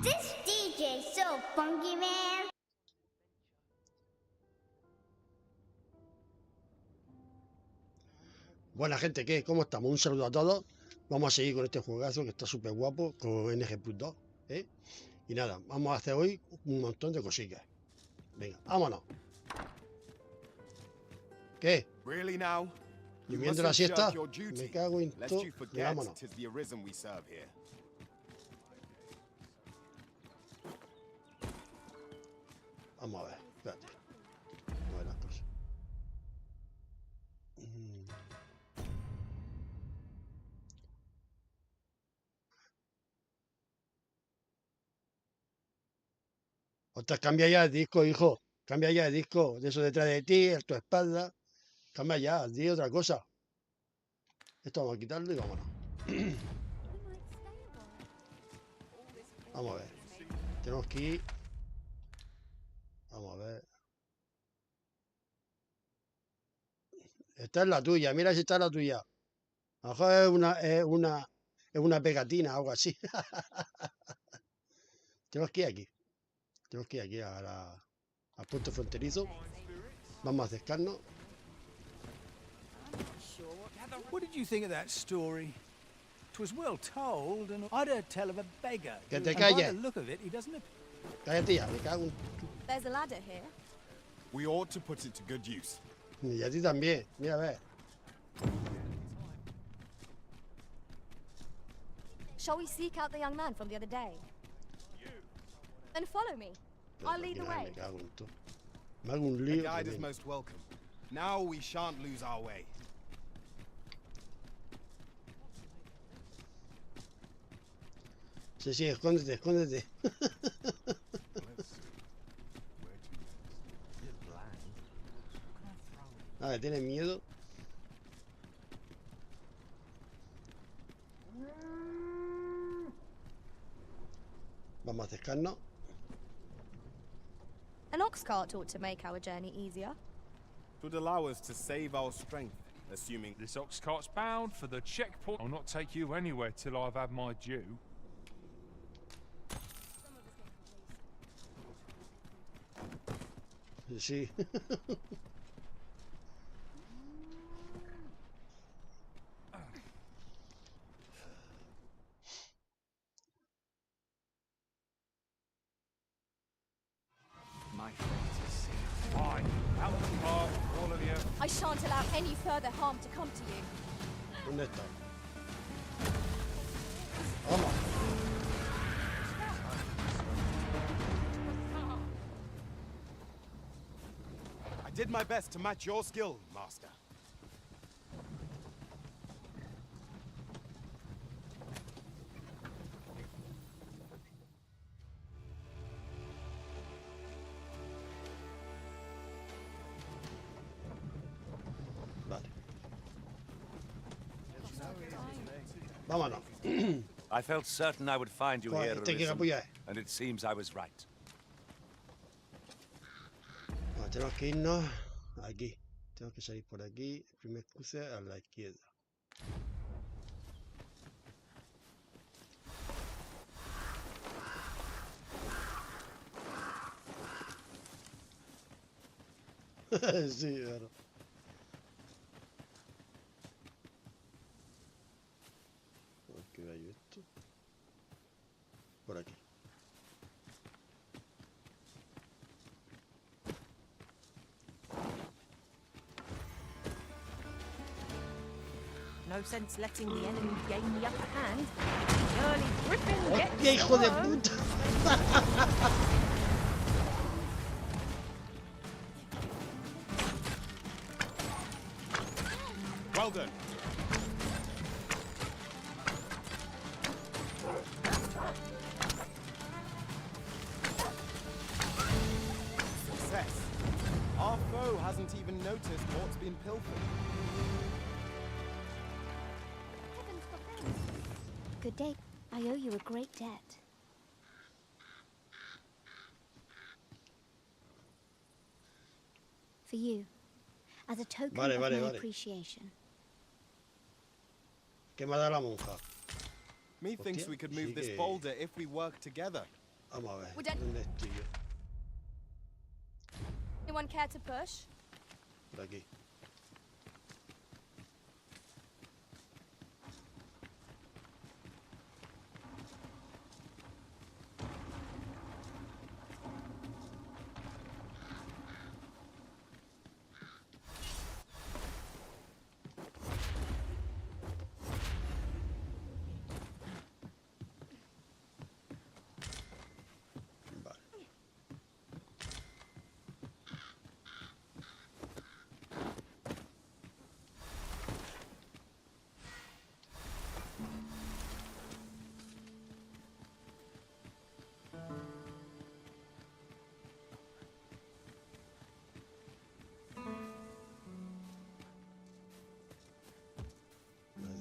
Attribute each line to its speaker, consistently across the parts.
Speaker 1: This DJ's so funky, man.
Speaker 2: Buena gente, ¿qué? ¿Cómo estamos? Un saludo a todos. Vamos a seguir con este juegazo que está súper guapo, con NG+2, ¿eh? Y nada, vamos a hacer hoy un montón de cositas. Venga, vámonos. ¿Qué?
Speaker 3: Really now?
Speaker 2: ¿Y viendo la siesta? Me cago en todo. Vámonos. Vamos a ver, espérate. Vamos a ver las cosas. Ostras, cambia ya el disco, hijo. Cambia ya el disco. De eso detrás de ti, a tu espalda. Cambia ya, di otra cosa. Esto vamos a quitarlo y vámonos. Vamos a ver. Tenemos que ir. Vamos a ver. Esta es la tuya, mira si está la tuya. A lo mejor es una pegatina, algo así. Tenemos que ir aquí. Tenemos que ir aquí al punto fronterizo. Vamos a acercarnos.
Speaker 4: What did you think of that story? 'Twas well told, and I'd heard tell of a beggar.
Speaker 2: Que te
Speaker 4: And by
Speaker 2: calles.
Speaker 4: the look of it, he doesn't appear.
Speaker 2: Cállate ya, me cago en...
Speaker 5: There's a ladder here.
Speaker 3: We ought to put it to good use.
Speaker 2: Y a ti también. Mira, a ver.
Speaker 5: Shall we seek out the young man from the other day? Then follow me. I'll lead the way.
Speaker 2: Me cago en todo. Me hago un
Speaker 3: The
Speaker 2: lío.
Speaker 3: guide is
Speaker 2: tremendo.
Speaker 3: most welcome. Now we shan't lose our way.
Speaker 2: Sí, sí, escóndete, escóndete. A ver, ¿tienes miedo? Vamos a acercarnos.
Speaker 5: An ox cart ought to make our journey easier.
Speaker 3: It would allow us to save our strength, assuming
Speaker 6: This ox cart's bound for the checkpoint. I'll not take you anywhere till I've had my due.
Speaker 2: Sí.
Speaker 6: My fate is sealed. Fine. Out of the park, all of you.
Speaker 5: I shan't allow any further harm to come to you.
Speaker 2: ¿Dónde está? Vamos.
Speaker 3: I did my best to match your skill, Master.
Speaker 2: Vale. Vámonos.
Speaker 7: I felt certain I would find you
Speaker 2: Joder,
Speaker 7: here,
Speaker 2: este hay que
Speaker 7: Arisen,
Speaker 2: apoyar.
Speaker 7: and it seems I was right.
Speaker 2: Bueno, tenemos que irnos aquí. Tenemos que salir por aquí. El primer cruce a la izquierda. Sí, claro. ¿Por qué va yo esto? Por aquí.
Speaker 8: No sense letting the enemy gain the upper hand. The early griffin gets
Speaker 2: ¡Hostia, hijo de
Speaker 8: the worm.
Speaker 2: puta!
Speaker 3: Well done. Success. Our foe hasn't even noticed what's been pilfered.
Speaker 1: Heavens for thanks. Good day. I owe you a great debt. For you, as a token
Speaker 2: Vale,
Speaker 1: of
Speaker 2: vale,
Speaker 1: my
Speaker 2: vale.
Speaker 1: appreciation.
Speaker 2: ¿Qué me da la monja?
Speaker 3: Methinks
Speaker 2: Hostia,
Speaker 3: we could
Speaker 2: sí
Speaker 3: move this
Speaker 2: que-
Speaker 3: boulder if we work together.
Speaker 2: Vamos a ver.
Speaker 5: Would that-
Speaker 2: ¿Dónde estoy yo?
Speaker 5: Anyone care to push?
Speaker 2: Por aquí. Vale.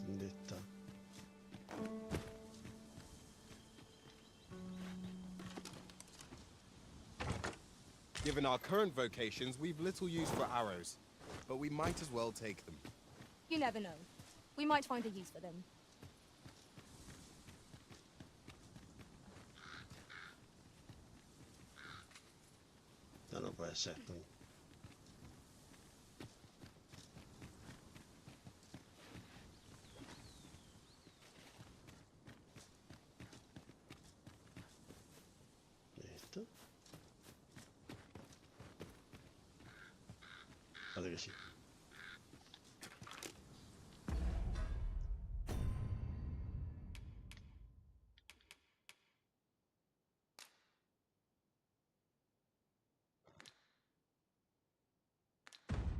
Speaker 2: ¿Dónde está?
Speaker 3: Given our current vocations, we've little use for arrows, but we might as well take them.
Speaker 5: You never know. We might find a use for them.
Speaker 2: No, no puede ser. coño. ¿Esto? que sí.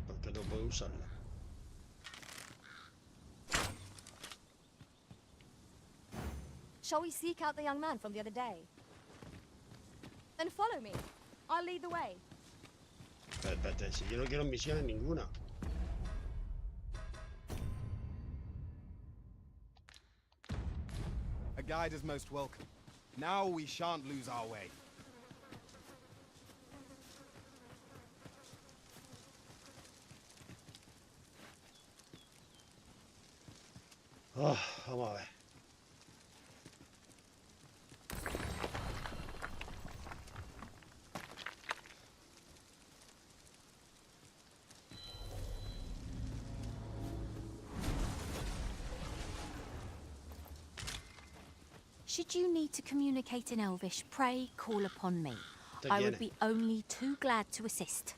Speaker 2: Porque no puedo usarla.
Speaker 5: Shall we seek out the young man from the other day? Then follow me. I'll lead the way.
Speaker 2: Espérate, si yo no quiero misiones ninguna.
Speaker 3: A guide is most welcome. Now we shan't lose our way.
Speaker 2: Oh, vamos a ver.
Speaker 8: Should you need to communicate in Elvish, pray call upon me.
Speaker 2: Te
Speaker 8: I would
Speaker 2: viene.
Speaker 8: be only too glad to assist.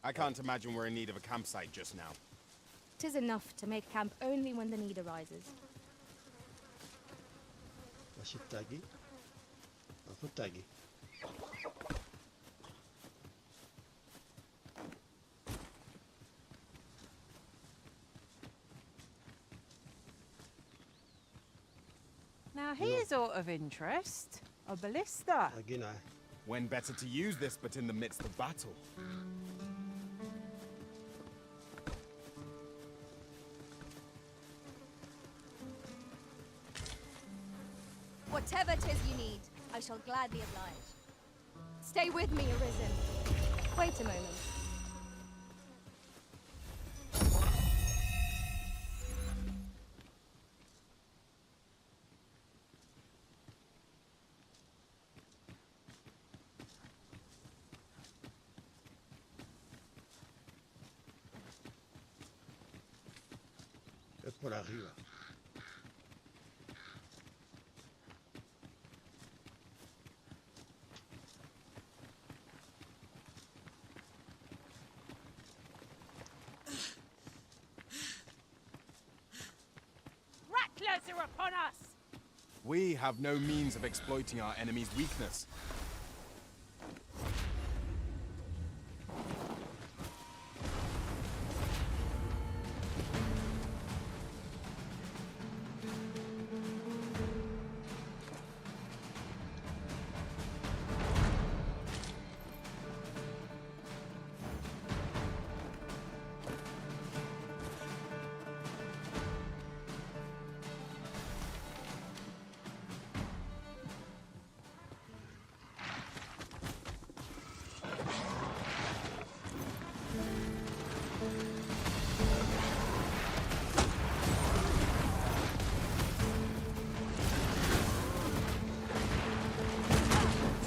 Speaker 3: I can't imagine we're in need of a campsite just now.
Speaker 5: 'Tis enough to make camp only when the need arises.
Speaker 2: Así está aquí. Abajo está aquí.
Speaker 9: Now here's aught of interest. A ballista.
Speaker 2: Aquí no es.
Speaker 3: When better to use this but in the midst of battle?
Speaker 5: Whatever 'tis you need, I shall gladly oblige. Stay with me, Arisen. Wait a moment.
Speaker 2: Es por arriba.
Speaker 9: Rattlers are upon us!
Speaker 3: We have no means of exploiting our enemy's weakness.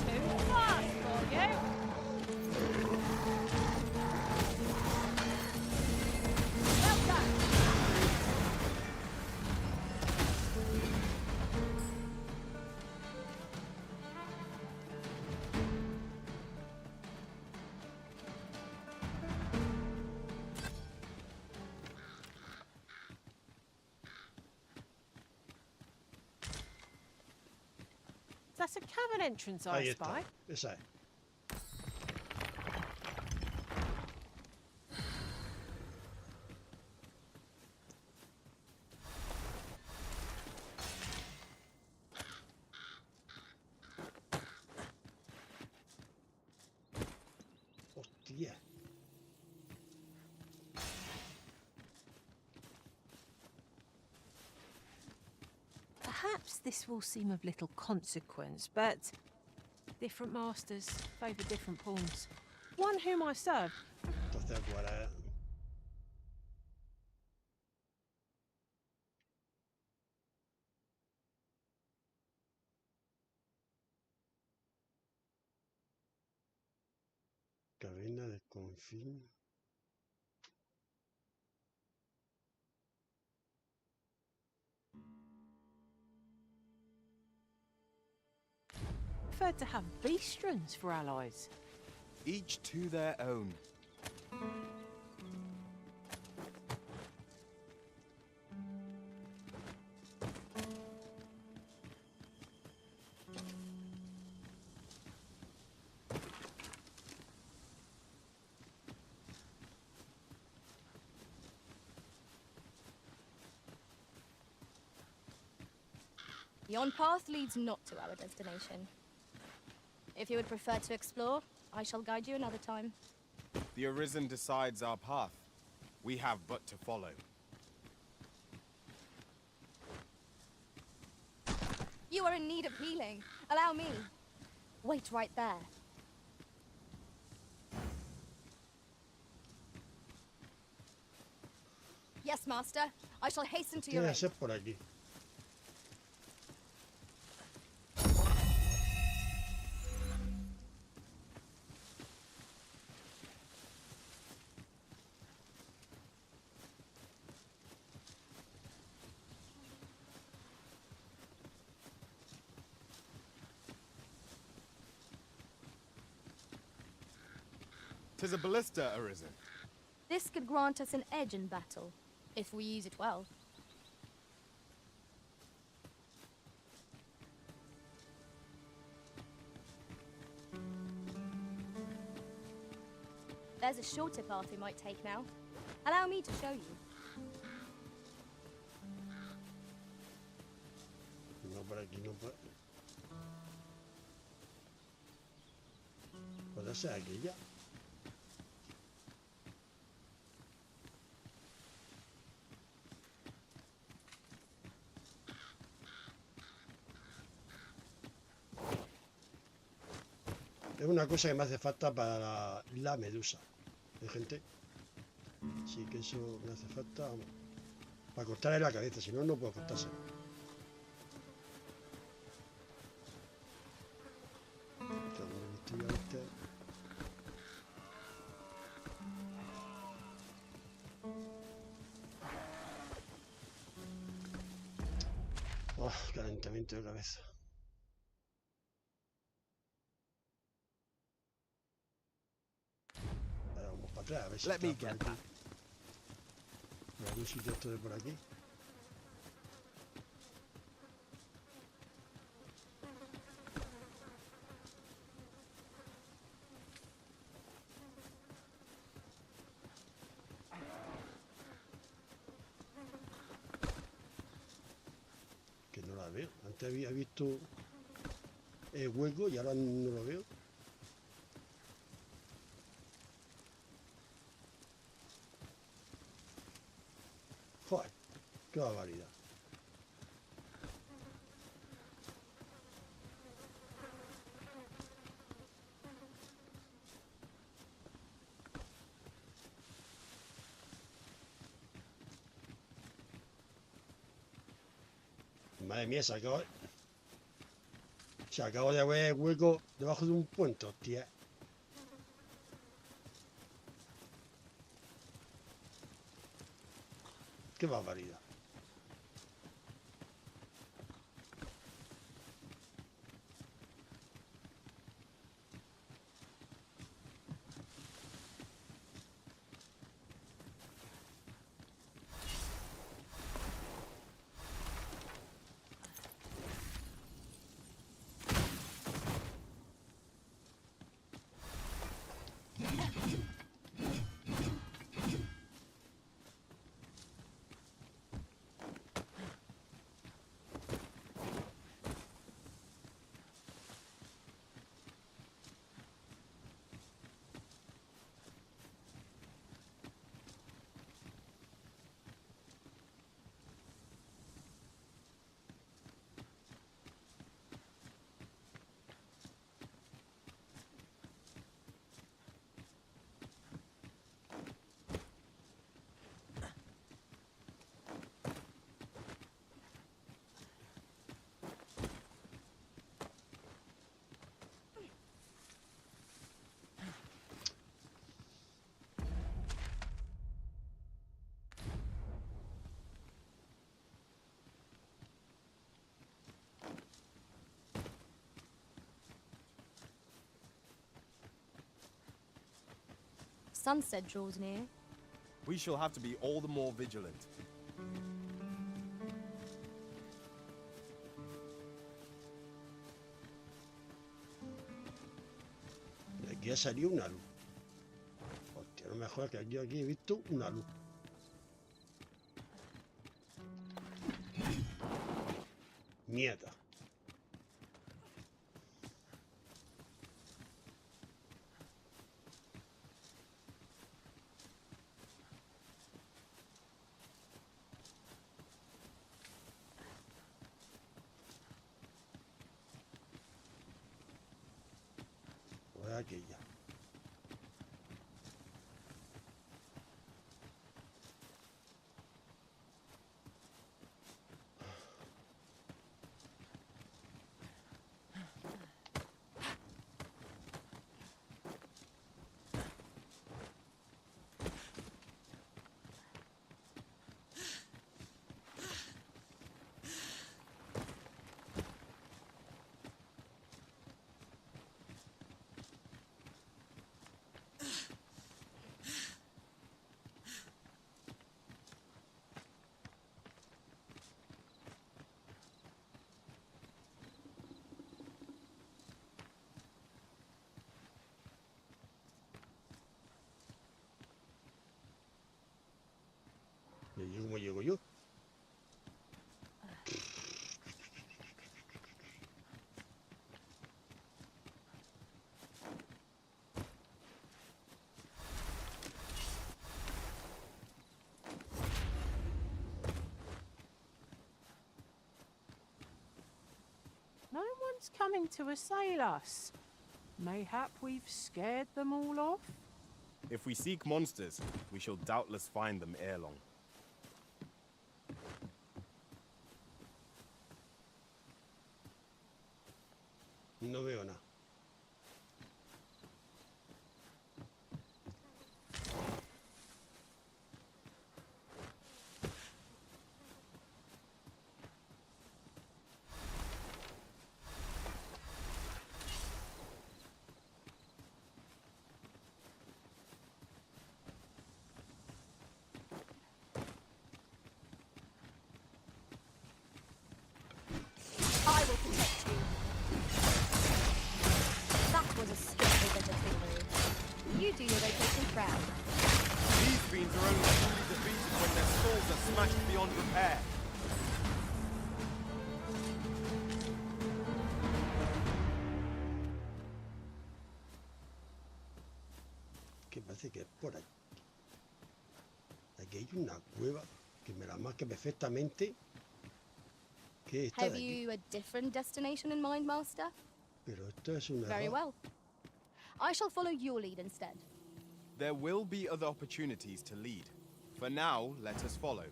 Speaker 9: Too fast for you! Well done! That's a cavern entrance I
Speaker 2: Ahí
Speaker 9: spy.
Speaker 2: está. Esa es. Hostia.
Speaker 9: Perhaps this will seem of little consequence, but different masters favour different pawns. One whom I served
Speaker 2: Entonces, ¿cuál es? Caverna del confín.
Speaker 9: preferred to have beastrons for allies.
Speaker 3: Each to their own.
Speaker 5: Yon path leads not to our destination. If you would prefer to explore, I shall guide you another time.
Speaker 3: The Arisen decides our path. We have but to follow.
Speaker 5: You are in need of healing. Allow me. Wait right there. Yes, master. I shall hasten to your
Speaker 2: Tiene que
Speaker 5: aid.
Speaker 2: ser por aquí.
Speaker 3: Tis a ballista, Arisen.
Speaker 5: This could grant us an edge in battle, if we use it well. There's a shorter path we might take now. Allow me to show you.
Speaker 2: No, por aquí no puede. ¿Puede ser aquella? Es una cosa que me hace falta para la medusa. ¿De gente? Sí que eso me hace falta, vamos, para cortarle la cabeza, si no, no puedo cortarse. Oh, calentamiento de cabeza. Ahora vamos para atrás, a ver si
Speaker 3: Let me
Speaker 2: está
Speaker 3: get
Speaker 2: por
Speaker 3: that.
Speaker 2: aquí. ¿Algún sitio esto de por aquí? Que no la veo. Antes había visto el hueco y ahora no lo veo. Joder, qué barbaridad. Madre mía, se acabo de ver el hueco debajo de un puente, hostia. Qué barbaridad.
Speaker 5: sunset draws near.
Speaker 3: We shall have to be all the more vigilant.
Speaker 2: De aquí ha salido una luz. Hostia, lo mejor que yo aquí he visto una luz. Mierda. Pues aquella. ¿Y allí cómo llego yo?
Speaker 9: No one's coming to assail us. Mayhap we've scared them all off?
Speaker 3: If we seek monsters, we shall doubtless find them ere long.
Speaker 2: No veo nada.
Speaker 5: I will protect you. That was a skillful bit of trickery. You do your vacation proud.
Speaker 3: These fiends are only truly defeated when their skulls are smashed beyond repair.
Speaker 2: Que parece que es por aquí. Aquí hay una cueva que me la marca perfectamente. Que está
Speaker 5: Have
Speaker 2: de aquí.
Speaker 5: you a different destination in mind, Master?
Speaker 2: Pero esto es una.
Speaker 5: Very well. I shall follow your lead instead.
Speaker 3: There will be other opportunities to lead. For now, let us follow.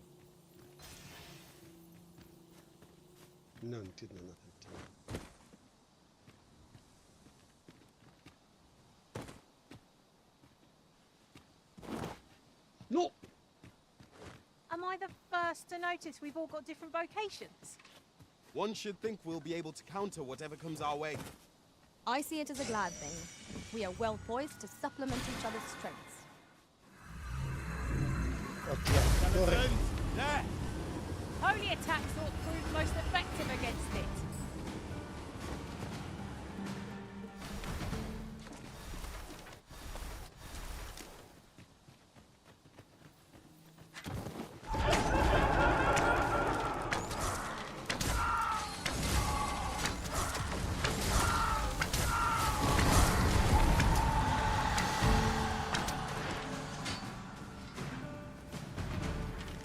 Speaker 2: No entiendo nada. Entiendo. ¡No!
Speaker 9: Am I the first to notice we've all got different vocations?
Speaker 3: One should think we'll be able to counter whatever comes our way.
Speaker 5: I see it as a glad thing. We are well poised to supplement each other's strengths.
Speaker 2: Hostia, corre.
Speaker 4: There!
Speaker 9: Holy attack thought proved most effective against it.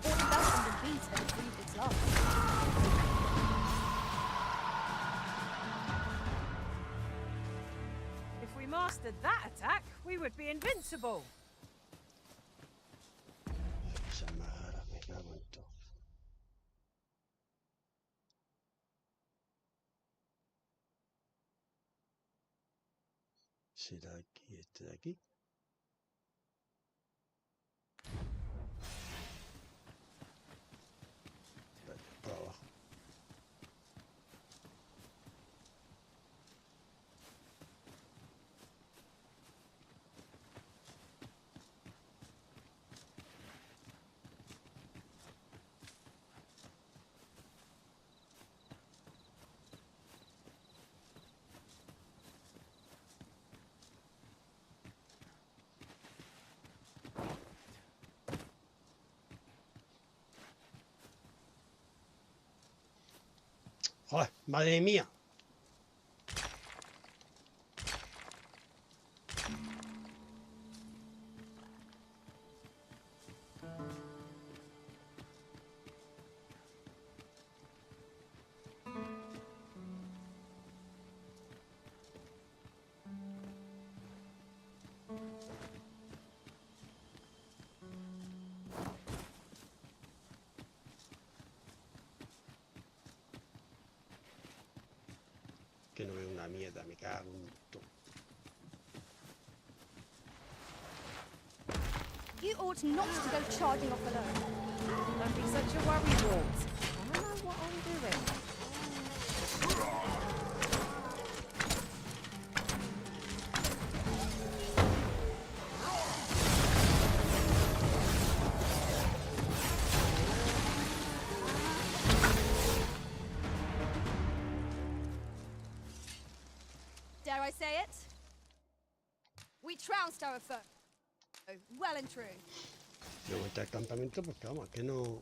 Speaker 5: All the best from the beast had proved its love.
Speaker 9: If we mastered that attack, we would be invincible.
Speaker 2: Samara, me cago en todo. ¿Será aquí este de aquí? Vale, para abajo. Joder, madre mía. Que no veo una mierda, me cago en todo.
Speaker 5: You ought not to go charging off alone.
Speaker 9: Don't be such a worry, Walt. I know what I'm doing.
Speaker 5: Dare I say it? We trounced our foe. Well and true.
Speaker 2: De vuelta al campamento, porque vamos, que no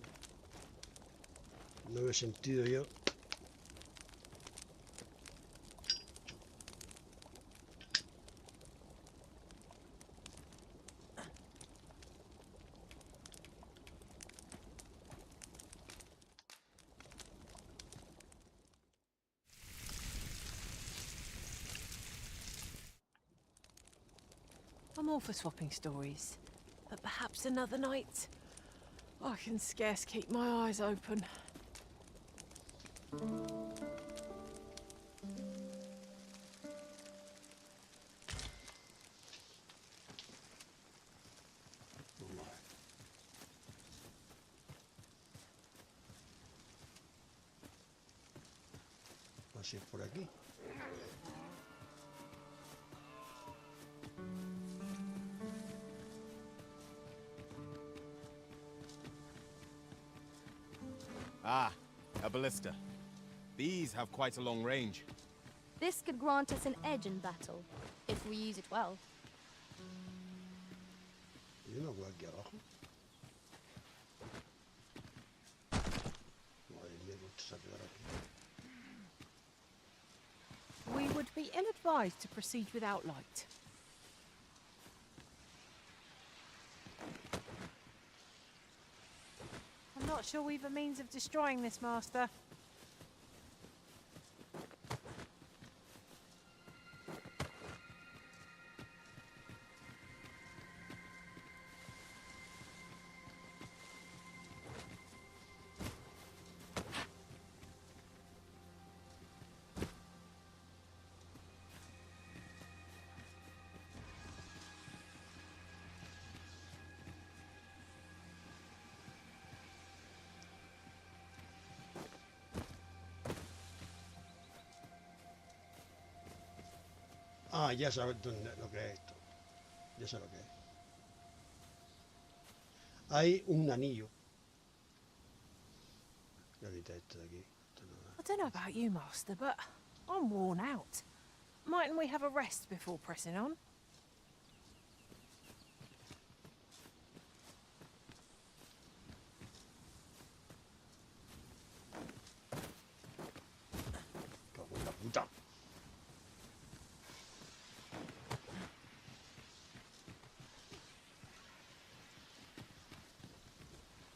Speaker 2: veo sentido yo.
Speaker 9: I'm all for swapping stories, but perhaps another night. I can scarce keep my eyes open.
Speaker 2: Así es por aquí.
Speaker 3: Ah, a ballista. These have quite a long range.
Speaker 5: This could grant us an edge in battle, if we use it well.
Speaker 2: Hay una hueá aquí abajo. Madre mía, ¿cómo se ha quedado aquí?
Speaker 9: We would be ill-advised to proceed without light. I'm not sure we've a means of destroying this, Master.
Speaker 2: Ah, ya sabes lo que es esto. Ya sé lo que es. Hay un anillo. Voy a quitar esto de aquí. Esto no
Speaker 9: I don't know about you, Master, but I'm worn out. Mightn't we have a rest before pressing on?
Speaker 2: cago en la puta.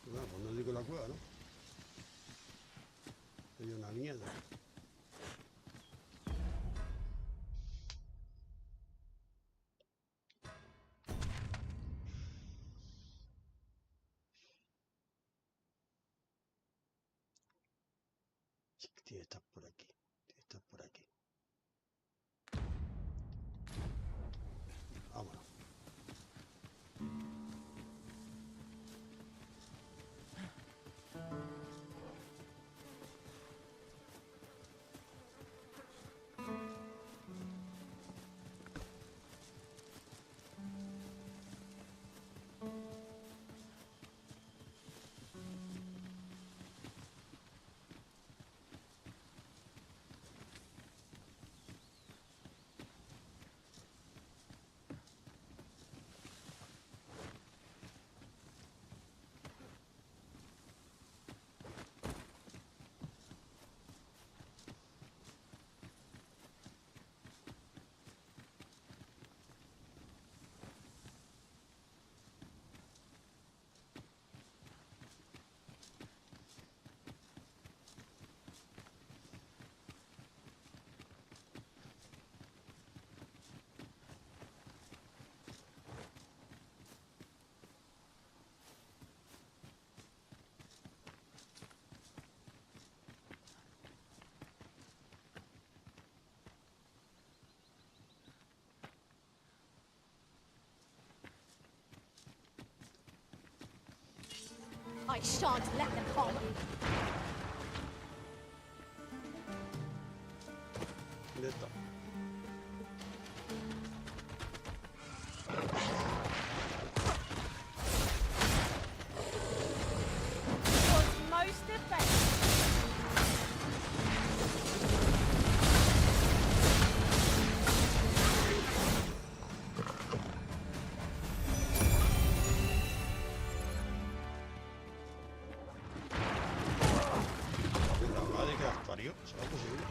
Speaker 2: Bueno, pues no digo la cueva, ¿no? Hay una mierda. Tiene que estar por aquí. Tiene que estar por aquí. Vámonos.
Speaker 5: I shan't let them harm you.
Speaker 2: ¿Dónde está?
Speaker 9: Was most effective.
Speaker 2: La madre que las parió, ¿será posible?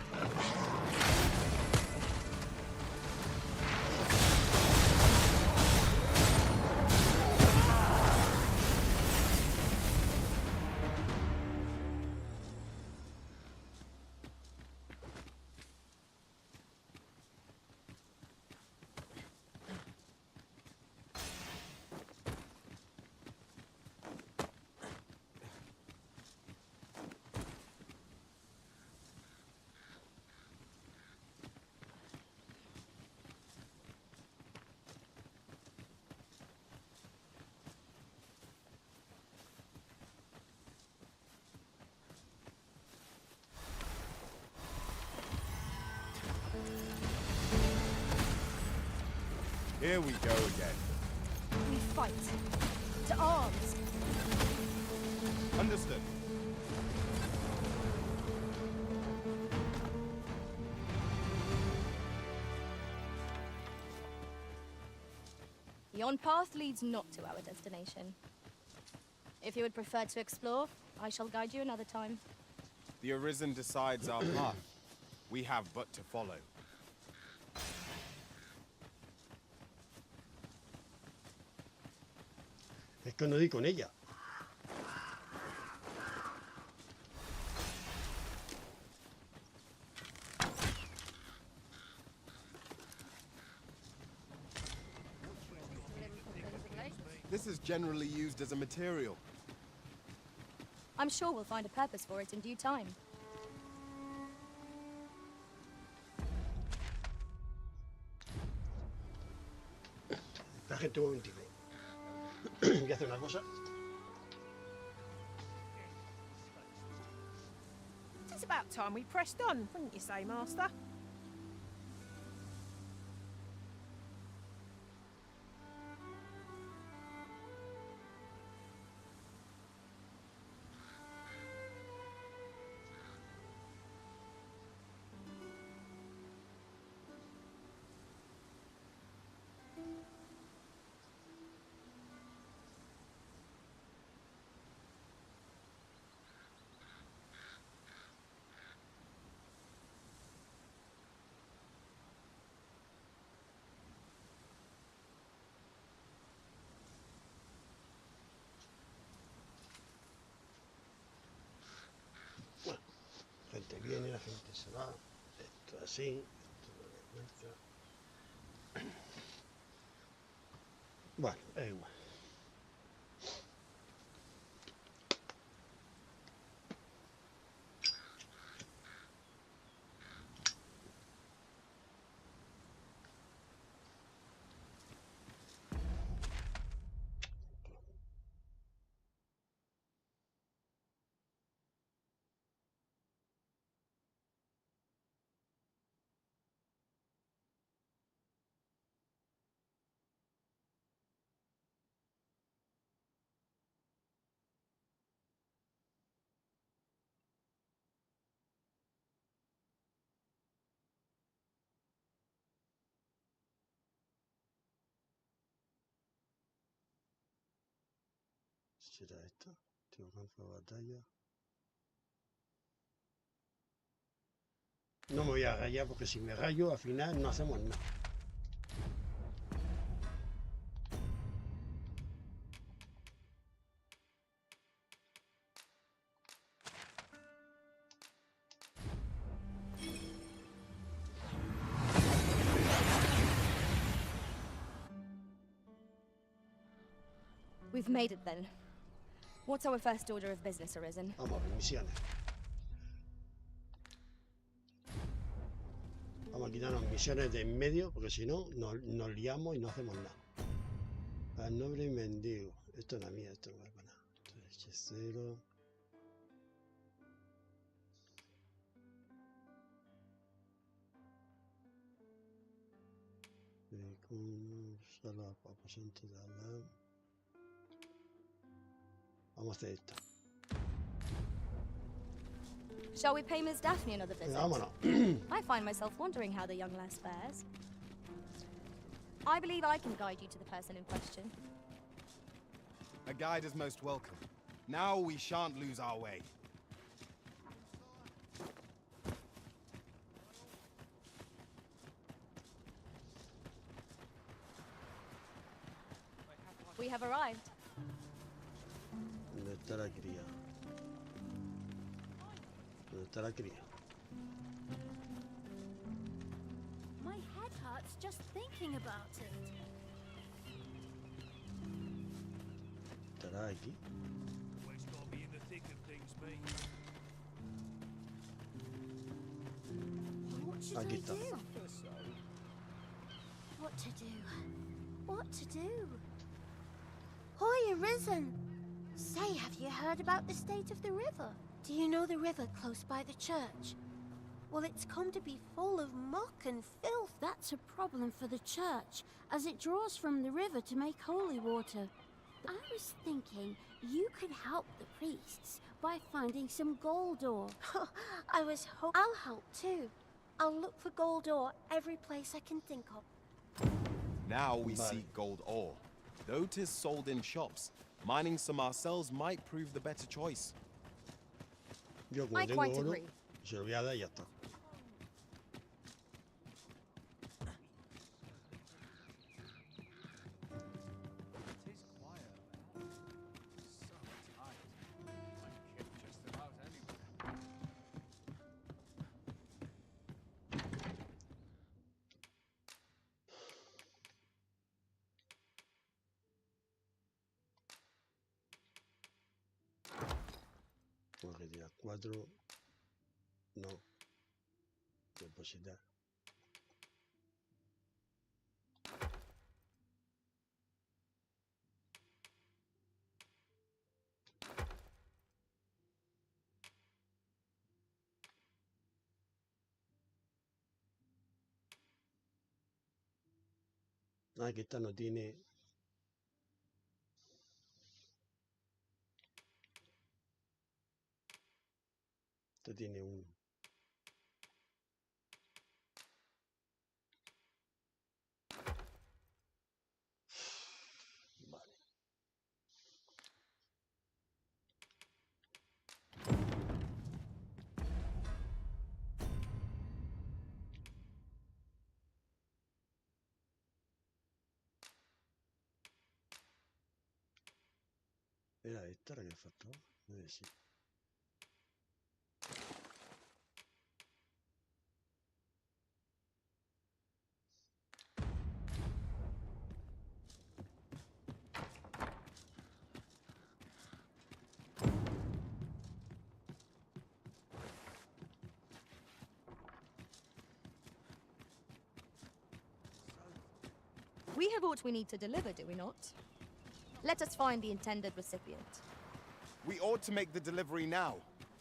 Speaker 3: Here we go again.
Speaker 5: We fight. To arms.
Speaker 3: Understood.
Speaker 5: Yon path leads not to our destination. If you would prefer to explore, I shall guide you another time.
Speaker 3: The Arisen decides our path. We have but to follow.
Speaker 2: Es que no di con ella.
Speaker 3: This is generally used as a material.
Speaker 5: I'm sure we'll find a purpose for it in due time.
Speaker 2: La gente un momentico. Voy a hacer una cosa.
Speaker 9: It's about time we pressed on, wouldn't you say, Master?
Speaker 2: La gente viene, la gente se va. Esto así. Esto bueno, es igual. ¿Será esto? Tengo campo de batalla. No me voy a rayar porque si me rayo al final no hacemos nada.
Speaker 5: We've made it then. What's our first order of business, Arisen?
Speaker 2: Vamos a ver, misiones. Vamos a quitarnos misiones de en medio porque si no nos liamos y no hacemos nada. Al noble y mendigo. Esto es la mía, esto no vale para nada. Esto es Hechicero. Aposento de hablar. Vamos a hacer esto.
Speaker 5: Shall we pay Miss Daphne another visit?
Speaker 2: Vámonos.
Speaker 5: I find myself wondering how the young lass fares. I believe I can guide you to the person in question.
Speaker 3: A guide is most welcome. Now we shan't lose our way.
Speaker 5: We have arrived.
Speaker 2: ¿Dónde está la cría? ¿Dónde está la cría?
Speaker 1: My head hurts just thinking about it.
Speaker 2: ¿Estará aquí?
Speaker 4: Always gotta be in the thick of things, me.
Speaker 1: What should
Speaker 2: Aquí
Speaker 1: I
Speaker 2: está.
Speaker 1: do? What to do? What to do? Hoy, Arisen! Say, have you heard about the state of the river? Do you know the river close by the church? Well, it's come to be full of muck and filth. That's a problem for the church, as it draws from the river to make holy water. I was thinking you could help the priests by finding some gold ore. I was hoping I'll help too. I'll look for gold ore every place I can think of.
Speaker 3: Now we seek gold ore. Though 'tis sold in shops, mining some ourselves might prove the better choice.
Speaker 2: Yo como
Speaker 5: I
Speaker 2: tengo
Speaker 5: quite
Speaker 2: oro,
Speaker 5: agree.
Speaker 2: se lo voy a dar y ya está.
Speaker 6: It is quiet. So tight. I can just about anywhere.
Speaker 2: Tengo que tirar 4. No. Depositar. Ah, que esta no tiene. Esta tiene un. Vale. Era esta la que faltaba. Sí.
Speaker 5: We have what we need to deliver, do we not? Let us find the intended recipient.
Speaker 3: We ought to make the delivery now,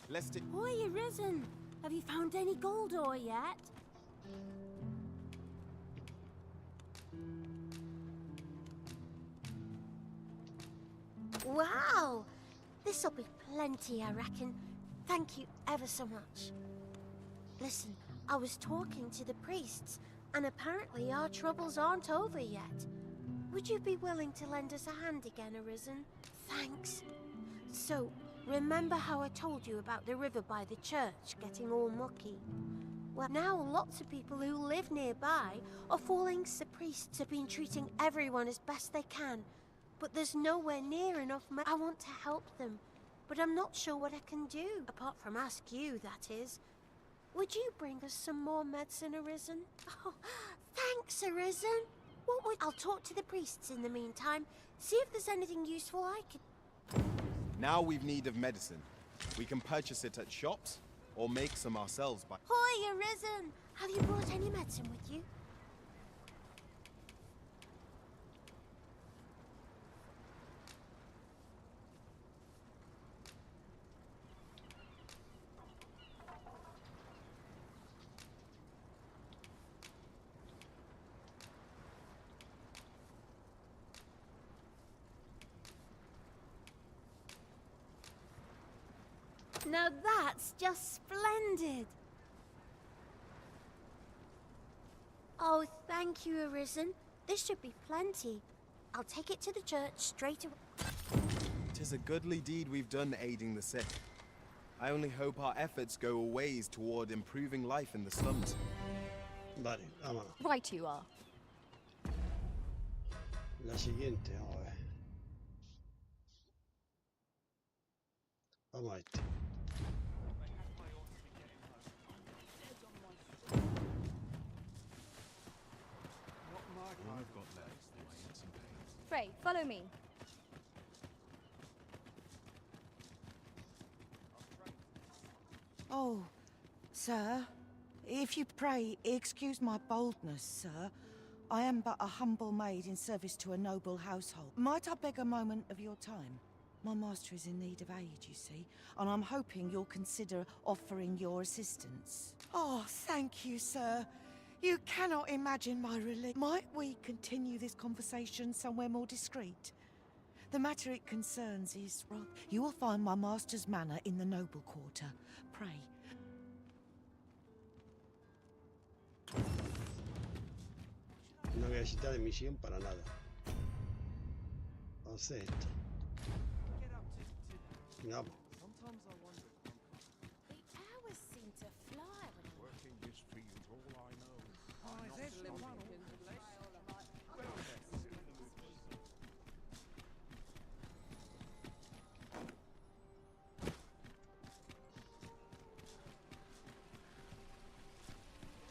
Speaker 3: lest it...
Speaker 1: Hoy, Arisen! Have you found any gold ore yet? Wow! This'll be plenty, I reckon. Thank you ever so much. Listen, I was talking to the priests, and apparently our troubles aren't over yet. Would you be willing to lend us a hand again, Arisen? Thanks. So, remember how I told you about the river by the church getting all mucky? Well, now lots of people who live nearby are falling. The priests have been treating everyone as best they can, but there's nowhere near enough money. I want to help them, but I'm not sure what I can do, apart from ask you, that is. Would you bring us some more medicine, Arisen? Oh, thanks, Arisen. What would... I'll talk to the priests in the meantime, see if there's anything useful I could...
Speaker 3: Now we've need of medicine. We can purchase it at shops, or make some ourselves by...
Speaker 1: Hoy, Arisen! Have you brought any medicine with you? Now that's just splendid. Oh, thank you, Arisen. This should be plenty. I'll take it to the church straight away.
Speaker 3: 'Tis a goodly deed we've done aiding the sick. I only hope our efforts go a ways toward improving life in the slums.
Speaker 2: Vale, vámonos.
Speaker 5: Right you are.
Speaker 2: La siguiente, vamos a ver. Vamos a este.
Speaker 5: Pray, follow me.
Speaker 10: Oh, sir, if you pray, excuse my boldness, sir. I am but a humble maid in service to a noble household. Might I beg a moment of your time? My master is in need of aid, you see, and I'm hoping you'll consider offering your assistance. Oh, thank you, sir. You cannot imagine my relief. Might we continue this conversation somewhere more discreet? The matter it concerns is, well, you will find my master's manor in the noble quarter. Pray.
Speaker 2: No necesita de misión para nada. Entonces esto. Vamos.
Speaker 8: The hours seem to fly when I'm
Speaker 6: Working this field, all I know.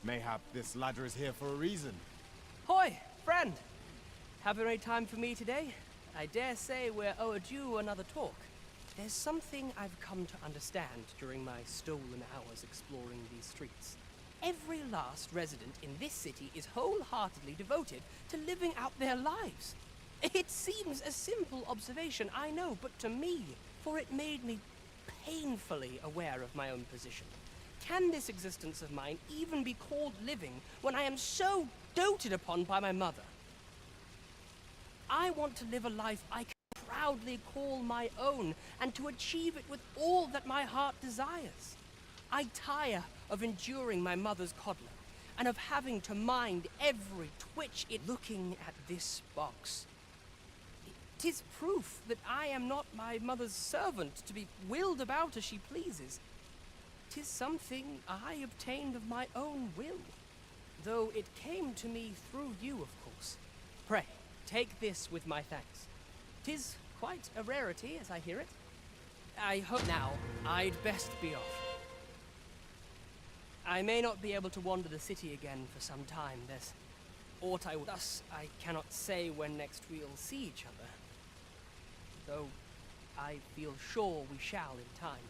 Speaker 3: Mayhap this ladder is here for a reason.
Speaker 11: Hoi, friend! Have a great time for me today? I dare say we're overdue another talk. There's something I've come to understand during my stolen hours exploring these streets. Every last resident in this city is wholeheartedly devoted to living out their lives. It seems a simple observation, I know, but to me, for it made me painfully aware of my own position. Can this existence of mine even be called living when I am so doted upon by my mother? I want to live a life I can proudly call my own, and to achieve it with all that my heart desires. I tire of enduring my mother's coddling, and of having to mind every twitch it. Looking at this box, 'tis proof that I am not my mother's servant to be wheeled about as she pleases. 'Tis something I obtained of my own will, though it came to me through you, of course. Pray, take this with my thanks. 'Tis quite a rarity, as I hear it. I hope now I'd best be off. I may not be able to wander the city again for some time. There's aught I would. Thus, I cannot say when next we'll see each other, though I feel sure we shall in time.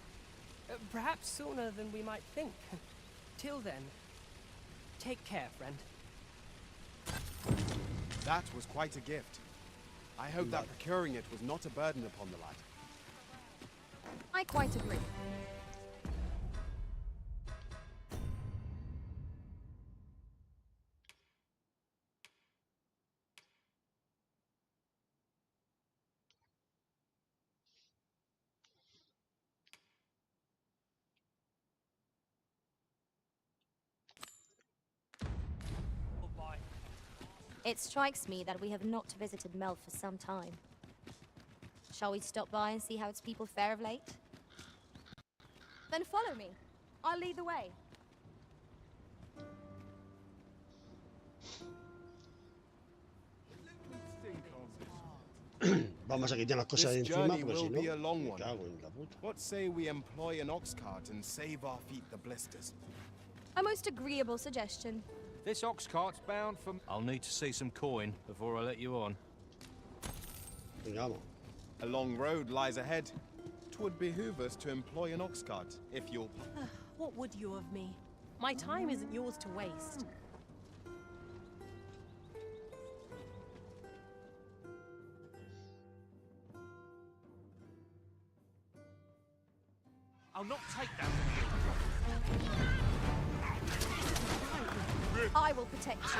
Speaker 11: Perhaps sooner than we might think. Till then, take care, friend.
Speaker 3: That was quite a gift. I hope that procuring it was not a burden upon the lad.
Speaker 5: I quite agree. It strikes me that we have not visited Mel for some time. Shall we stop by and see how its people fare of late? Then follow me. I'll lead the way.
Speaker 2: Vamos a quitar las cosas de
Speaker 3: This
Speaker 2: encima
Speaker 3: journey
Speaker 2: porque si
Speaker 3: will
Speaker 2: no,
Speaker 3: be a long
Speaker 2: me
Speaker 3: one.
Speaker 2: cago en la puta.
Speaker 3: What say we employ an ox cart and save our feet the blisters?
Speaker 5: A most agreeable suggestion.
Speaker 6: This ox cart's bound for... I'll need to see some coin before I let you on.
Speaker 2: Venga, vamos.
Speaker 3: A long road lies ahead. 'Twould behoove us to employ an ox cart, if you'll...
Speaker 9: What would you of me? My time isn't yours to waste.
Speaker 6: I'll not take that from you.
Speaker 5: I will protect you.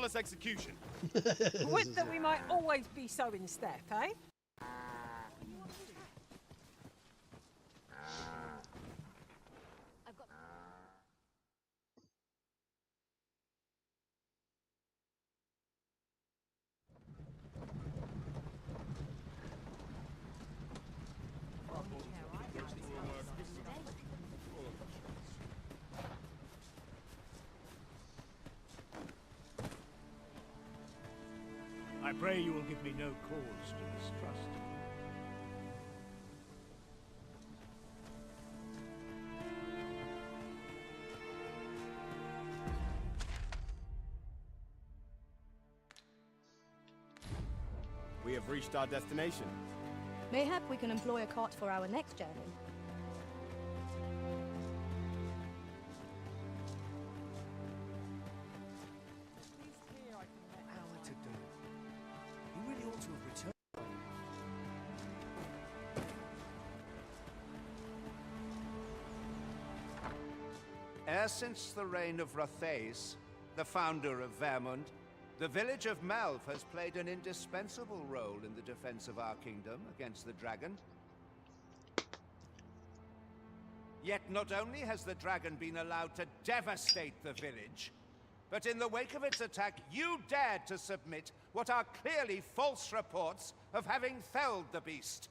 Speaker 3: flawless execution.
Speaker 9: Would that we might always be so in step, eh?
Speaker 4: I pray you will give me no cause to mistrust.
Speaker 3: We have reached our destination.
Speaker 5: Mayhap we can employ a cart for our next journey.
Speaker 6: Hour to do. You really ought to have returned.
Speaker 12: E'er since the reign of Rothaeus, the founder of Vermund, the village of Melv has played an indispensable role in the defense of our kingdom against the dragon. Yet not only has the dragon been allowed to devastate the village, but in the wake of its attack, you dared to submit what are clearly false reports of having felled the beast.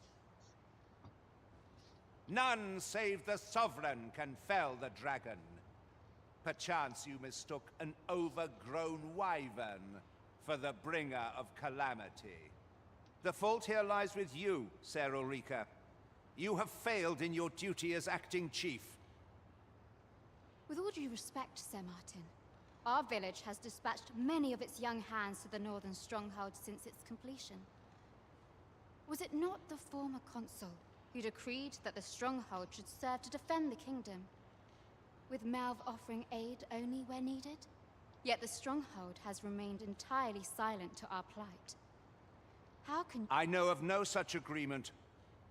Speaker 12: None save the sovereign can fell the dragon. Perchance you mistook an overgrown wyvern for the bringer of calamity. The fault here lies with you, Ser Ulrika. You have failed in your duty as acting chief.
Speaker 13: With all due respect, Sir Martin, our village has dispatched many of its young hands to the northern stronghold since its completion. Was it not the former consul who decreed that the stronghold should serve to defend the kingdom, with Melv offering aid only where needed? Yet the stronghold has remained entirely silent to our plight. How can—
Speaker 12: I know of no such agreement.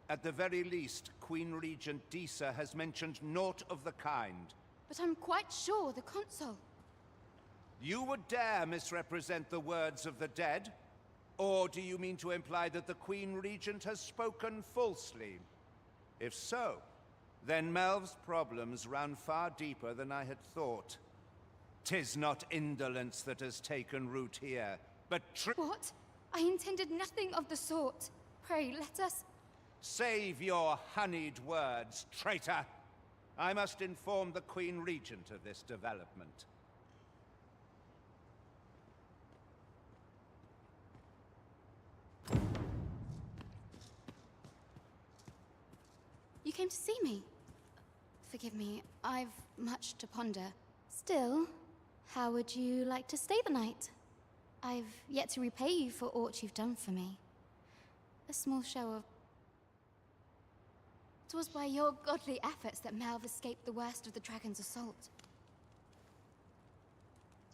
Speaker 12: At the very least, Queen Regent Disa has mentioned naught of the kind.
Speaker 13: But I'm quite sure the consul—
Speaker 12: You would dare misrepresent the words of the dead? Or do you mean to imply that the Queen Regent has spoken falsely? If so, then Melv's problems run far deeper than I had thought. 'Tis not indolence that has taken root here, but
Speaker 13: What? I intended nothing of the sort. Pray, let us—
Speaker 12: Save your honeyed words, traitor! I must inform the Queen Regent of this development.
Speaker 13: You came to see me. Forgive me, I've much to ponder. Still, how would you like to stay the night? I've yet to repay you for aught you've done for me. A small show of— 'Twas by your godly efforts that Melv escaped the worst of the dragon's assault.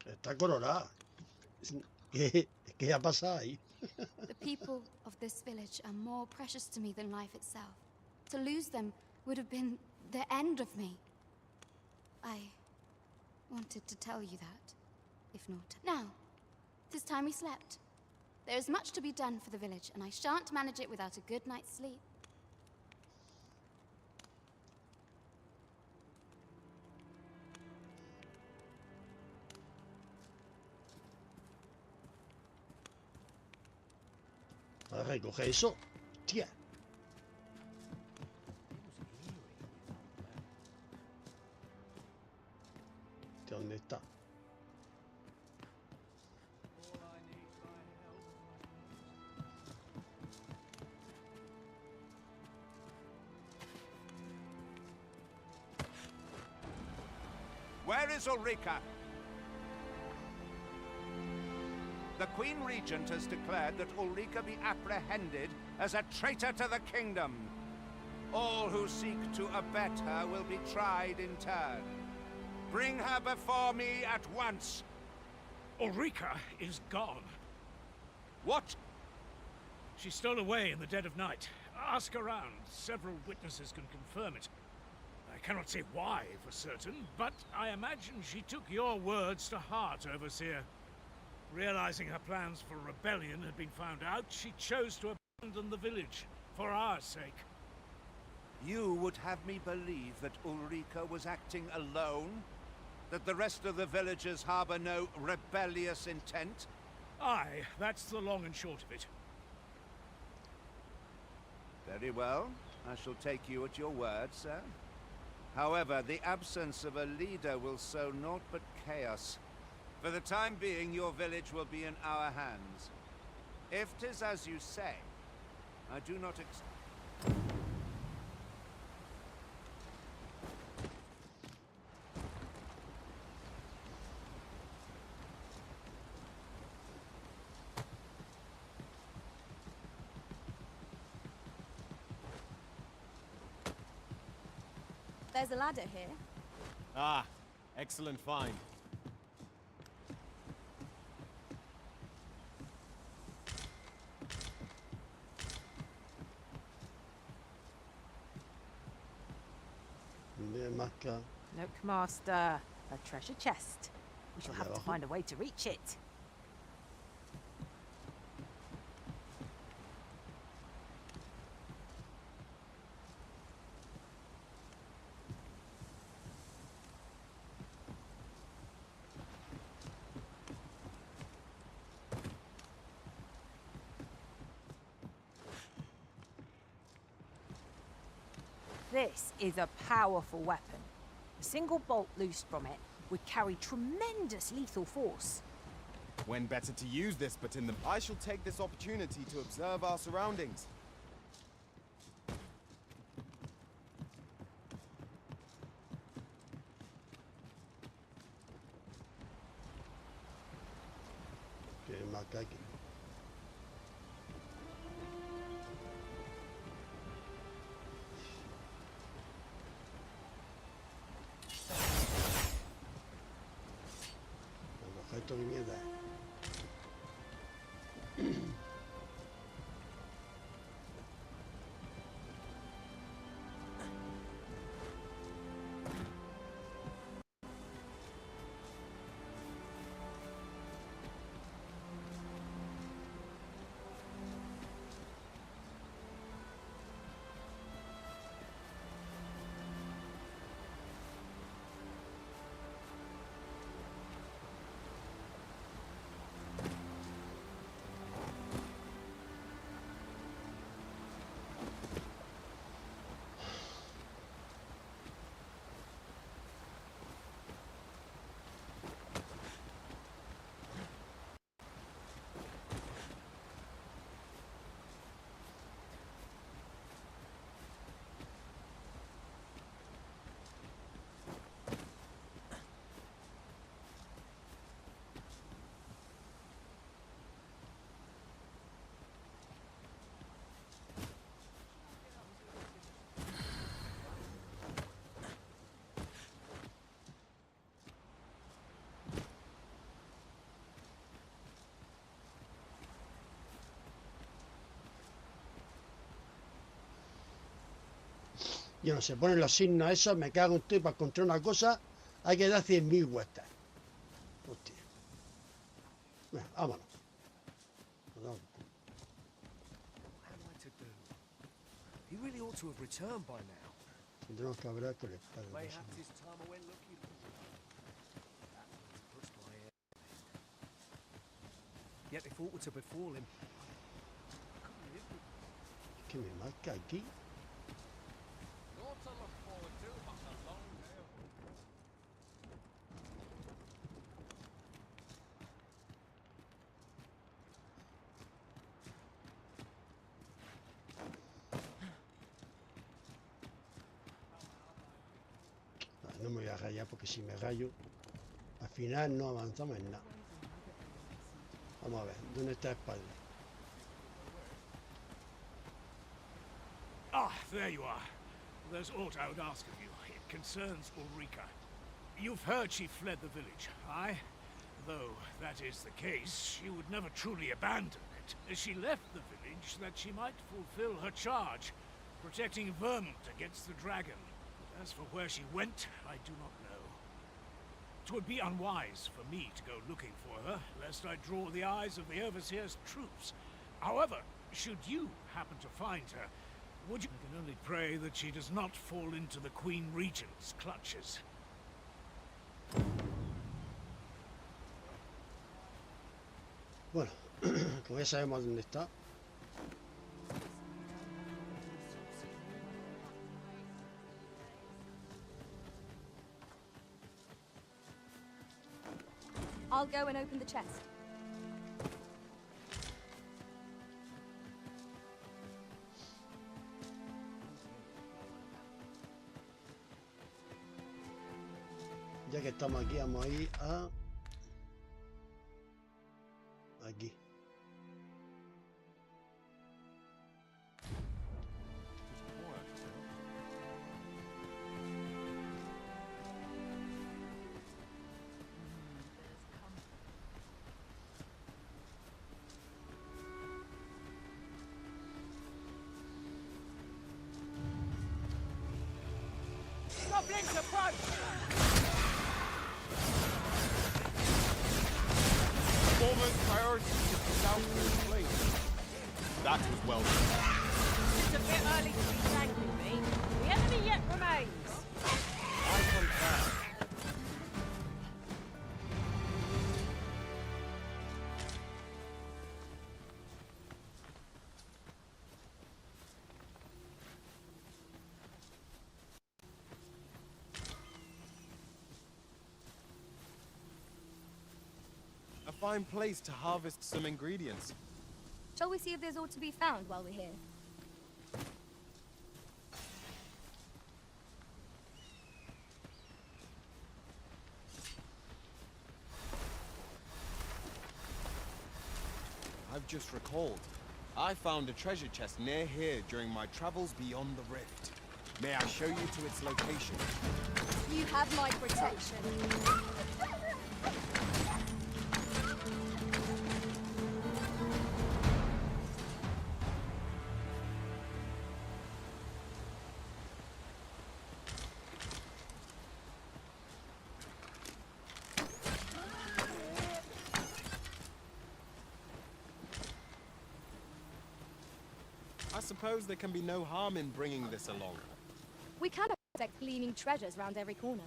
Speaker 2: Está colorada. ¿Qué ha pasado ahí?
Speaker 13: The people of this village are more precious to me than life itself. To lose them would have been the end of me. I wanted to tell you that, if not. Now, 'tis time we slept. There is much to be done for the village, and I shan't manage it without a good night's sleep.
Speaker 2: Ahora recoge eso. Hostia. ¿Dónde está?
Speaker 12: Where is Ulrika? The Queen Regent has declared that Ulrika be apprehended as a traitor to the kingdom. All who seek to abet her will be tried in turn. Bring her before me at once.
Speaker 4: Ulrika is gone.
Speaker 12: What?
Speaker 4: She stole away in the dead of night. Ask around. Several witnesses can confirm it. I cannot say why for certain, but I imagine she took your words to heart, Overseer. Realizing her plans for rebellion had been found out, she chose to abandon the village, for our sake.
Speaker 12: You would have me believe that Ulrika was acting alone? That the rest of the villagers harbor no rebellious intent?
Speaker 4: Aye, that's the long and short of it.
Speaker 12: Very well. I shall take you at your word, sir. However, the absence of a leader will sow naught but chaos. For the time being, your village will be in our hands. If 'tis as you say, I do not
Speaker 5: There's a ladder here.
Speaker 14: Ah, excellent find.
Speaker 9: Look, Master. A treasure chest. We shall have to find a way to reach it. This is a powerful weapon. A single bolt loosed from it would carry tremendous lethal force.
Speaker 14: When better to use this but in the... I shall take this opportunity to observe our surroundings.
Speaker 2: Esto que mierda. Yo no sé, ponen los signos esos, me cago en todo y para encontrar una cosa hay que dar 100.000 vueltas. Hostia. Bueno, vámonos.
Speaker 6: He really ought to have returned by now.
Speaker 2: Tendremos que hablar con el padre.
Speaker 6: Mayhaps his time went looking. Yet if aught were to befall him,
Speaker 2: ¿Qué me marca aquí? No me voy a rayar porque si me rayo, al final no avanzamos en nada. Vamos a ver, ¿dónde está el padre?
Speaker 4: Ah, there you are. There's aught I would ask of you. It concerns Ulrika. You've heard she fled the village, aye? Though that is the case, she would never truly abandon it. She left the village that she might fulfill her charge, protecting Vermont against the dragon. As for where she went, I do not know. 'Twould be unwise for me to go looking for her, lest I draw the eyes of the Overseer's troops. However, should you happen to find her, would you... I can only pray that she does not fall into the Queen Regent's clutches.
Speaker 2: Bueno, como ya sabemos dónde está.
Speaker 5: I'll go and open the chest.
Speaker 2: Ya que estamos aquí, vamos a ir a... aquí.
Speaker 8: Goblins approach!
Speaker 14: Foremost priority is the southward flank. That was well done.
Speaker 8: It's a bit early to be thanking me. The enemy yet remains.
Speaker 14: I concur. A fine place to harvest some ingredients.
Speaker 5: Shall we see if there's aught to be found while we're here?
Speaker 14: I've just recalled. I found a treasure chest near here during my travels beyond the rift. May I show you to its location?
Speaker 5: You have my protection.
Speaker 14: I suppose there can be no harm in bringing this along.
Speaker 5: We cannot protect gleaming treasures round every corner.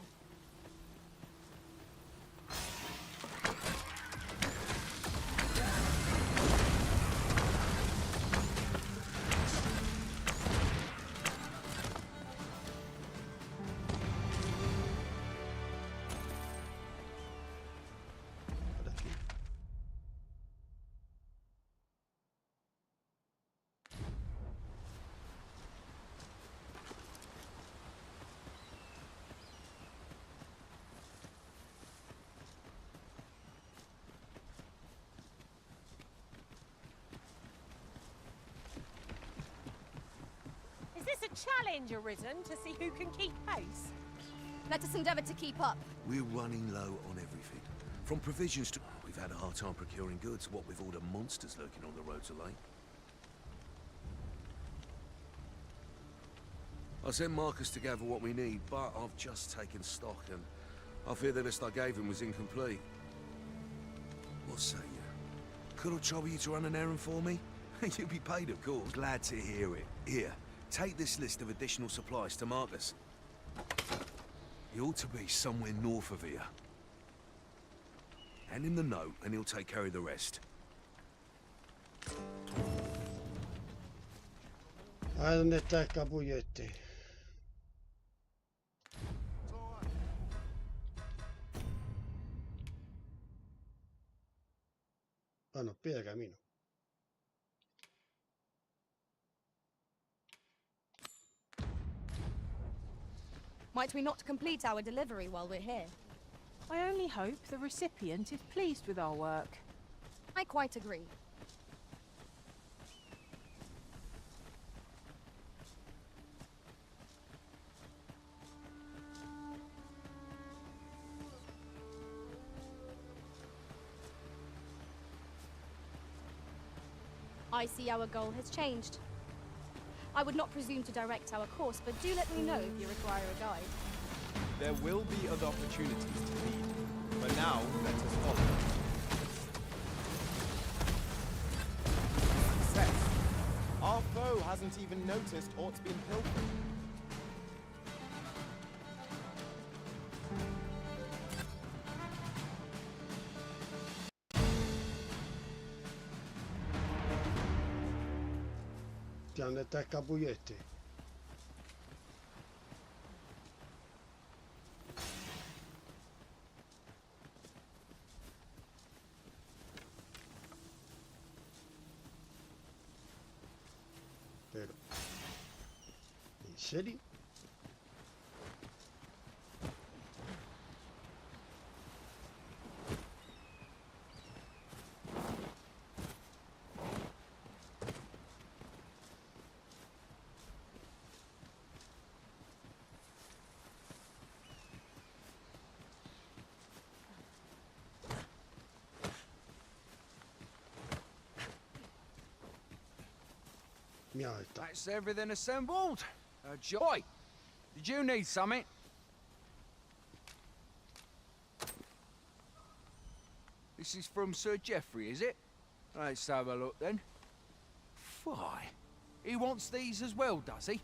Speaker 8: Is this a challenge arisen to see who can keep pace?
Speaker 5: Let us endeavour to keep up.
Speaker 15: We're running low on everything. From provisions to... We've had a hard time procuring goods, what with all the monsters lurking on the roads of late. I sent Marcus to gather what we need, but I've just taken stock and I fear the list I gave him was incomplete. What say you? Could I trouble you to run an errand for me? You'll be paid, of course. Glad to hear it. Here, take this list of additional supplies to Marcus. He ought to be somewhere north of here. Hand him the note and he'll take care of the rest.
Speaker 2: A ver dónde está el capullo este. Bueno, pide camino.
Speaker 5: Might we not complete our delivery while we're here?
Speaker 9: I only hope the recipient is pleased with our work.
Speaker 5: I quite agree. I see our goal has changed. I would not presume to direct our course, but do let me know if you require a guide.
Speaker 14: There will be other opportunities to lead.
Speaker 3: But now, let us follow. Success! Our foe hasn't even noticed aught's been pilfered.
Speaker 2: ¿Dónde está el capullo este? Pero, ¿en serio? Mira esta.
Speaker 6: That's everything assembled. A joy. Did you need something? This is from Sir Geoffrey, is it? Let's have a look then. Fie. He wants these as well, does he?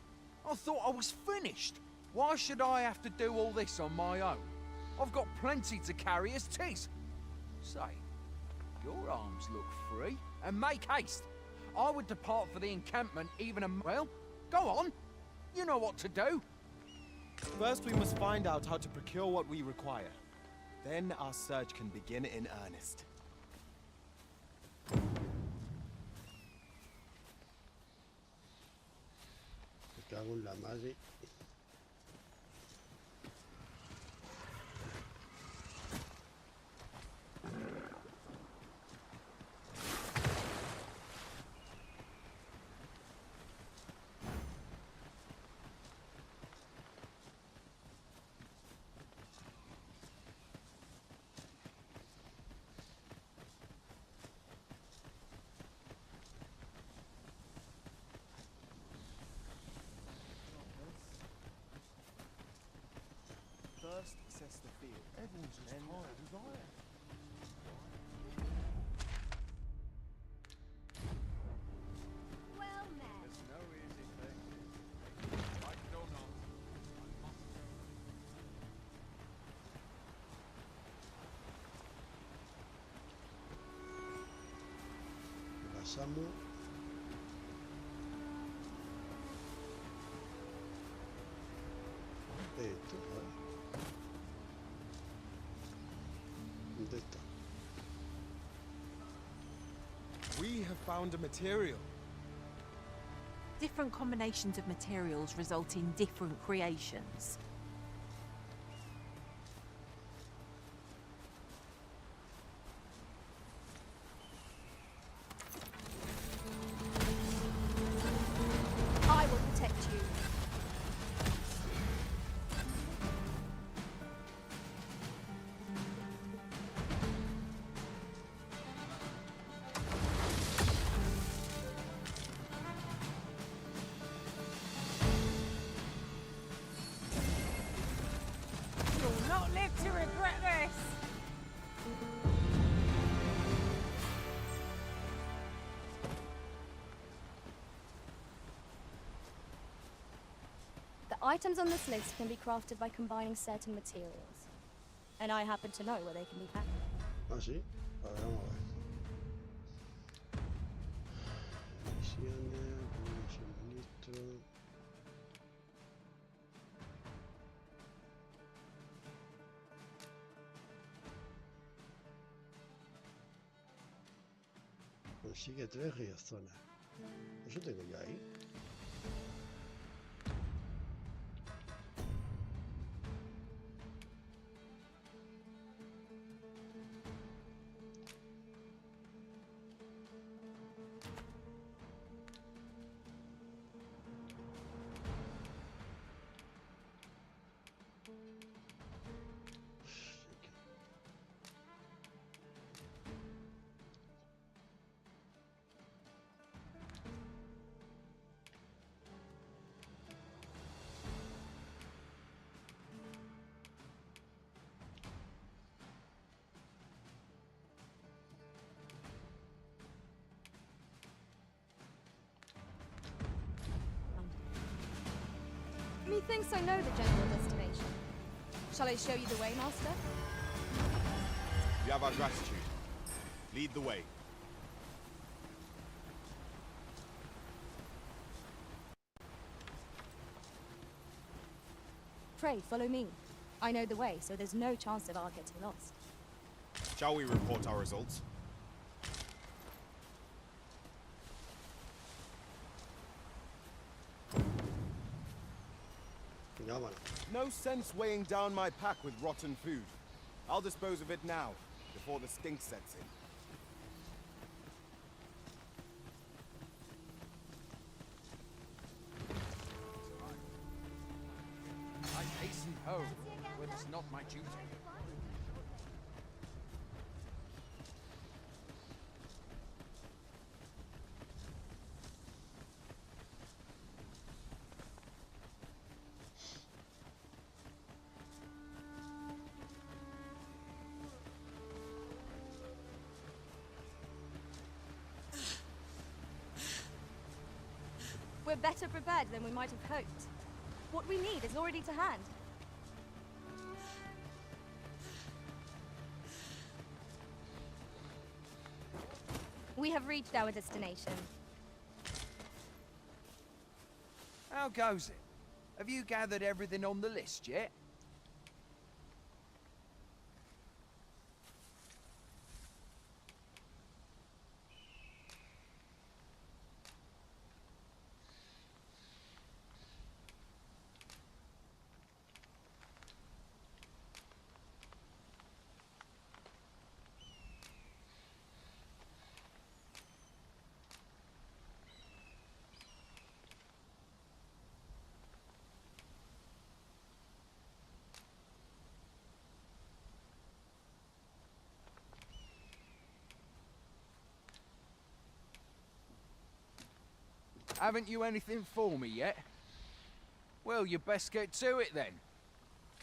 Speaker 6: I thought I was finished. Why should I have to do all this on my own? I've got plenty to carry as 'tis. Say, your arms look free, and make haste. I would depart for the encampment even well, go on. You know what to do.
Speaker 3: First, we must find out how to procure what we require. Then our search can begin in earnest.
Speaker 2: Me cago en la madre.
Speaker 3: First, assess the field. Everyone's as tired as I am.
Speaker 13: Well met.
Speaker 6: There's no easy thing. I do not.
Speaker 2: Pasamos. Esto, ¿vale? ¿Dónde está?
Speaker 3: We have found a material.
Speaker 9: Different combinations of materials result in different creations.
Speaker 5: I will protect you.
Speaker 9: You'll not live to regret this!
Speaker 5: The items on this list can be crafted by combining certain materials. And I happen to know where they can be found.
Speaker 2: Ah, sí. A ver, vamos a ver. Misiones, suministro. Consigue 3 riazonas. Eso tengo ya ahí.
Speaker 5: Methinks I know the general destination. Shall I show you the way, Master?
Speaker 14: You have our gratitude. Lead the way.
Speaker 5: Pray, follow me. I know the way, so there's no chance of our getting lost.
Speaker 14: Shall we report our results? No sense weighing down my pack with rotten food. I'll dispose of it now, before the stink sets in.
Speaker 6: I hasten home, when it's not my duty.
Speaker 5: We're better prepared than we might have hoped. What we need is already to hand. We have reached our destination.
Speaker 6: How goes it? Have you gathered everything on the list yet? Haven't you anything for me yet? Well, you best get to it then.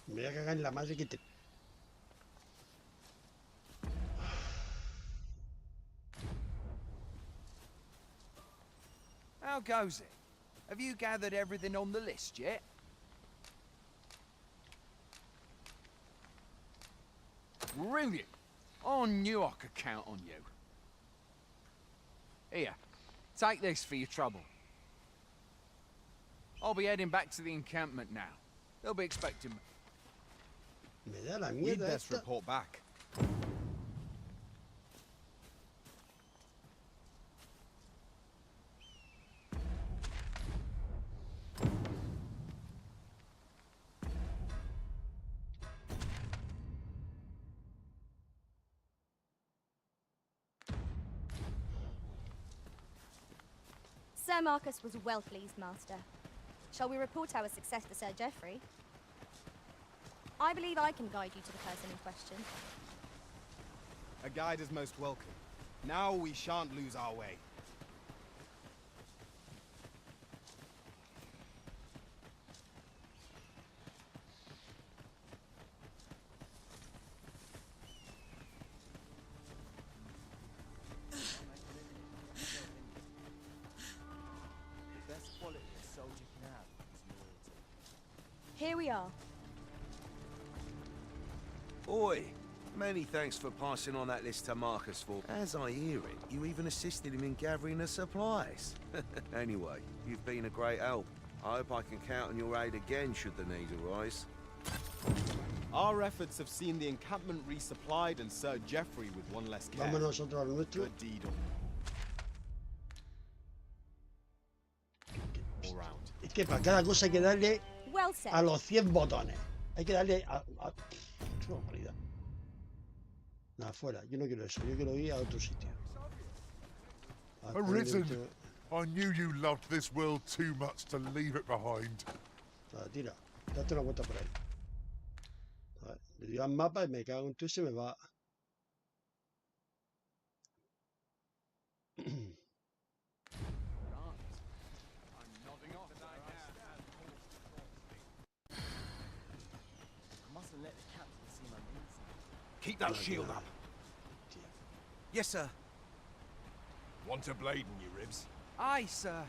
Speaker 2: Me voy a cagar en la madre que te...
Speaker 6: How goes it? Have you gathered everything on the list yet? Brilliant! I knew I could count on you. Here, take this for your trouble. I'll be heading back to the encampment now. They'll be expecting me.
Speaker 2: Me da la
Speaker 14: We'd
Speaker 2: mierda
Speaker 14: best
Speaker 2: esta.
Speaker 14: report back.
Speaker 5: Sir Marcus was well pleased, Master. Shall we report our success to Sir Geoffrey? I believe I can guide you to the person in question.
Speaker 14: A guide is most welcome. Now we shan't lose our way.
Speaker 5: Here we are.
Speaker 15: Oi, many thanks for passing on that list to Marcus for. As I hear it, you even assisted him in gathering the supplies. Anyway, you've been a great help. I hope I can count on your aid again should the need arise.
Speaker 14: Our efforts have seen the encampment resupplied and Sir Geoffrey with one less care.
Speaker 2: Vamos nosotros al nuestro.
Speaker 14: Good deed all round.
Speaker 2: Es que para cada cosa hay que darle
Speaker 5: Well said.
Speaker 2: a los 100 botones. Hay que darle a... Es una barbaridad. Nada, fuera. Yo no quiero eso. Yo quiero ir a otro sitio.
Speaker 16: Arisen, I knew you loved this world too much to leave it behind.
Speaker 2: Nada, tira. Date una vuelta por ahí. A ver, le doy al mapa y me cago en tú y se me va.
Speaker 7: Keep that shield up.
Speaker 6: Yes, sir.
Speaker 7: Want a blade in your ribs?
Speaker 6: Aye, sir.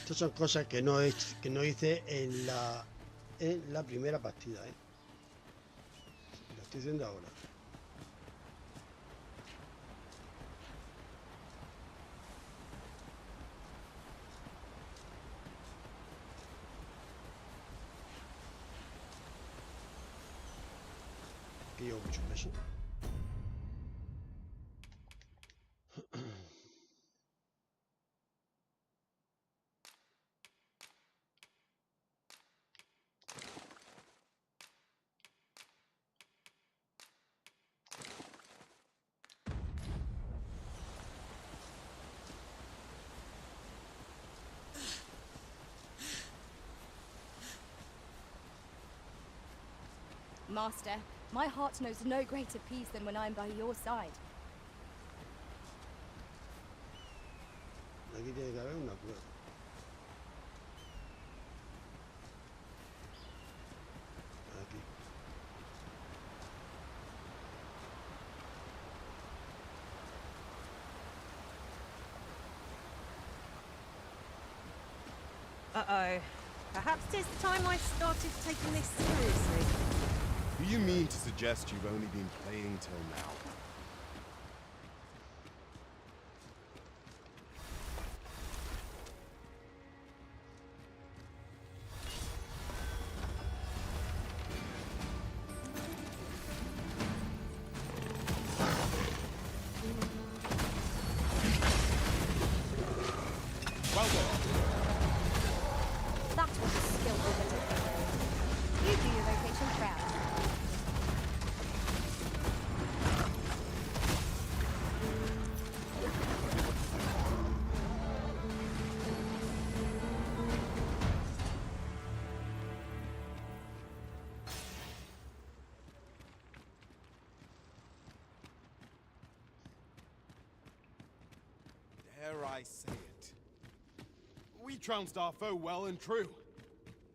Speaker 2: Estas son cosas que no hice en la primera partida, ¿eh? Lo estoy haciendo ahora. Aquí llevo mucho peso.
Speaker 5: Master, my heart knows no greater peace than when I am by your side.
Speaker 2: Aquí tiene que haber una cueva. Aquí.
Speaker 9: Uh-oh. Perhaps 'tis the time I started taking this seriously.
Speaker 14: Do you mean to suggest you've only been playing till now?
Speaker 5: Well done. That was a skillful bit of play. You do your vocation proud.
Speaker 14: Dare I say it? We trounced our foe well and true.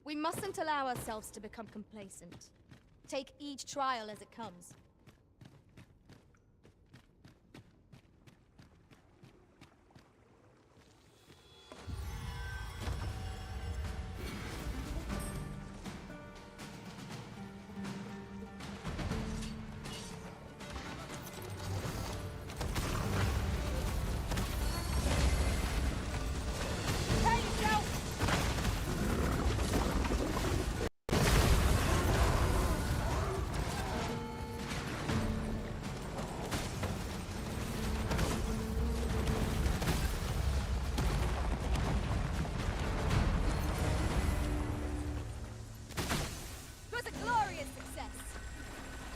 Speaker 5: We mustn't allow ourselves to become complacent. Take each trial as it comes.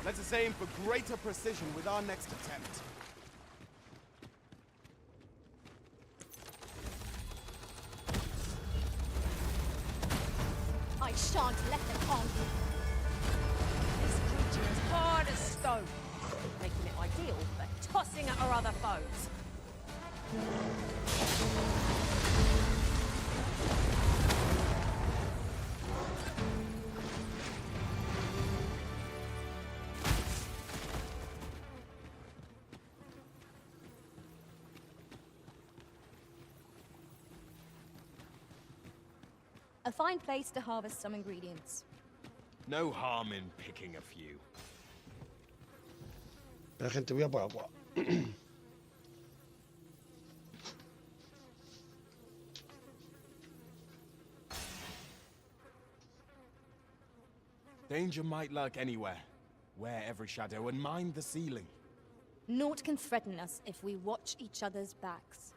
Speaker 14: Let us aim for greater precision with our next attempt.
Speaker 5: I shan't let them harm you.
Speaker 9: This creature is hard as stone, making it ideal for tossing at our other foes.
Speaker 5: A fine place to harvest some ingredients.
Speaker 14: No harm in picking a few.
Speaker 2: Pero gente, voy a por agua.
Speaker 14: Danger might lurk anywhere. Wear every shadow and mind the ceiling.
Speaker 5: Naught can threaten us if we watch each other's backs.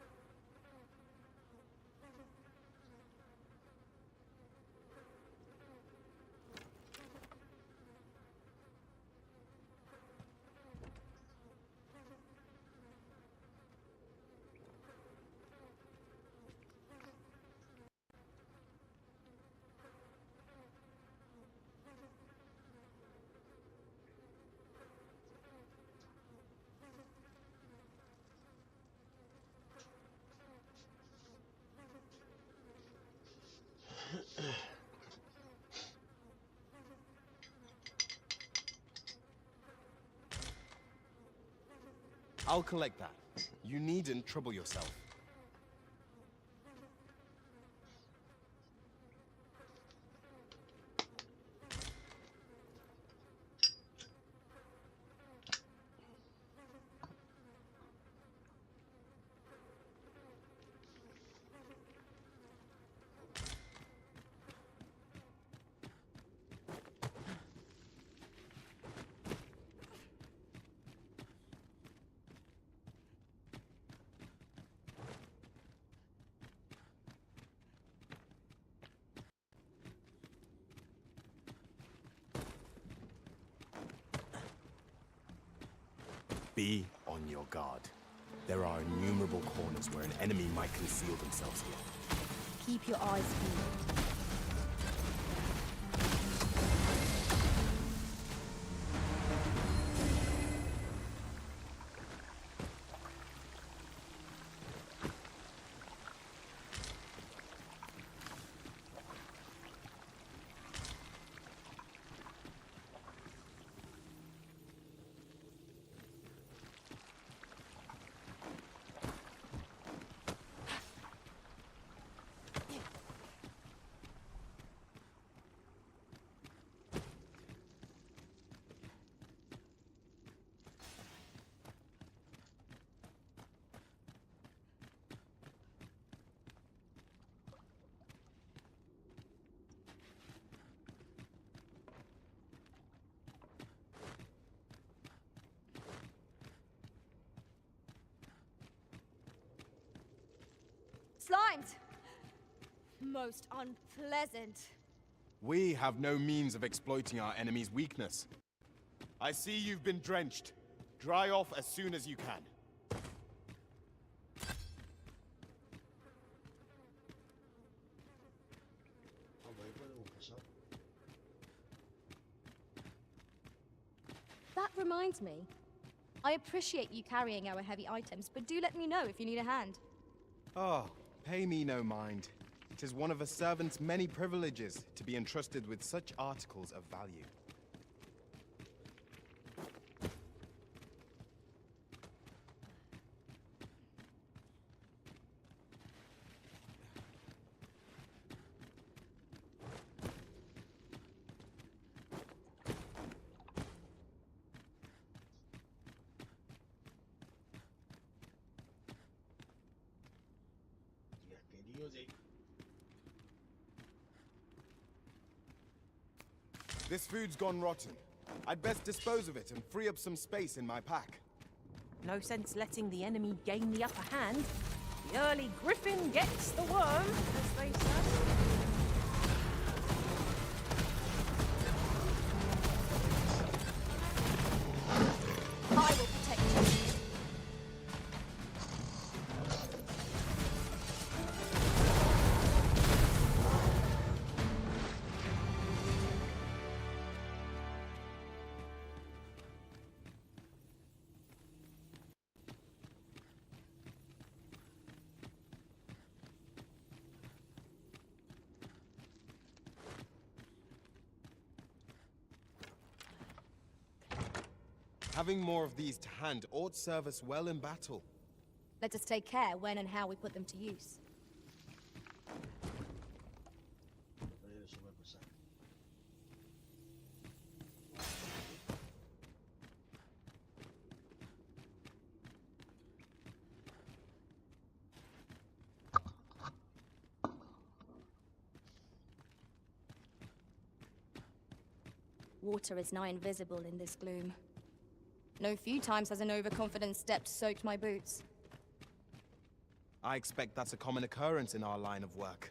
Speaker 14: I'll collect that. You needn't trouble yourself. Be on your guard. There are innumerable corners where an enemy might conceal themselves here.
Speaker 5: Keep your eyes peeled. Slimed! Most unpleasant.
Speaker 14: We have no means of exploiting our enemy's weakness. I see you've been drenched. Dry off as soon as you can.
Speaker 5: That reminds me. I appreciate you carrying our heavy items, but do let me know if you need a hand.
Speaker 14: Oh, pay me no mind. It is one of a servant's many privileges to be entrusted with such articles of value. This food's gone rotten. I'd best dispose of it and free up some space in my pack.
Speaker 9: No sense letting the enemy gain the upper hand. The early griffin gets the worm, as they say.
Speaker 5: I will protect you.
Speaker 14: Having more of these to hand ought serve us well in battle.
Speaker 5: Let us take care when and how we put them to use. Water is nigh invisible in this gloom. No few times has an overconfident step soaked my boots.
Speaker 14: I expect that's a common occurrence in our line of work.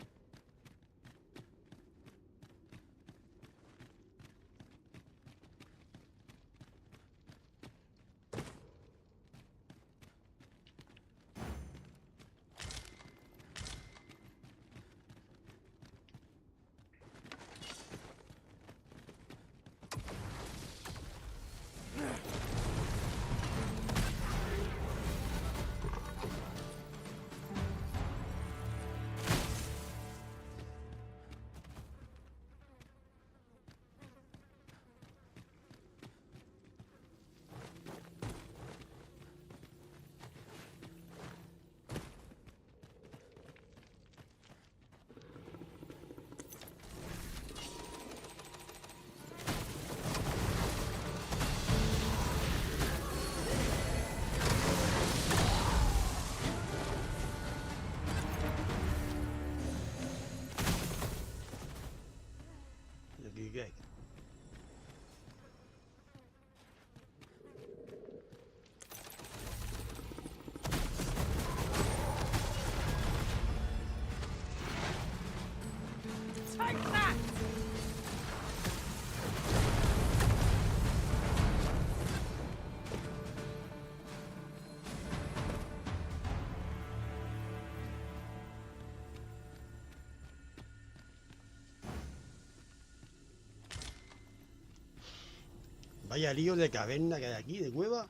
Speaker 2: Vaya lío de caverna que hay aquí, de cueva.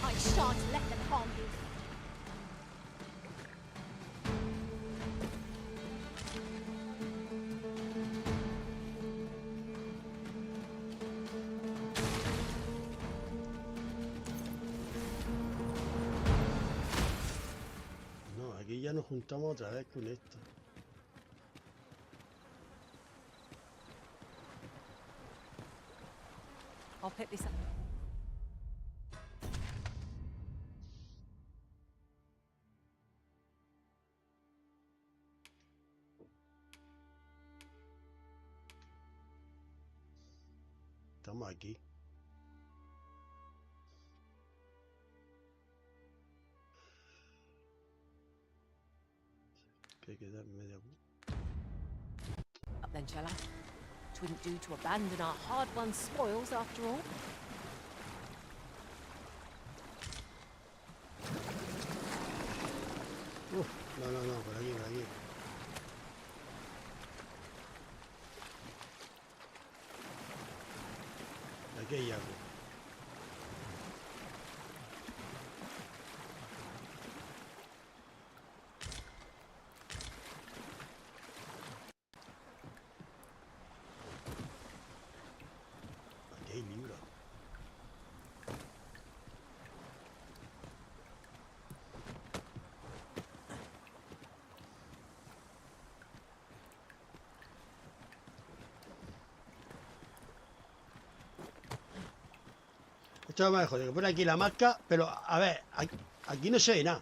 Speaker 5: I shan't let them harm you.
Speaker 2: No, aquí ya nos juntamos otra vez con esto.
Speaker 9: I'll pick this up.
Speaker 2: Estamos aquí. Que hay que dar media vuelta.
Speaker 9: Up then, shall I? 'Twouldn't do to abandon our hard-won spoils after all.
Speaker 2: No, por aquí, por aquí. Aquí hay algo. Aquí hay libros. Esto es más mejor, que pone aquí la marca, pero a ver, aquí no se ve nada.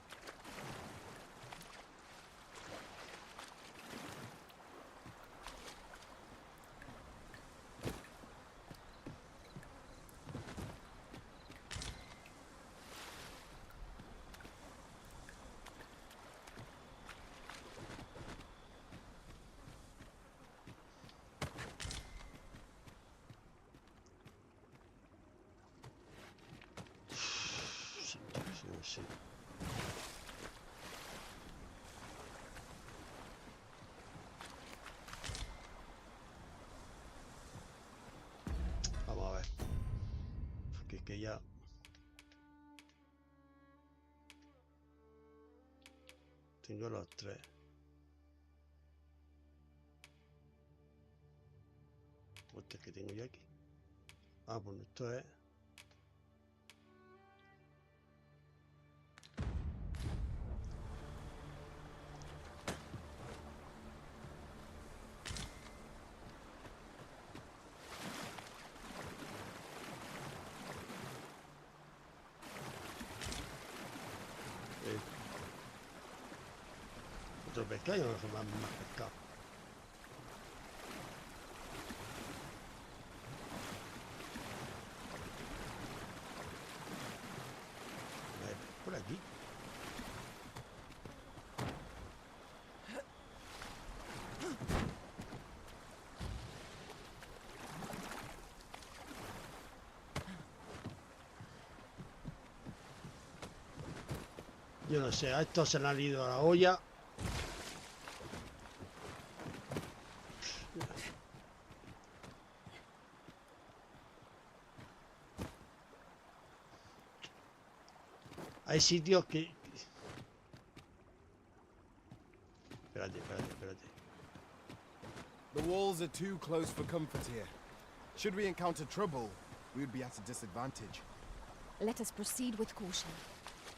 Speaker 2: Sí. Vamos a ver. Que ya... Tengo los tres. Este que tengo yo aquí. Ah, pues esto es... Otro pescado y vamos a tomar más pescado. A ver, por aquí. Yo no sé, a estos se le han ido a la olla. Hay sitios que... Espérate.
Speaker 14: The walls are too close for comfort here. Should we encounter trouble, we would be at a disadvantage.
Speaker 5: Let us proceed with caution.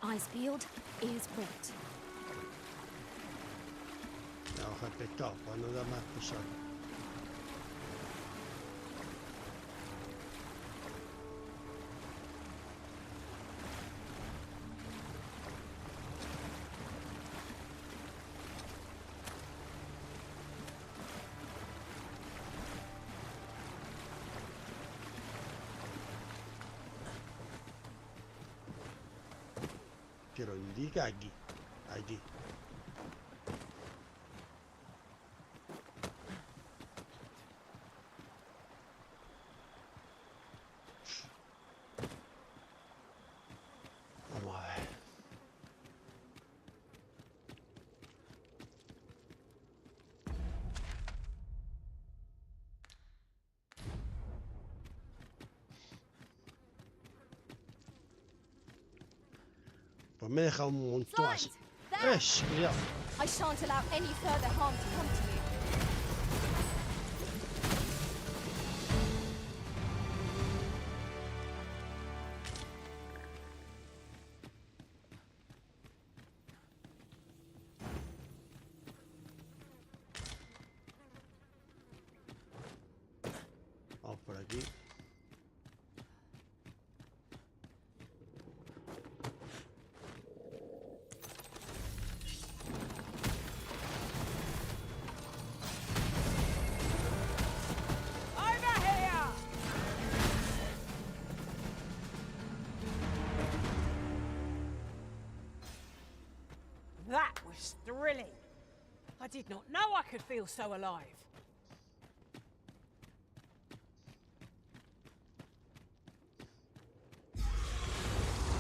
Speaker 5: Eyes peeled, ears pricked.
Speaker 2: La hoja de pescado, para no dar más cosas. Que lo indica aquí. Aquí. Pues me he dejado un montón así. Cuidado.
Speaker 5: I shan't allow any further harm to come to you.
Speaker 2: Vamos por aquí.
Speaker 9: That was thrilling. I did not know I could feel so alive.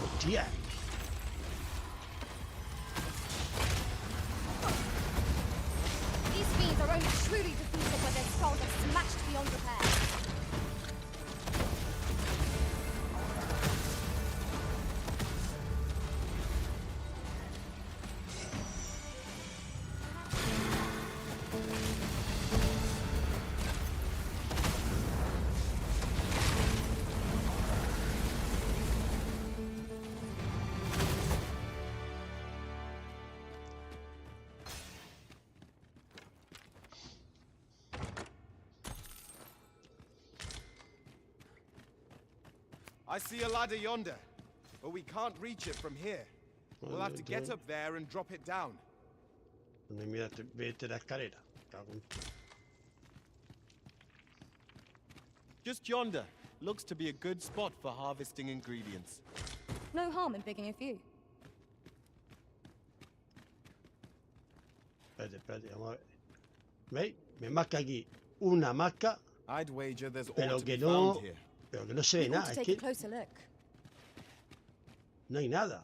Speaker 2: Hostia.
Speaker 5: These fiends are only truly defeated when their skulls are smashed beyond repair.
Speaker 14: I see a ladder yonder, but we can't reach it from here. We'll have to get up there and drop it down.
Speaker 2: Mira, vete la escalera.
Speaker 14: Just yonder. Looks to be a good spot for harvesting ingredients.
Speaker 5: No harm in picking a few.
Speaker 2: Espérate, vamos a ver. ¿Veis? Me marca aquí una marca,
Speaker 14: I'd wager there's
Speaker 2: pero
Speaker 14: ought to
Speaker 2: que
Speaker 14: be
Speaker 2: no,
Speaker 14: found here.
Speaker 2: pero que no se ve
Speaker 5: We ought
Speaker 2: nada.
Speaker 5: to
Speaker 2: Es
Speaker 5: take a
Speaker 2: que
Speaker 5: closer look.
Speaker 2: no hay nada.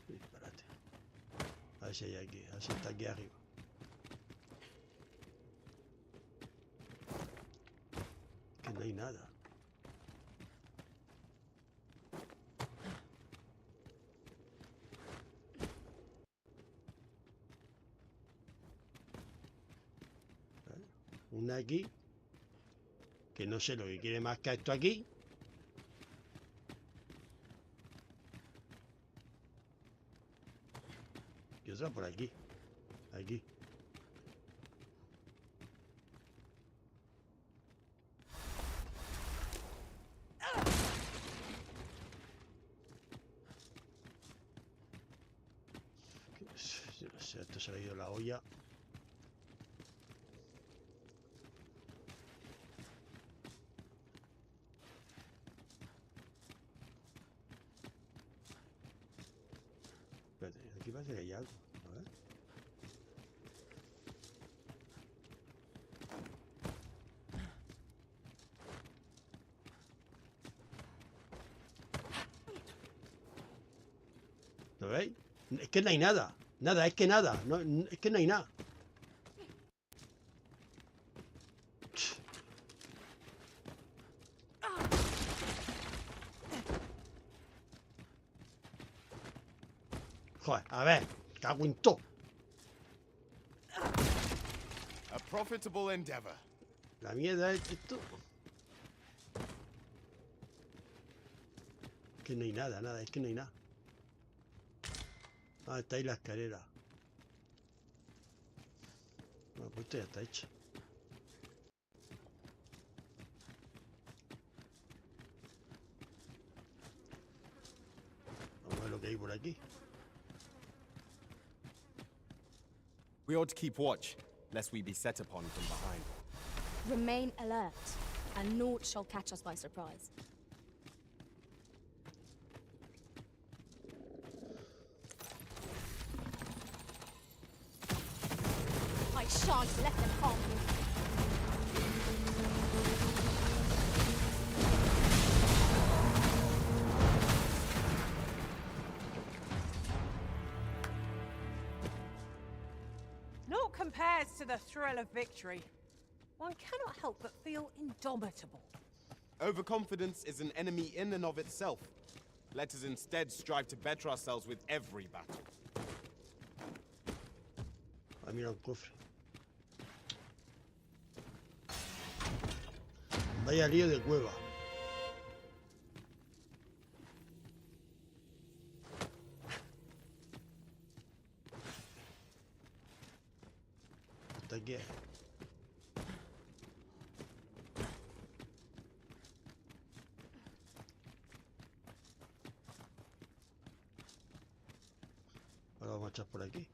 Speaker 2: Espérate. A ver si hay aquí, a ver si está aquí arriba. Que no hay nada. Una aquí, que no sé lo que quiere más que esto aquí. Y otra por aquí. Aquí. Yo no sé, esto se le ha ido la olla. Aquí parece que hay algo. A ver. ¿Lo veis? Es que no hay nada. Nada, es que nada. No, es que no hay nada. Joder, a ver, cago en todo.
Speaker 14: A profitable endeavor.
Speaker 2: La mierda es esto. Que no hay nada, nada, es que no hay nada. Ah, está ahí la escalera. Bueno, pues esto ya está hecho. Vamos a ver lo que hay por aquí.
Speaker 14: We ought to keep watch, lest we be set upon from behind.
Speaker 5: Remain alert, and naught shall catch us by surprise. I shan't let them harm you.
Speaker 9: Naught compares to the thrill of victory. One cannot help but feel indomitable.
Speaker 14: Overconfidence is an enemy in and of itself. Let us instead strive to better ourselves with every battle.
Speaker 2: Ah, mira un cofre. Vaya lío de cueva. ¿Hasta aquí? Ahora vamos a echar por aquí.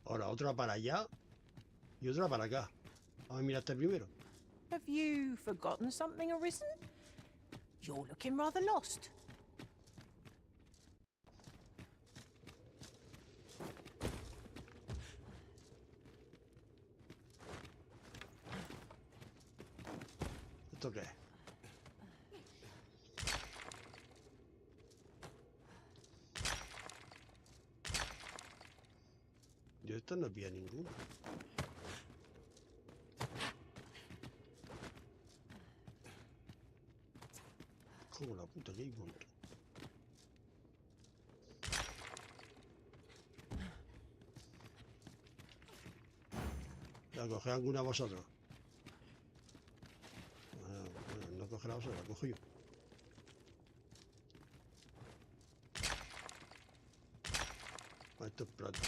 Speaker 2: Ahora otra para allá y otra para acá. Vamos a mirar este primero.
Speaker 9: Have you forgotten something arisen? You're looking rather lost.
Speaker 2: ¿Esto qué es? Yo esto no pilla ninguno. Como la puta que hay un montón. ¿La cogéis alguna vosotros? Bueno, no cogerá vosotros, la cojo yo. Esto es plata.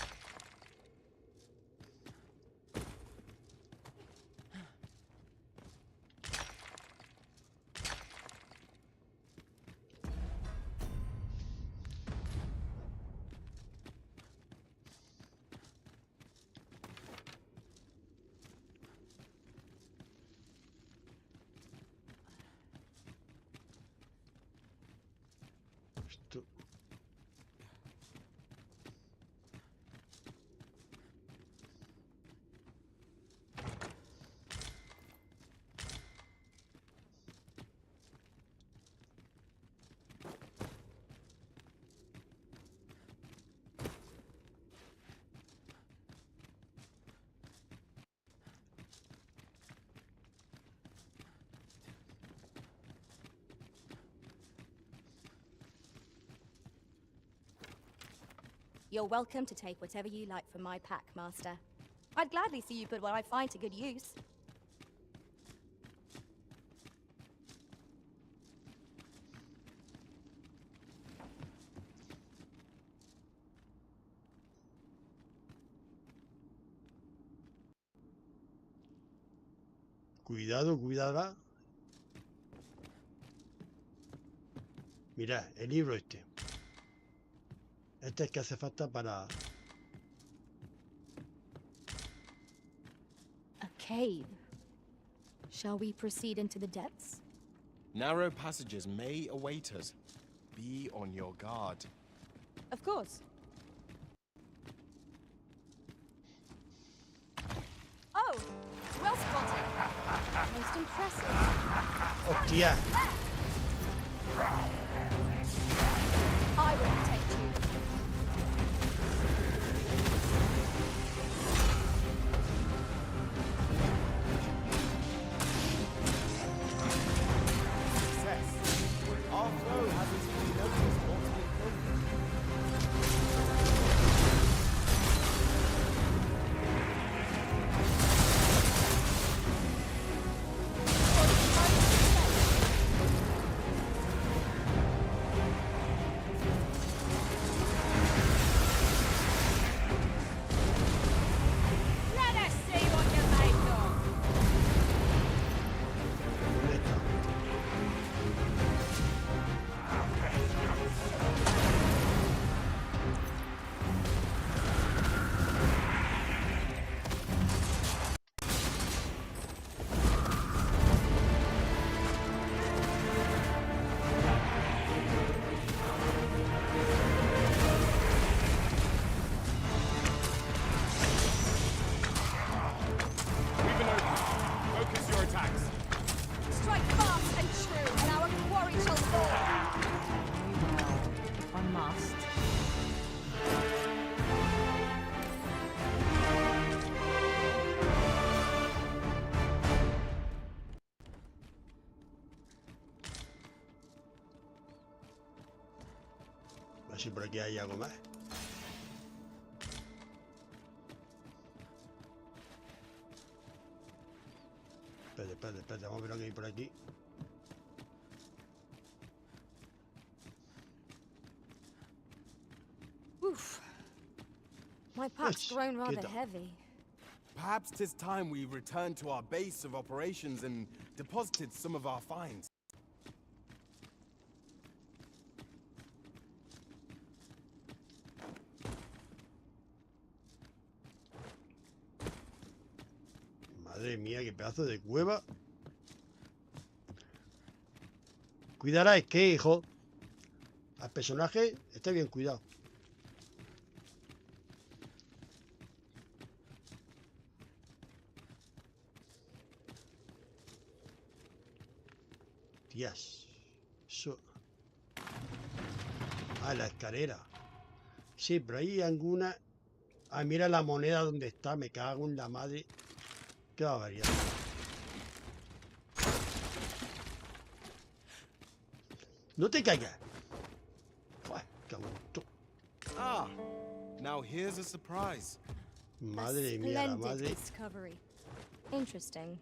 Speaker 2: Esto.
Speaker 5: You're welcome to take whatever you like from my pack, Master. I'd gladly see you put what I find to good use.
Speaker 2: Cuidado, cuidada. Mirad, el libro este. Este es que hace falta para...
Speaker 5: A cave. Shall we proceed into the depths?
Speaker 14: Narrow passages may await us. Be on your guard.
Speaker 5: Of course. Oh, well spotted. Most impressive.
Speaker 2: ¡Hostia!
Speaker 5: I will protect you.
Speaker 14: Our foe hasn't even noticed what's been filmed.
Speaker 2: ver si por aquí hay algo más. Espérate, vamos a ver lo que hay por aquí.
Speaker 5: Oof. My pack's grown rather
Speaker 2: quieta.
Speaker 5: heavy.
Speaker 14: Perhaps 'tis time we returned to our base of operations and deposited some of our finds.
Speaker 2: Madre mía, qué pedazo de cueva. Cuidará, es que, hijo. Al personaje, esté bien cuidado. Tías. Eso. Ah, la escalera. Sí, pero hay alguna. Ah, mira la moneda donde está. Me cago en la madre. Qué barbaridad. No te caigas. Joder, qué aguanto.
Speaker 14: Ah, now here's a surprise.
Speaker 2: Madre mía, la
Speaker 5: Splendid
Speaker 2: madre.
Speaker 5: discovery. Interesting.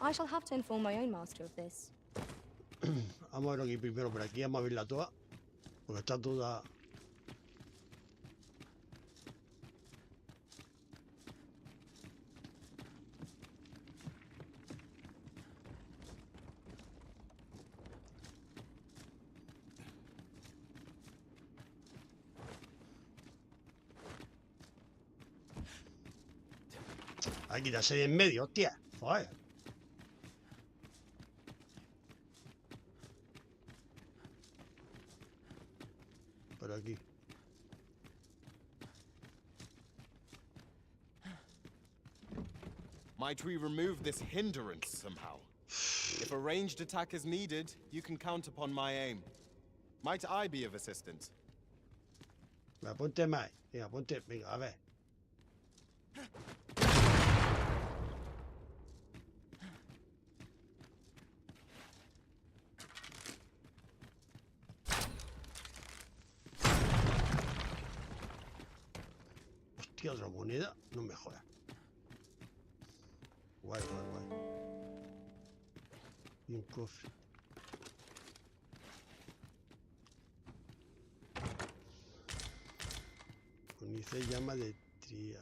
Speaker 5: I shall have to inform my own master of this.
Speaker 2: Vamos a ver aquí primero por aquí, vamos a verla toda. Porque está toda. Hay que quitarse de en medio, hostia. Joder. Por aquí.
Speaker 14: Might we remove this hindrance somehow? If a ranged attack is needed, you can count upon my aim. Might I be of assistance?
Speaker 2: Venga, ponte más. Venga, ponte. Venga, a ver. Hostia, otra moneda. No me jodas. Guay. Y un cofre. Conice llama de tría.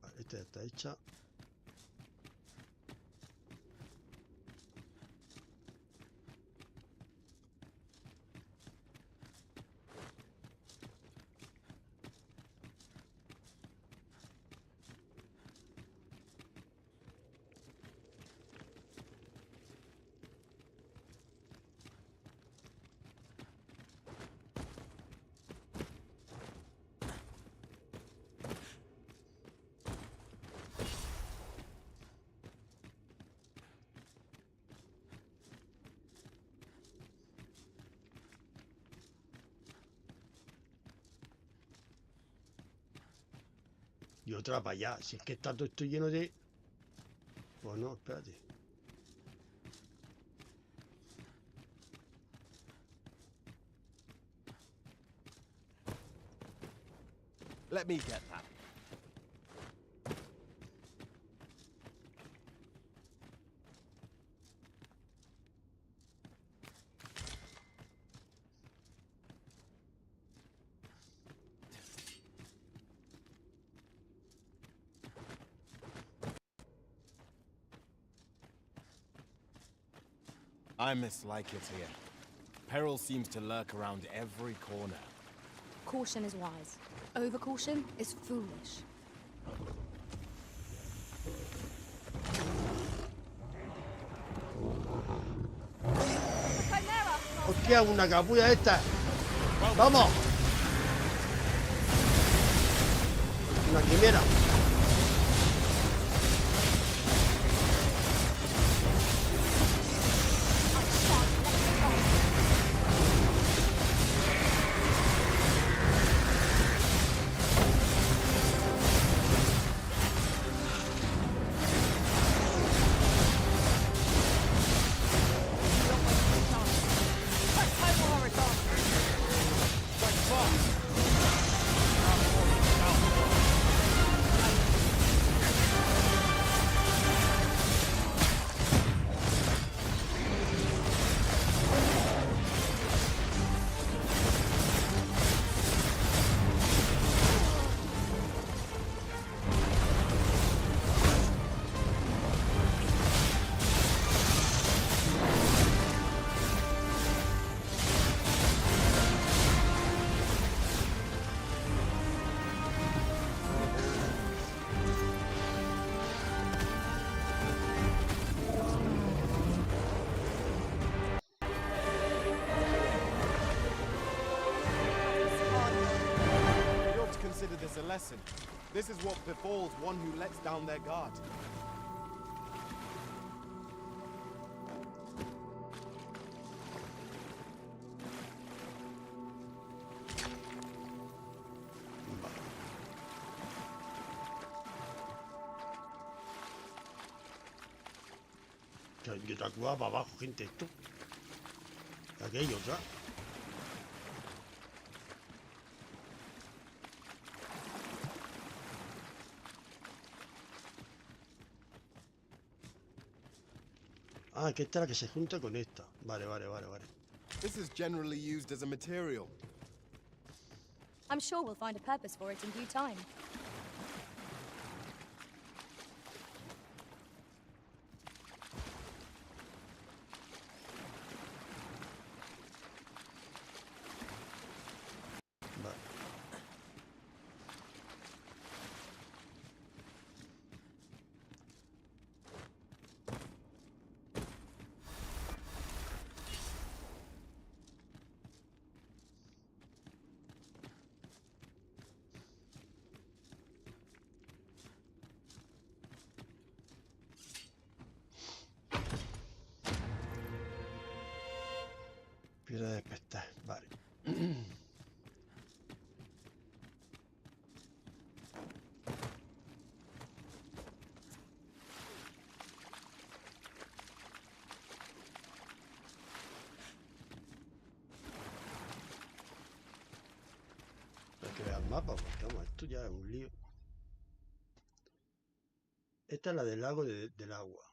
Speaker 2: Vale, esta ya está hecha. Y otra para allá. Si es que está todo esto lleno de... Pues no, espérate.
Speaker 14: Let me get that. I mislike it here. Peril seems to lurk around every corner.
Speaker 5: Caution is wise. Overcaution is foolish.
Speaker 2: Hostia, una capulla esta. ¡Vamos! Una quimera.
Speaker 14: consider this a lesson. This is what befalls one who lets down their guard.
Speaker 2: Que otra cosa para abajo, gente, esto. Aquí hay otra. Ah, que esta es la que se junta con esta. Vale.
Speaker 14: This is generally used as a material.
Speaker 5: I'm sure we'll find a purpose for it in due time.
Speaker 2: Vale. Piedra de despertar, vale. Hay que ver el mapa, porque vamos, esto ya es un lío. Esta es la del lago del agua.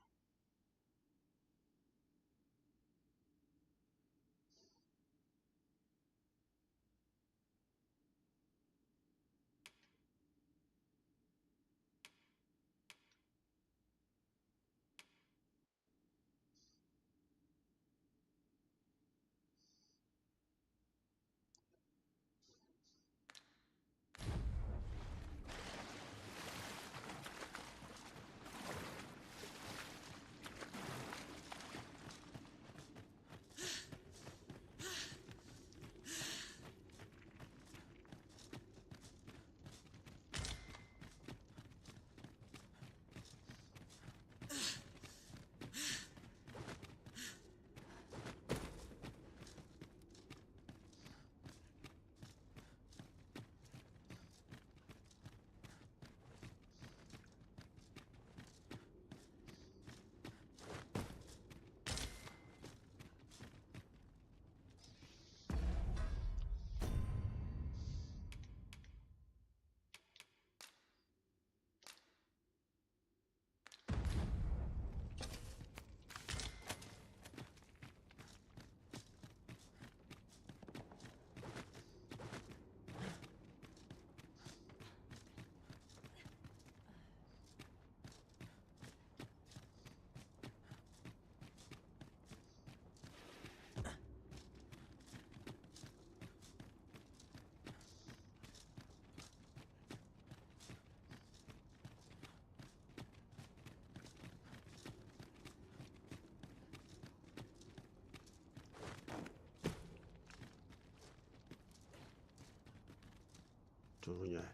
Speaker 2: Tu coño es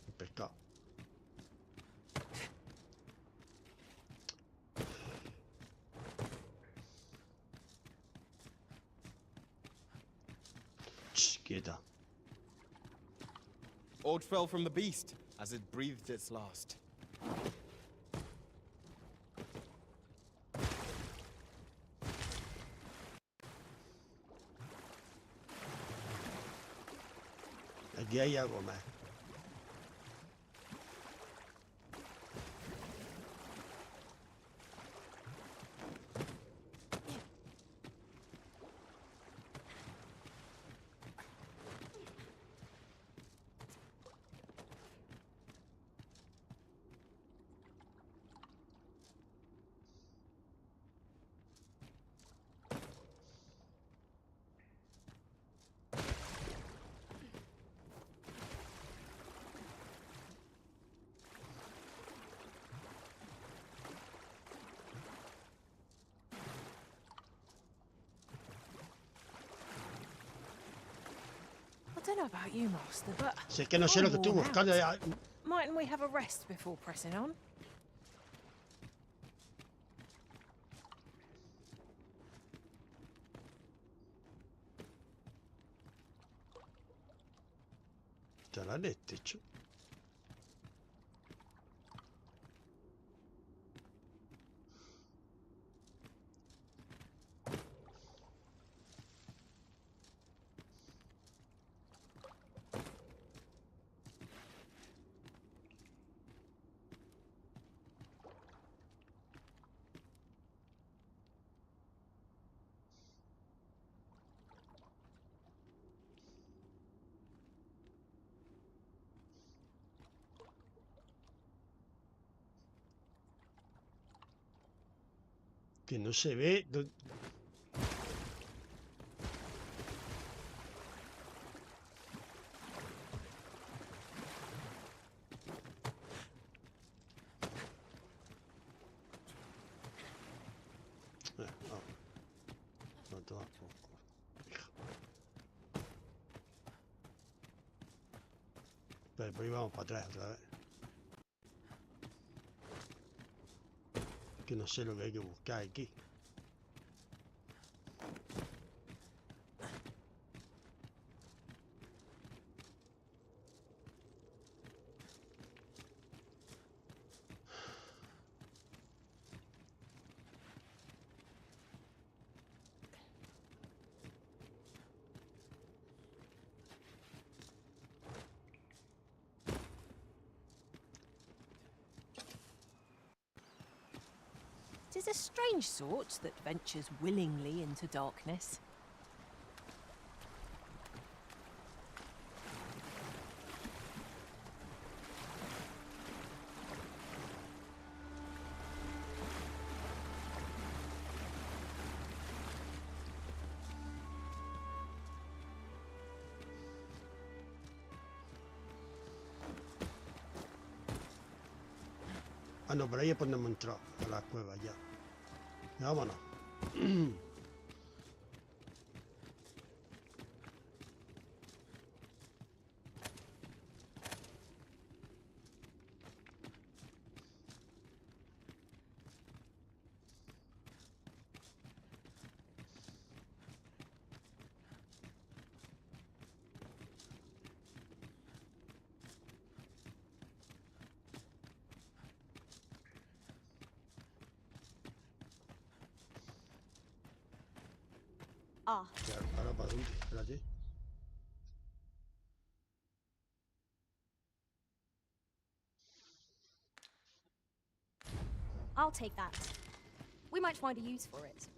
Speaker 2: un pescado. Shh, quieta.
Speaker 14: Ord fell from the beast as it breathed its last.
Speaker 2: Aquí hay algo más.
Speaker 9: don't know about you, Master, but
Speaker 2: Si es que no sé lo que estoy buscando.
Speaker 9: mightn't we have a rest before pressing on?
Speaker 2: ¿Estará en el techo? Que no se ve. No te vas poco. Pero por ahí vamos para atrás otra vez. Que no sé lo que hay que buscar aquí.
Speaker 9: Tis a strange sort that ventures willingly into darkness.
Speaker 2: Ah, no, por ahí es por donde hemos entrado a la cueva ya. Ya vámonos.
Speaker 5: Ah.
Speaker 2: ¿Ahora para dónde? Espérate.
Speaker 5: I'll take that. We might find a use for it.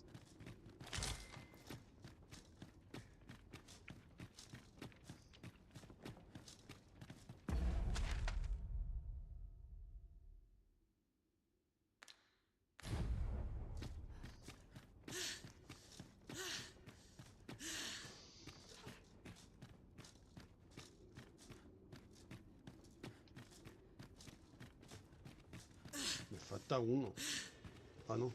Speaker 2: Me falta uno. Ah, no.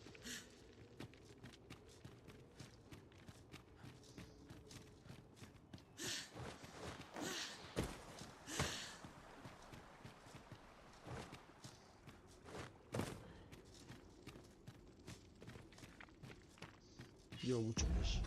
Speaker 2: Llevo mucho peso.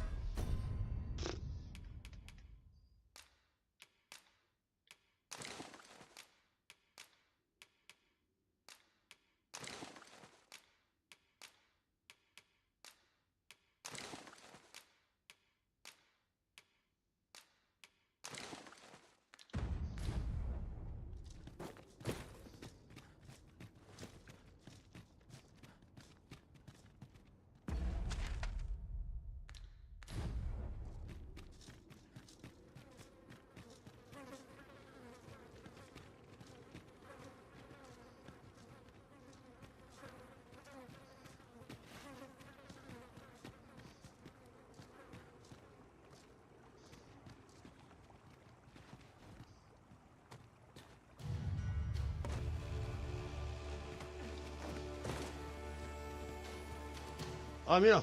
Speaker 2: Ah, mira.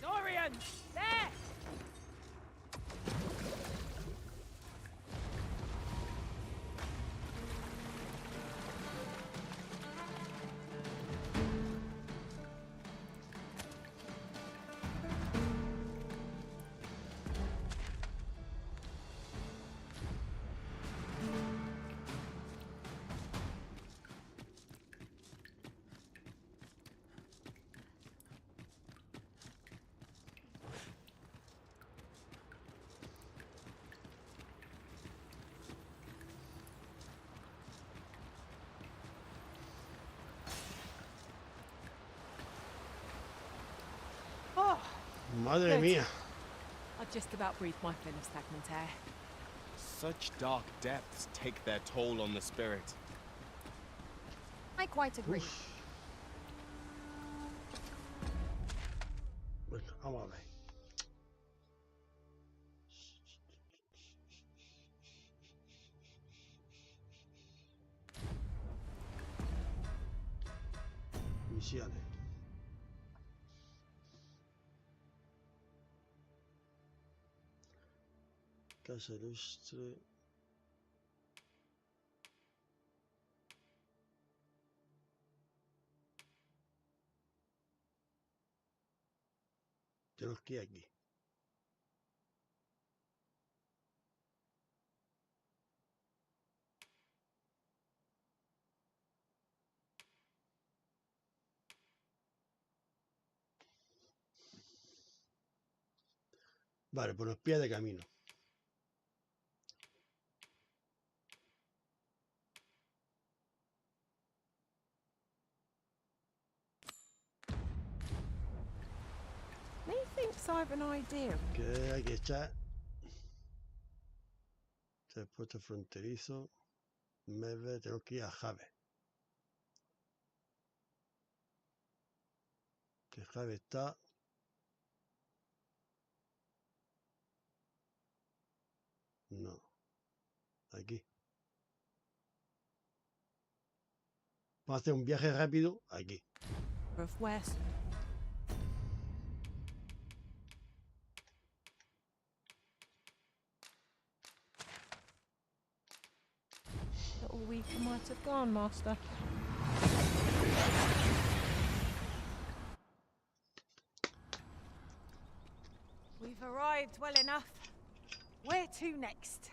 Speaker 9: Saurians!
Speaker 2: Madre
Speaker 9: Good.
Speaker 2: mía.
Speaker 9: I just about breathed my fill of stagnant air.
Speaker 14: Such dark depths take their toll on the spirit.
Speaker 5: I quite agree.
Speaker 2: Bueno, vamos a ver. Misiones. Casa ilustre. Tenemos que ir aquí. Vale, pues nos pilla de camino.
Speaker 9: Methinks I have an idea.
Speaker 2: Que hay que echar. Puesto fronterizo. Meve, tenemos que ir a Jave. Que Jave está. No. Aquí. Vamos a hacer un viaje rápido aquí.
Speaker 9: Of west. Little week I might have gone, master. We've arrived well enough. Where to next?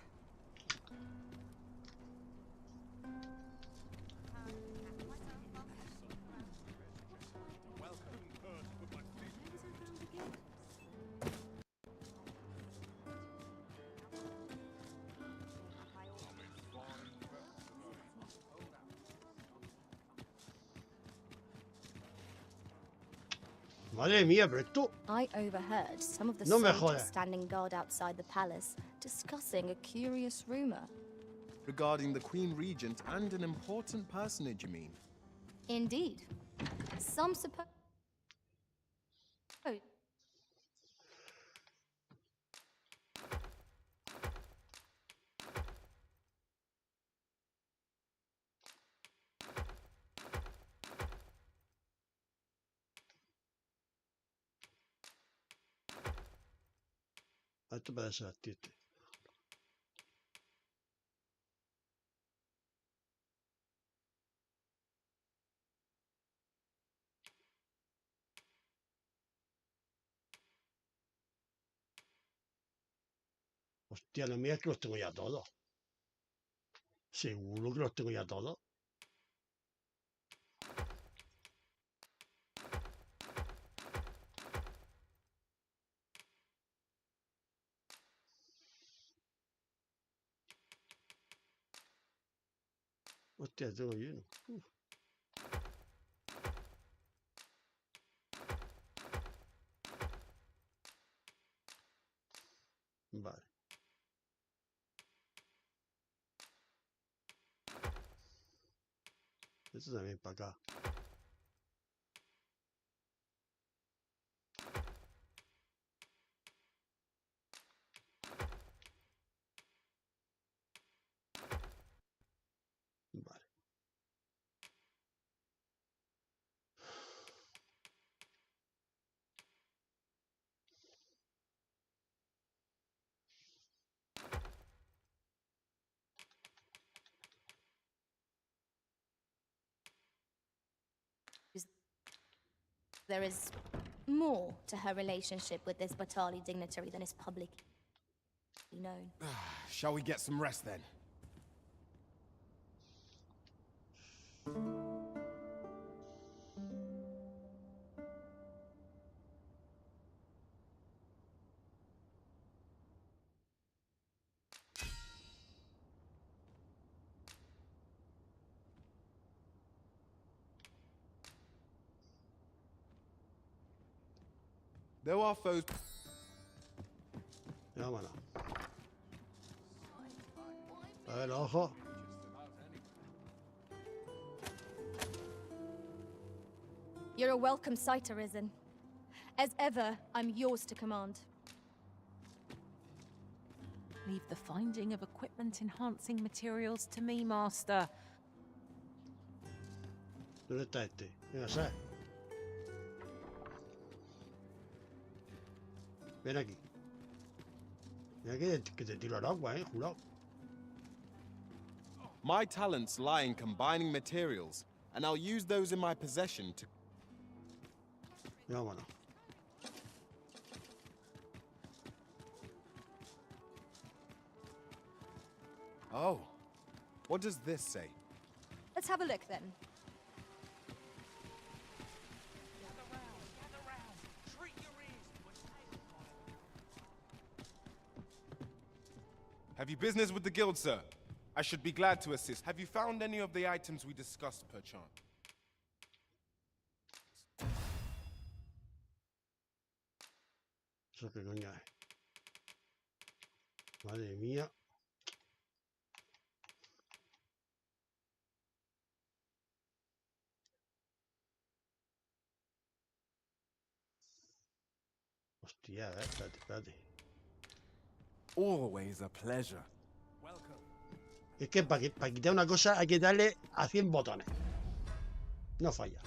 Speaker 2: Madre mía, pero esto.
Speaker 5: I overheard some of the
Speaker 2: No me
Speaker 5: soldiers
Speaker 2: jodas.
Speaker 5: standing guard outside the palace discussing a curious rumor.
Speaker 14: Regarding the Queen Regent and an important personage, you mean?
Speaker 5: Indeed. Some suppose.
Speaker 2: Esto parece vestirte. Hostia, no mira que los tengo ya todos. Seguro que los tengo ya todos. Hostia, tengo lleno. Vale. Esto también para acá. Vale.
Speaker 5: There is more to her relationship with this Batali dignitary than is publicly known.
Speaker 14: Shall we get some rest then?
Speaker 3: Though our foes...
Speaker 2: Ya, vámonos. A ver, los ojos.
Speaker 5: You're a welcome sight, Arisen. As ever, I'm yours to command.
Speaker 9: Leave the finding of equipment-enhancing materials to me, Master.
Speaker 2: ¿Dónde está este? Venga, sal. Ven aquí. Mira que te tiro al agua, jurado.
Speaker 14: My talents lie in combining materials, and I'll use those in my possession to...
Speaker 2: Ya, vámonos.
Speaker 3: Oh, what does this say?
Speaker 5: Let's have a look then.
Speaker 14: Have you business with the guild, sir? I should be glad to assist. Have you found any of the items we discussed, perchance?
Speaker 2: ¿Eso qué coño es? Madre mía. Hostia, espérate, espérate.
Speaker 3: Always a pleasure.
Speaker 2: Es que para quitar una cosa hay que darle a 100 botones. No falla.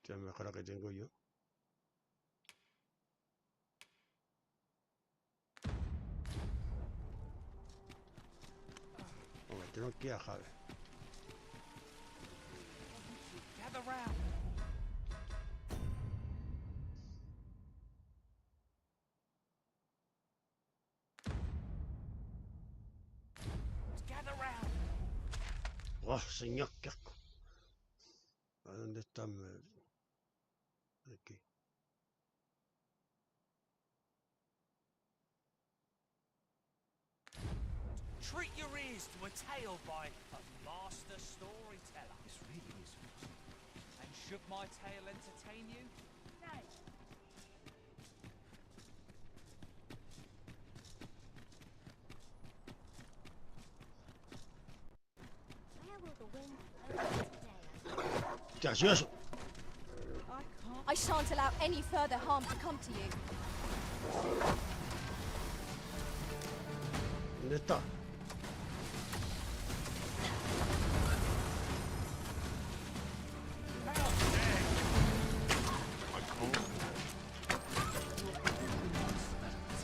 Speaker 2: Esto es mejor lo que tengo yo. Tengo que ir a Javi.
Speaker 6: Gather round. Gather round.
Speaker 2: ¡Oh, señor, qué asco! ¿A dónde están? Aquí.
Speaker 6: Treat your ears to a tale by a master storyteller. This really is. And should my tale entertain you? Nay.
Speaker 1: Where will the wind blow today?
Speaker 2: ¡Gracioso!
Speaker 5: I shan't allow any further harm to come to you.
Speaker 2: ¿Dónde está?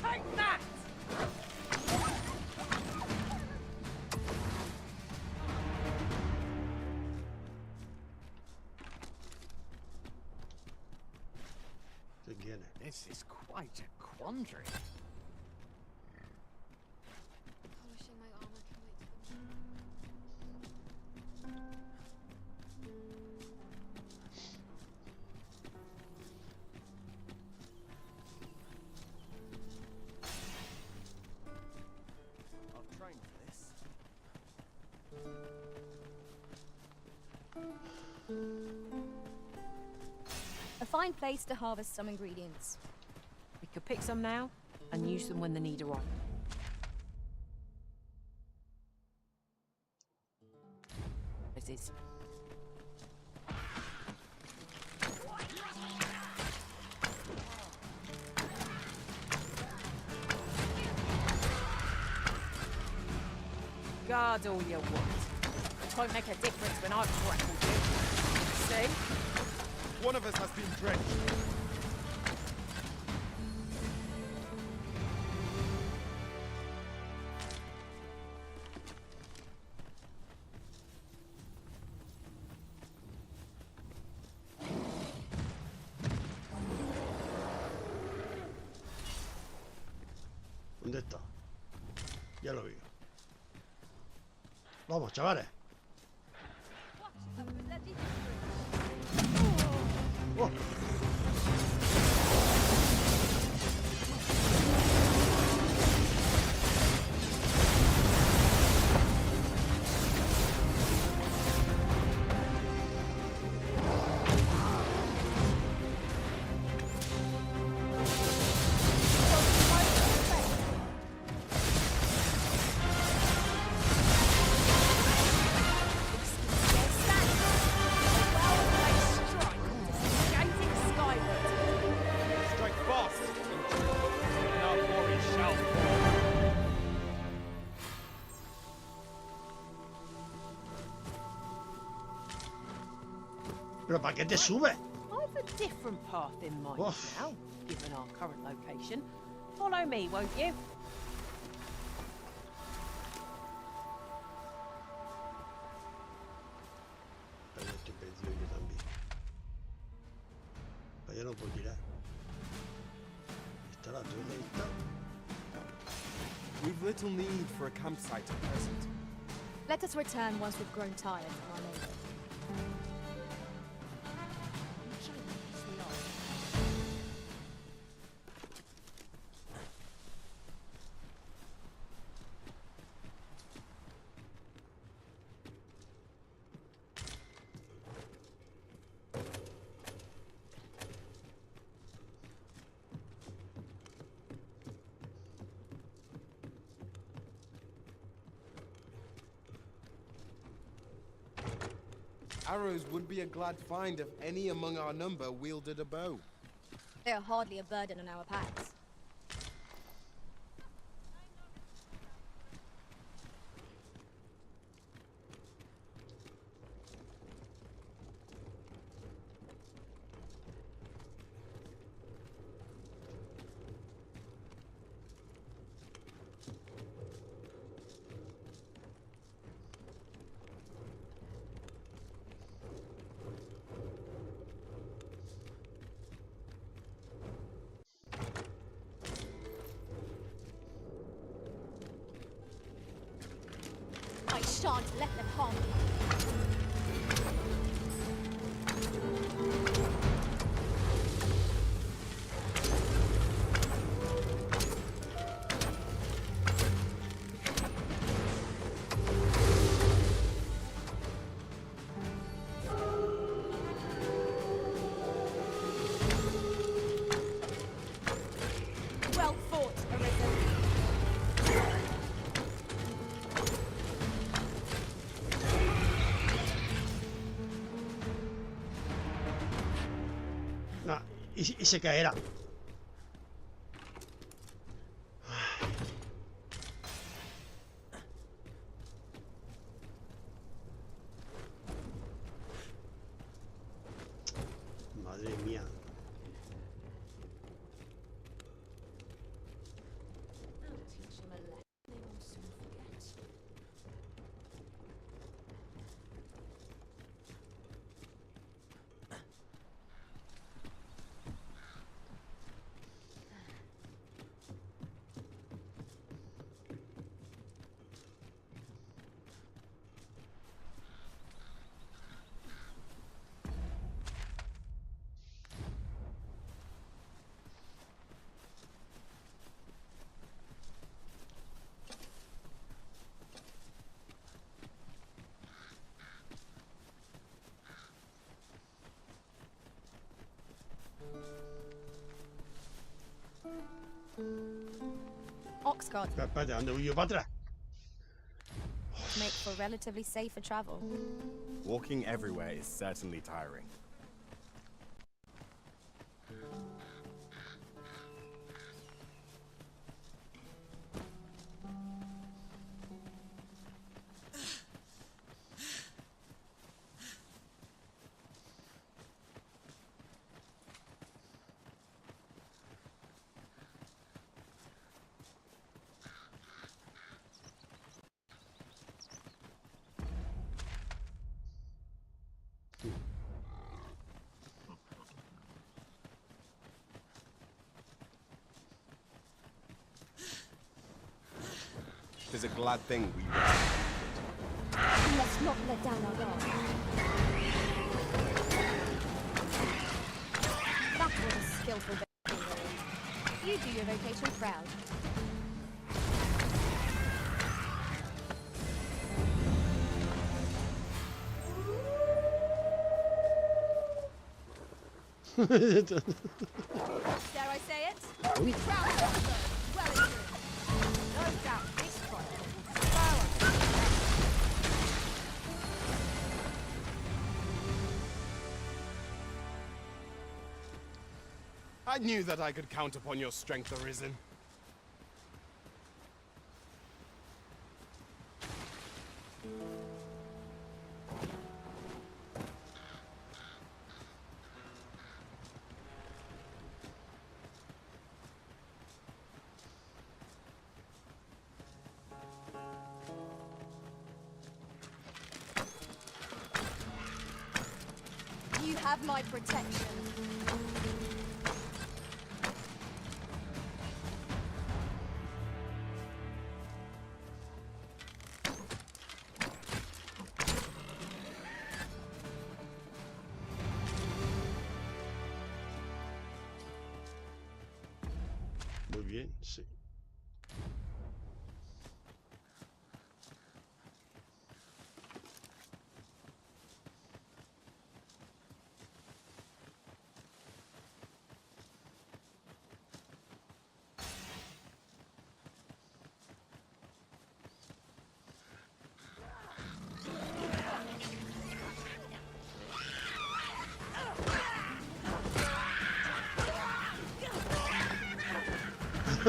Speaker 6: Take that!
Speaker 11: This is quite a quandary.
Speaker 13: Polishing my armor can wait for me.
Speaker 11: I've trained for this.
Speaker 5: A fine place to harvest some ingredients.
Speaker 9: We could pick some now and use them when the need arrives. This is. Guard all you want. It won't make a difference when I've grappled you. See?
Speaker 14: One of us has been drenched.
Speaker 2: ¿Dónde está? Ya lo vi. Vamos, chavales. Oh. ¿Pero para qué te subes?
Speaker 9: I've a different path in mind
Speaker 2: Oof.
Speaker 9: now, given our current location. Follow me, won't you?
Speaker 2: Ahí estoy perdido yo también. Para allá no puedo tirar. Está la torre esta.
Speaker 14: We've little need for a campsite at present.
Speaker 5: Let us return once we've grown tired from our labor.
Speaker 14: Arrows would be a glad find if any among our number wielded a bow.
Speaker 5: They are hardly a burden on our packs. I shan't let them harm me. Well fought, Arisen.
Speaker 2: Nah, y se caerá. Madre mía.
Speaker 5: Oxcart
Speaker 2: Espérate, ¿dónde voy yo para atrás?
Speaker 5: make for relatively safer travel.
Speaker 14: Walking everywhere is certainly tiring. It is a glad thing we
Speaker 5: Let's not let down our guard. That was a skillful vocation. You do your vocation proud. Dare I say it? We proud of the bird, well and true. No doubt this chronicle will spur us.
Speaker 14: I knew that I could count upon your strength, Arisen.
Speaker 5: my protection.
Speaker 2: Muy bien, sí.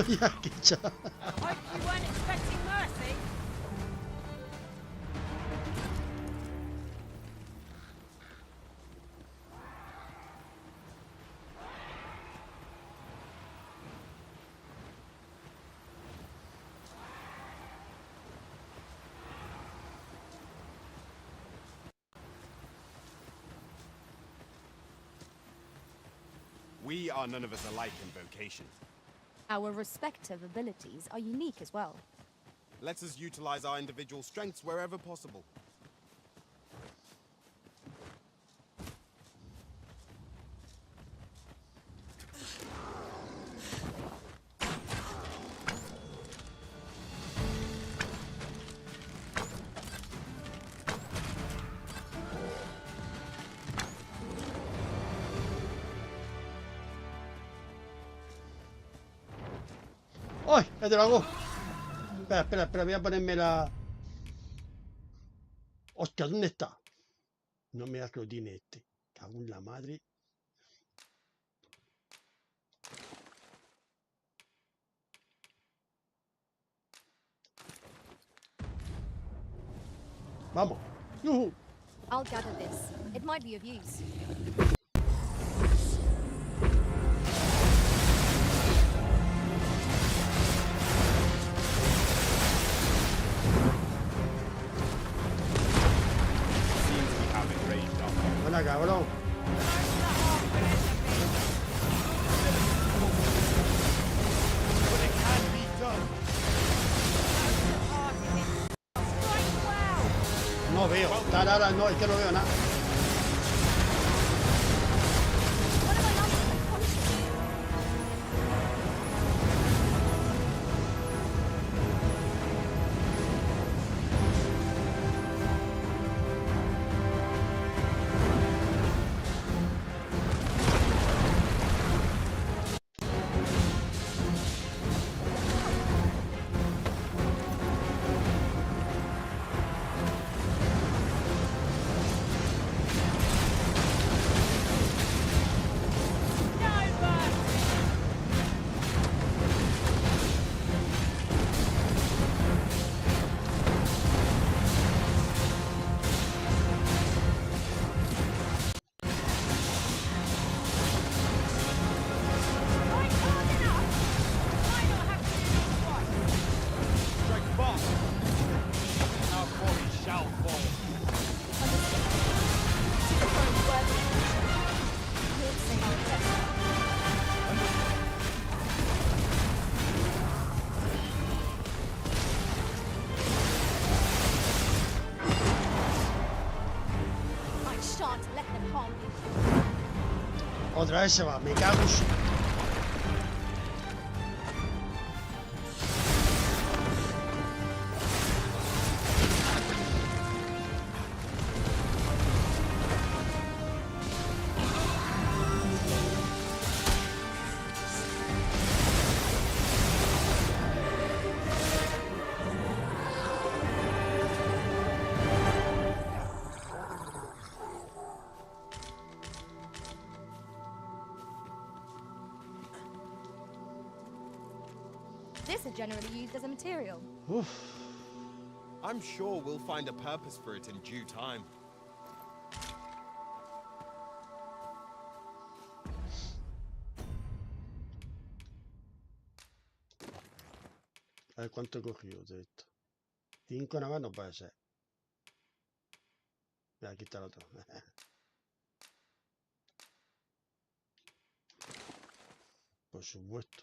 Speaker 2: Ya, que cha-
Speaker 8: Hope you weren't expecting mercy.
Speaker 14: We are none of us alike in vocation.
Speaker 5: Our respective abilities are unique as well.
Speaker 14: Let us utilize our individual strengths wherever possible.
Speaker 2: ¡Ay! ¡El dragón! Espera, espera, espera, voy a ponerme la... ¡Hostia! ¿Dónde está? No me das que lo tiene este. Cago en la madre. Vamos. ¡Yuhu!
Speaker 5: I'll gather this. It might be of use.
Speaker 2: Buena, cabrón. No veo. Tarara, no, es que no veo nada. Otra vez se va, me cago en su...
Speaker 5: This is generally used as a material.
Speaker 2: Uf.
Speaker 14: I'm sure we'll find a purpose for it in due time.
Speaker 2: A ver cuánto he cogido de esto. 5 nada más no puede ser. Mira, aquí está el otro. Por supuesto.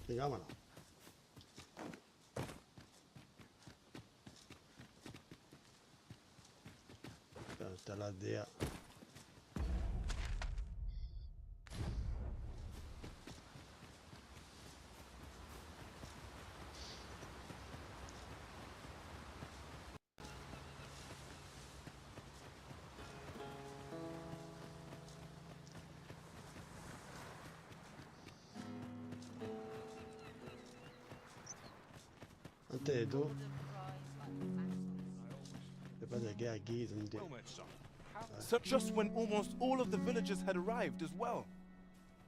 Speaker 2: Venga, vámonos. Hasta la aldea. Antes de todo, me parece que aquí donde...
Speaker 14: So just when almost all of the villagers had arrived as well.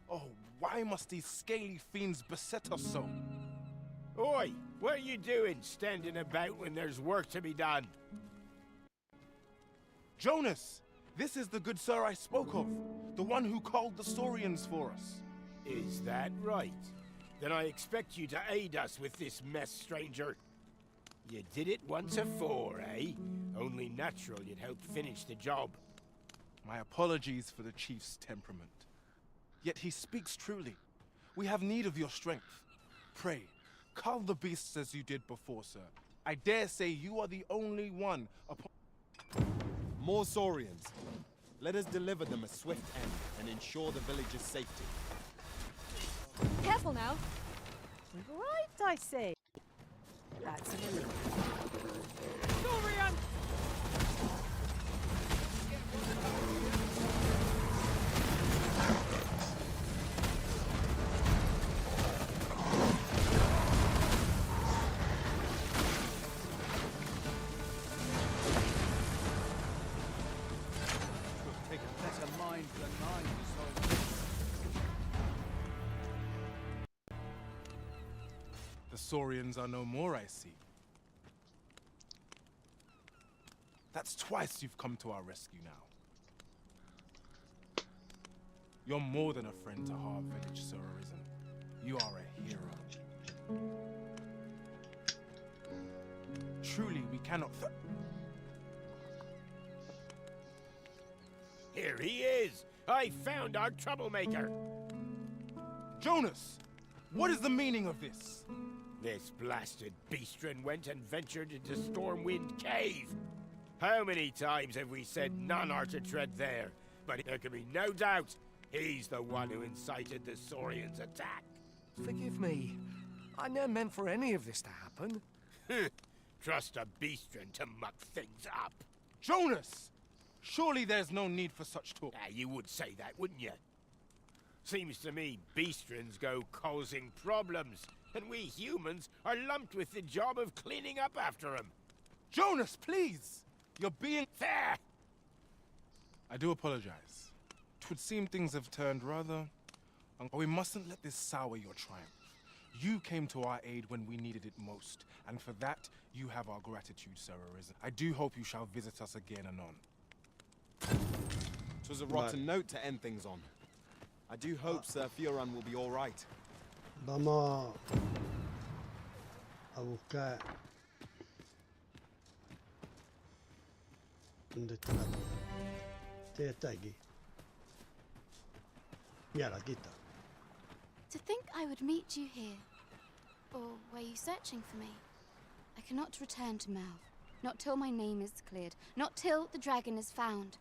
Speaker 14: Oh, why must these scaly fiends beset us so?
Speaker 4: Oi, what are you doing standing about when there's work to be done?
Speaker 14: Jonas! This is the good sir I spoke of, the one who called the Saurians for us.
Speaker 4: Is that right? Then I expect you to aid us with this mess, stranger. You did it once afore, eh? Only natural you'd help finish the job.
Speaker 14: My apologies for the chief's temperament. Yet he speaks truly. We have need of your strength. Pray, cull the beasts as you did before, sir. I dare say you are the only one upon...
Speaker 3: More Saurians. Let us deliver them a swift end and ensure the village's safety.
Speaker 5: Careful now.
Speaker 9: Right, I see. That's a relief.
Speaker 8: Saurian!
Speaker 6: Take a better mind than mine,
Speaker 14: The Saurians are no more, I see. That's twice you've come to our rescue now. You're more than a friend to Harv Village, Sir Arisen. You are a hero. Truly, we cannot...
Speaker 4: Here he is! I found our troublemaker!
Speaker 14: Jonas! What is the meaning of this?
Speaker 4: This blasted beastren went and ventured into Stormwind Cave. How many times have we said none are to tread there? But there can be no doubt he's the one who incited the Saurians' attack.
Speaker 7: Forgive me. I never meant for any of this to happen.
Speaker 4: Trust a beastren to muck things up.
Speaker 14: Jonas! Surely there's no need for such talk.
Speaker 4: You would say that, wouldn't you? Seems to me beastrens go causing problems, and we humans are lumped with the job of cleaning up after them.
Speaker 14: Jonas, please! You're being...
Speaker 4: There!
Speaker 14: I do apologize. 'Twould seem things have turned rather... We mustn't let this sour your triumph. You came to our aid when we needed it most, and for that, you have our gratitude, Sir Arisen. I do hope you shall visit us again anon.
Speaker 3: 'Twas a rotten note to end things on. I do hope Sir Fioran will be all right.
Speaker 2: Vamos a buscar... ¿Dónde está la cosa? Este está aquí. Mira, aquí está.
Speaker 13: To think I would meet you here. Or were you searching for me? I cannot return to Melv. Not till my name is cleared. Not till the dragon is found.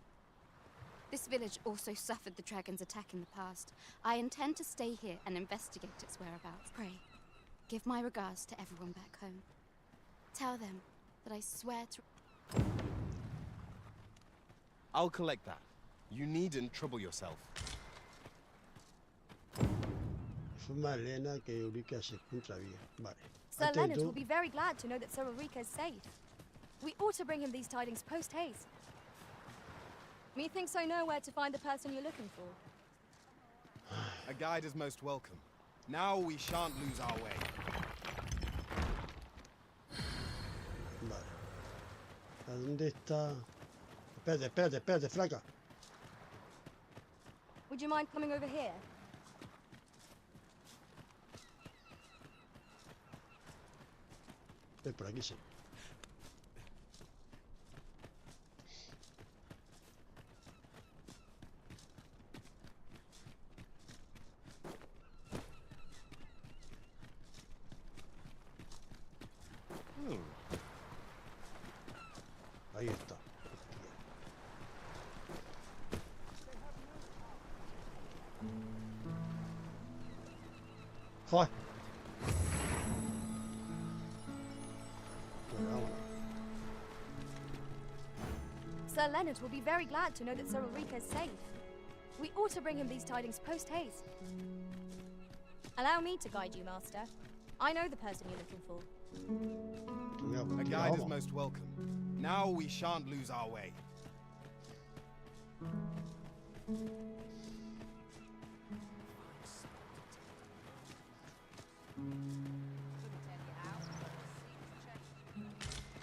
Speaker 13: This village also suffered the dragon's attack in the past. I intend to stay here and investigate its whereabouts. Pray, give my regards to everyone back home. Tell them that I swear to...
Speaker 3: I'll collect that. You needn't trouble yourself.
Speaker 2: Fue más Elena que Eureka se encuentra bien. Vale.
Speaker 5: Sir
Speaker 2: Antes de
Speaker 5: Leonard
Speaker 2: todo-
Speaker 5: will be very glad to know that Sir Ulrika is safe. We ought to bring him these tidings post-haste. Methinks I know where to find the person you're looking for.
Speaker 3: A guide is most welcome. Now we shan't lose our way.
Speaker 2: Vale. ¿A dónde está? Espérate, flaca.
Speaker 5: Would you mind coming over here?
Speaker 2: Por aquí sí. Joder. Venga, vámonos.
Speaker 5: Sir Leonard will be very glad to know that Sir Ulrika is safe. We ought to bring him these tidings post-haste. Allow me to guide you, Master. I know the person you're looking for.
Speaker 3: A guide is most welcome. Now we shan't lose our way.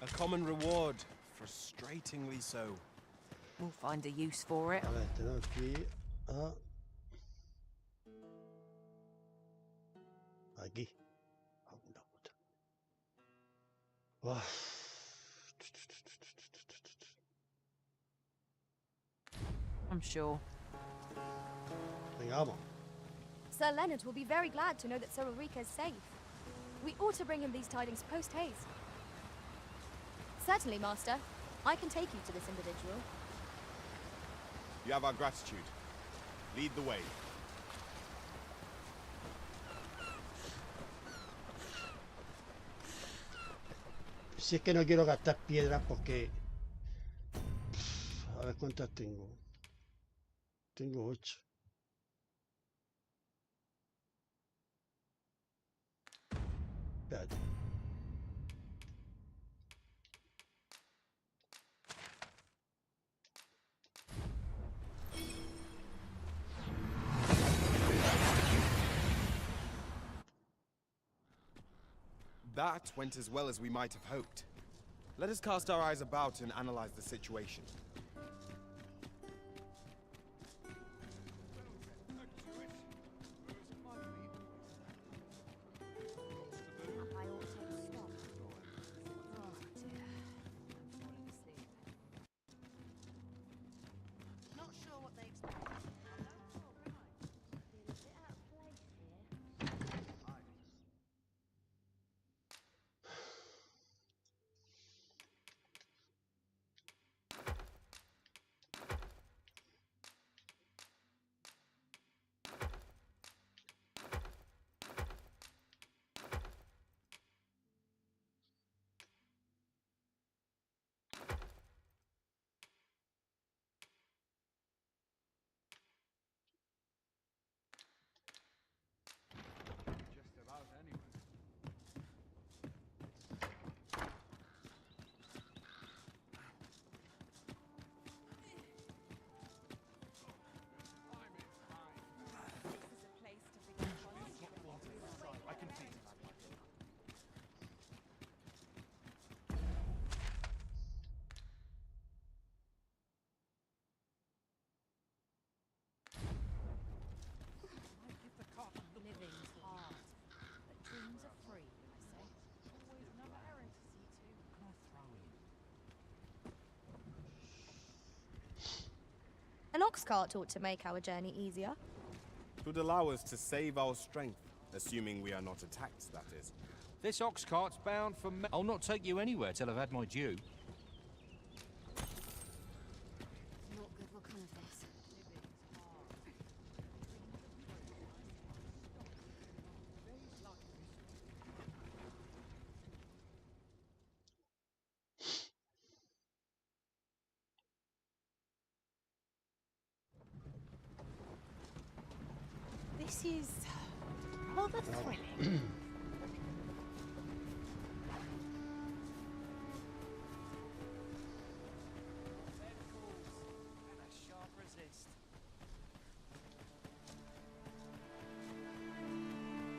Speaker 3: A common reward, frustratingly so.
Speaker 9: We'll find a use for it.
Speaker 2: A ver, tengo aquí a... Aquí. Uf.
Speaker 9: I'm sure.
Speaker 2: Venga, vamos.
Speaker 5: Sir Leonard will be very glad to know that Sir Ulrika is safe. We ought to bring him these tidings post-haste. Certainly, Master. I can take you to this individual.
Speaker 3: You have our gratitude. Lead the way.
Speaker 2: Si es que no quiero gastar piedras porque... A ver cuántas tengo. Tengo 8. Espérate.
Speaker 3: That went as well as we might have hoped. Let us cast our eyes about and analyze the situation.
Speaker 5: An ox cart ought to make our journey easier.
Speaker 3: It would allow us to save our strength, assuming we are not attacked, that is.
Speaker 6: This ox cart's bound for me. I'll not take you anywhere till I've had my due.
Speaker 13: Not good what kind of this.
Speaker 9: This is rather thrilling.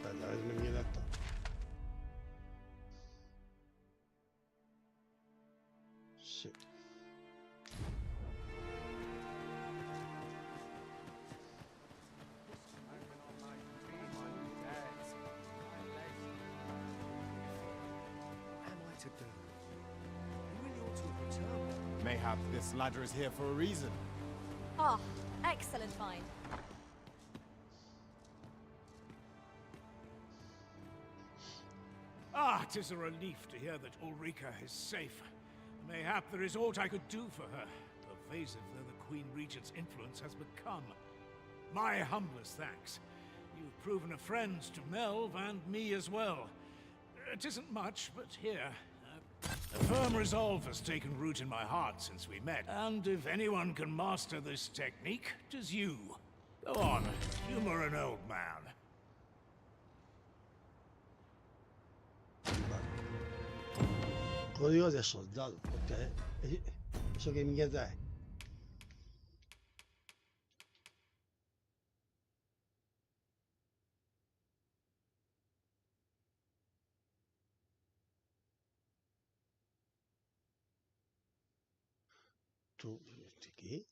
Speaker 2: Espérate, a ver si me mierda esto. Sí.
Speaker 3: Mayhap this ladder is here for a reason.
Speaker 5: Ah, excellent find.
Speaker 4: Ah, 'tis a relief to hear that Ulrika is safe. Mayhap there is aught I could do for her, pervasive though the Queen Regent's influence has become. My humblest thanks. You've proven a friend to Melv and me as well. It isn't much, but here. A firm resolve has taken root in my heart since we met, and if anyone can master this technique, 'tis you. Go on, humor an old man.
Speaker 2: Código de soldado. Hostia, ¿eso qué mierda es? ¿Qué?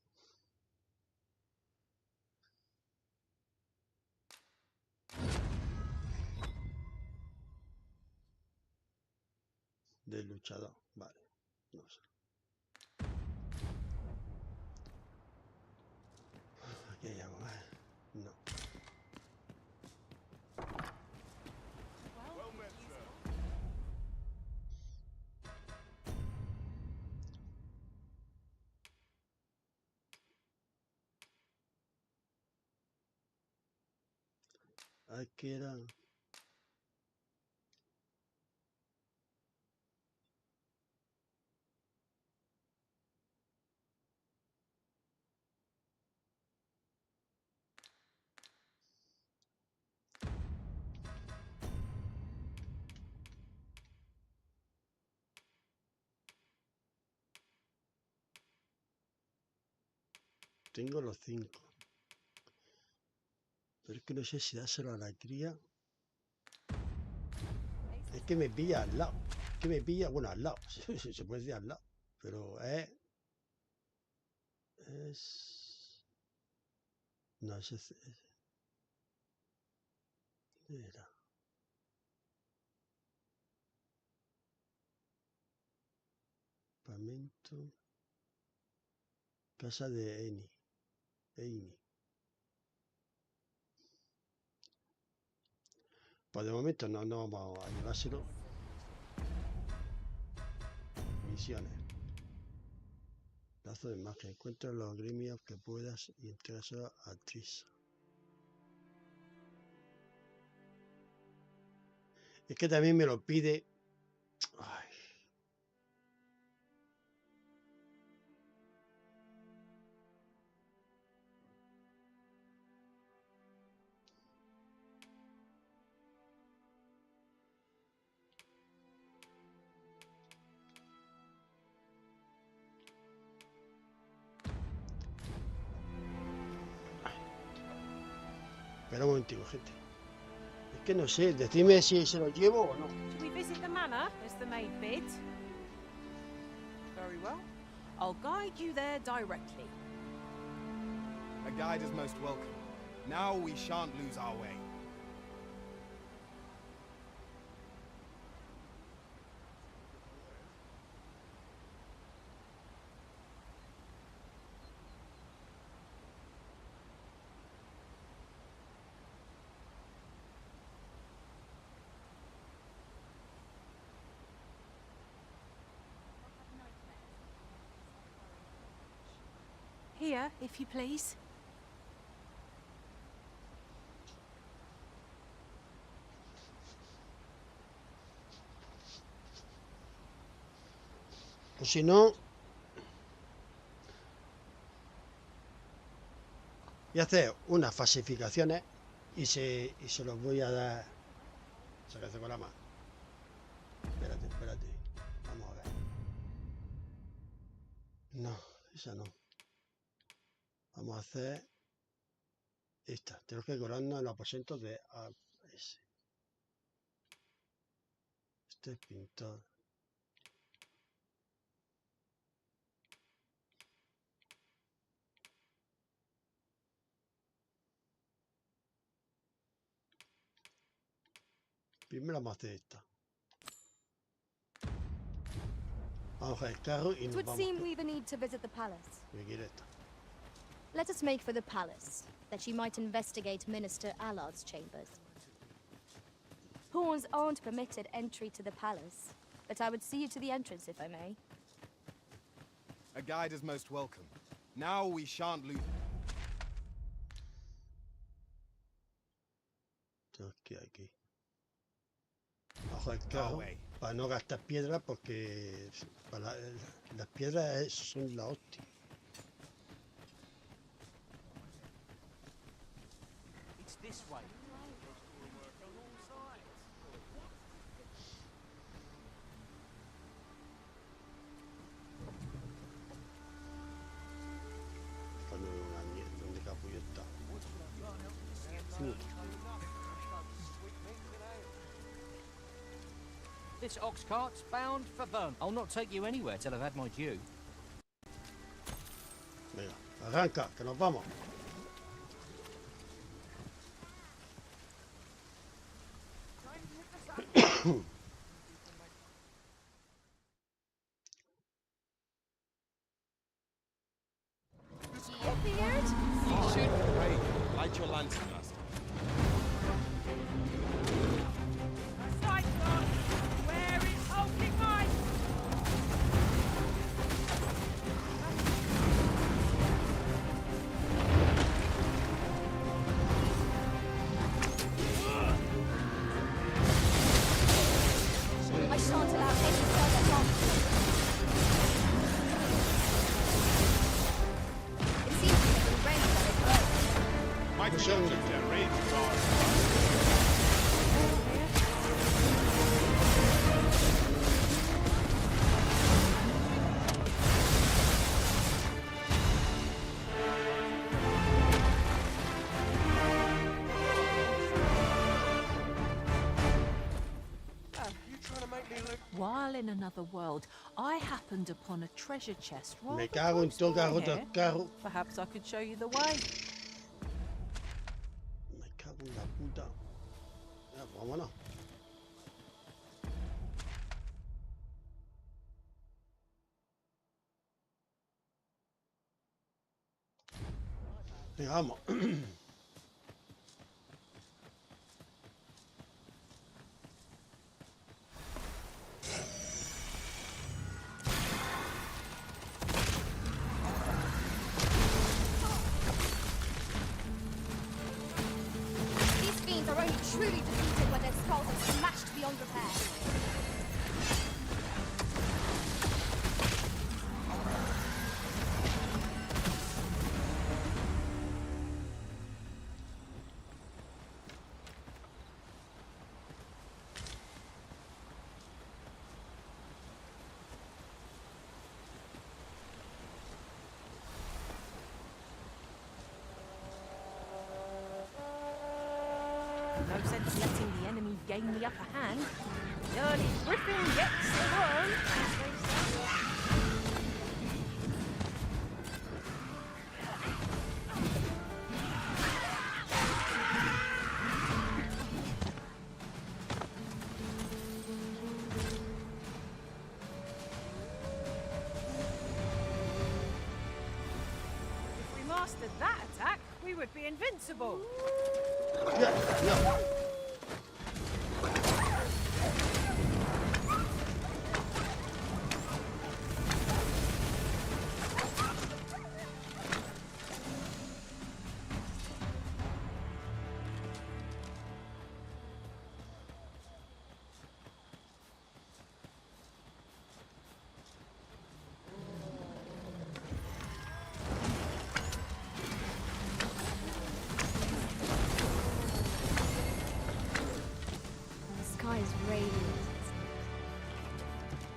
Speaker 2: Del luchador, vale, no sé. Aquí hay algo más. No. Aquí era. Tengo los 5. Pero es que no sé si dárselo a la cría. Es que me pilla al lado. Que me pilla, bueno, al lado. Se puede decir al lado. Pero no, era. Campamento. Casa de Amy. Pues de momento no vamos a llevárselo. Misiones. Lazo de magia. Encuentra los gremios que puedas y entrégaselo a Tris. Es que también me lo pide. Ay. Espera un momentico, gente. Es que no sé, decidme si se lo llevo o no.
Speaker 9: Should we visit the manor as the maid bids? Very well. I'll guide you there directly.
Speaker 3: A guide is most welcome. Now we shan't lose our way.
Speaker 9: Here, if you please.
Speaker 2: O si no, voy a hacer unas falsificaciones y se los voy a dar. Se lo hace con la mano. Espérate. Vamos a ver. No, esa no. Vamos a hacer esta. Tenemos que colarnos en los aposentos de AS. Este es pintor. Primero vamos a hacer esta. Vamos a coger el carro y
Speaker 5: It
Speaker 2: nos
Speaker 5: would
Speaker 2: vamos.
Speaker 5: seem we've a need to visit the palace.
Speaker 2: Me quiere esta.
Speaker 5: Let us make for the palace, that you might investigate Minister Allard's chambers. Pawns aren't permitted entry to the palace, but I would see you to the entrance if I may.
Speaker 3: A guide is most welcome. Now we shan't lose.
Speaker 2: Tenemos que ir aquí. Bajo el carro. Para no gastar piedras porque las piedras son la hostia.
Speaker 6: It's this way.
Speaker 2: Cuando una mierda, ¿dónde capullo está?
Speaker 17: This ox cart's bound for Bern. I'll not take you anywhere till I've had my due.
Speaker 2: Venga, arranca, que nos vamos.
Speaker 3: You should pray. Light your lantern, Master.
Speaker 8: Where is hulking mine?
Speaker 5: I shan't allow any further harm. It seems to have been rained on it early.
Speaker 3: My children, their rage guard.
Speaker 9: While in another world, I happened upon a treasure chest
Speaker 2: Me
Speaker 9: rather
Speaker 2: cago en
Speaker 9: close
Speaker 2: todo,
Speaker 9: by
Speaker 2: cago
Speaker 9: here.
Speaker 2: el carro.
Speaker 9: Perhaps I could show you the way.
Speaker 2: Me cago en la puta. Ya, pues vámonos. Venga, vamos.
Speaker 5: These fiends are only truly defeated when their skulls are smashed beyond repair.
Speaker 9: No sense letting the enemy gain the upper hand. The early griffin gets the worm, as they say. If we mastered that attack, we would be invincible.
Speaker 2: No.
Speaker 5: The sky is radiant.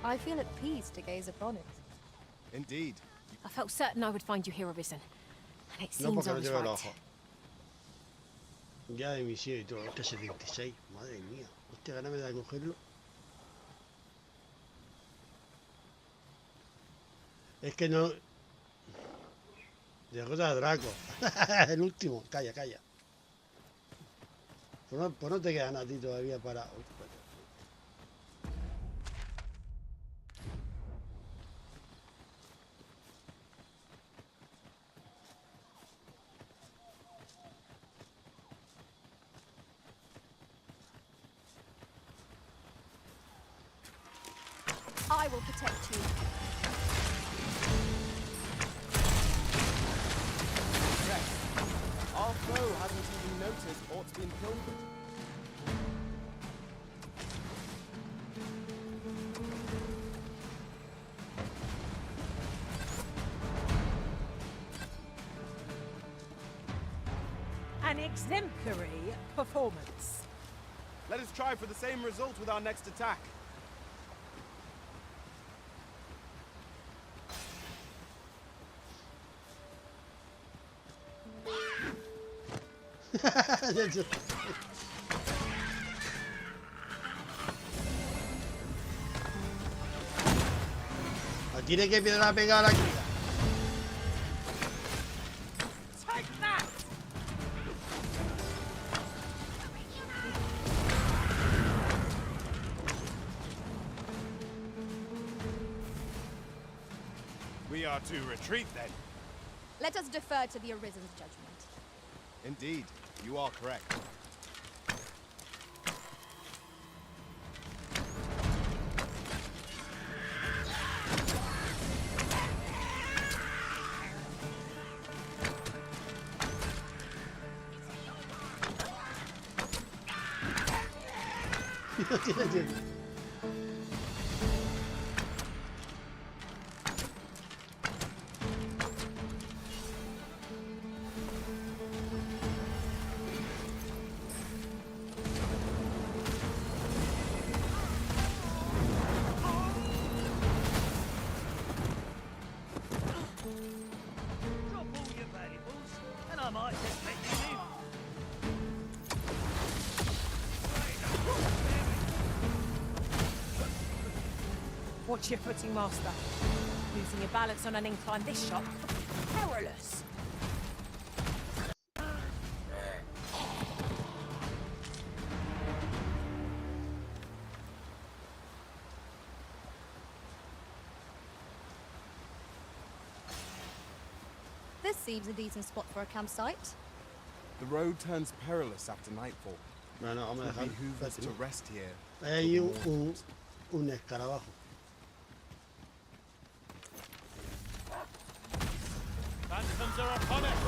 Speaker 5: I feel at peace to gaze upon it.
Speaker 3: Indeed.
Speaker 9: I felt certain I would find you here, Arisen. And it
Speaker 2: No,
Speaker 9: seems
Speaker 2: porque
Speaker 9: I
Speaker 2: no
Speaker 9: was
Speaker 2: lleva el
Speaker 9: right.
Speaker 2: ojo. Ya de misión y todo. Hostia, 76. Madre mía. Hostia, gana me da de cogerlo. Es que no... Derrota a Draco. El último. Calla, calla. Pues no te quedan a ti todavía para... Uy, espérate.
Speaker 5: I will protect you.
Speaker 3: Our foe hasn't even noticed aught's been pilfered.
Speaker 8: exemplary performance.
Speaker 3: Let us try for the same result with our next attack.
Speaker 2: Tiene que empezar a pegar aquí.
Speaker 8: Take that!
Speaker 3: We are to retreat then.
Speaker 5: Let us defer to the Arisen's judgment.
Speaker 3: Indeed, you are correct.
Speaker 18: Drop all your valuables, and I might just let you live.
Speaker 8: Watch your footing, Master. Losing your balance on an incline this shot. Perilous.
Speaker 5: This seems a decent spot for a campsite.
Speaker 3: The road turns perilous after nightfall.
Speaker 2: Bueno, vamos a
Speaker 3: It
Speaker 2: dejar.
Speaker 3: would behoove us to rest here.
Speaker 2: Hay un escarabajo.
Speaker 18: Phantoms are upon us.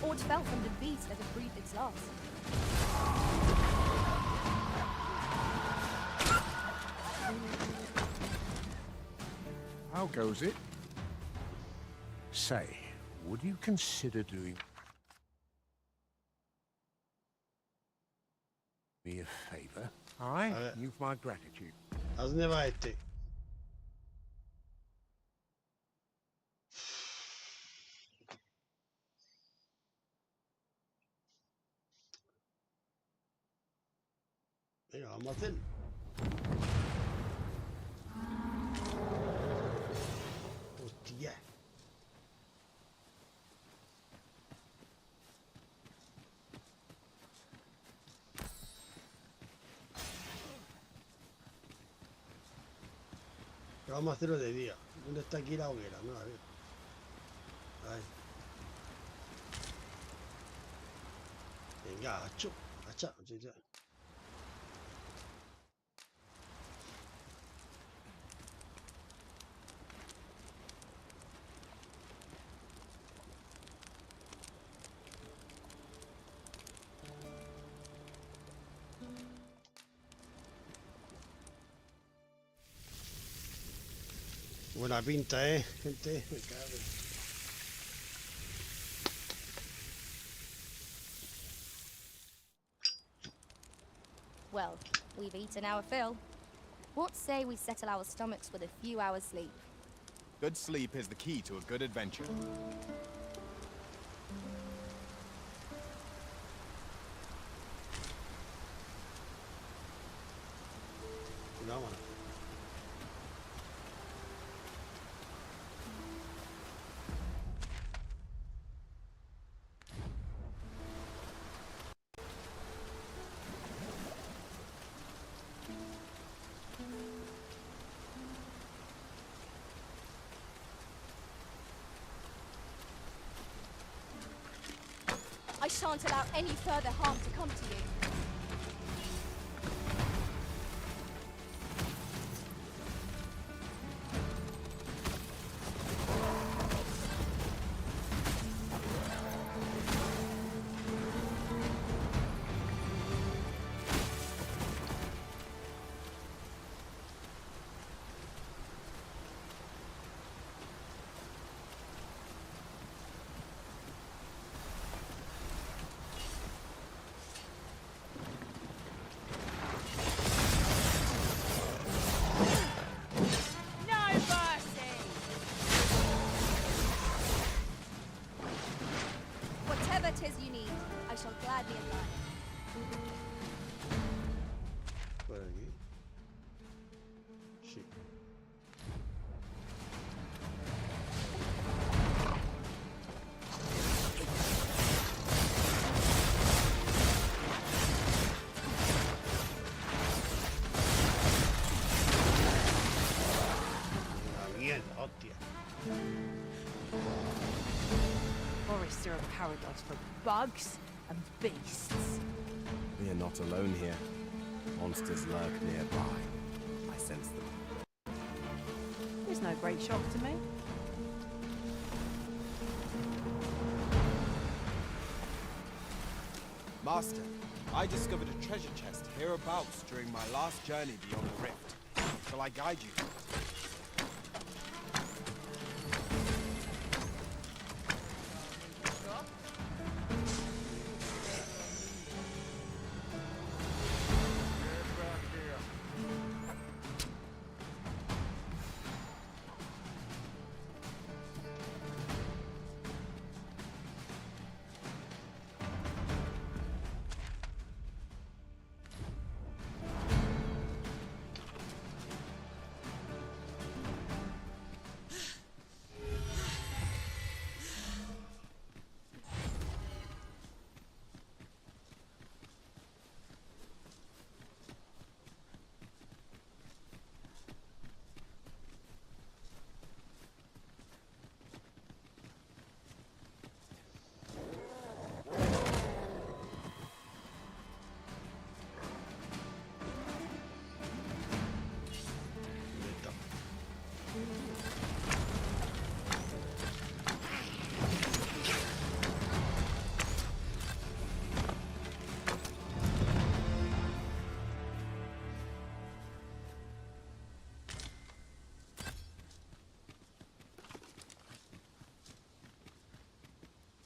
Speaker 5: Ord fell from the beast as it breathed its last.
Speaker 19: How goes it? Say, would you consider doing me a favor? Aye, you've my gratitude.
Speaker 2: ¿A dónde va este? Venga, vamos a hacerlo. Hostia. Pero vamos a hacerlo de día. ¿Dónde está aquí la hoguera? No, a ver. Ahí. Venga, hacha. Hacha. Buena pinta, gente. Me cago.
Speaker 5: Well, we've eaten our fill. What say we settle our stomachs with a few hours sleep?
Speaker 3: Good sleep is the key to a good adventure.
Speaker 2: Vámonos.
Speaker 5: I shan't allow any further harm to come to you.
Speaker 2: mierda, hostia.
Speaker 8: Forests are a paradise for bugs and beasts.
Speaker 3: We are not alone here. Monsters lurk nearby. I sense them.
Speaker 8: It's no great shock to me.
Speaker 3: Master, I discovered a treasure chest hereabouts during my last journey beyond the rift. Shall I guide you?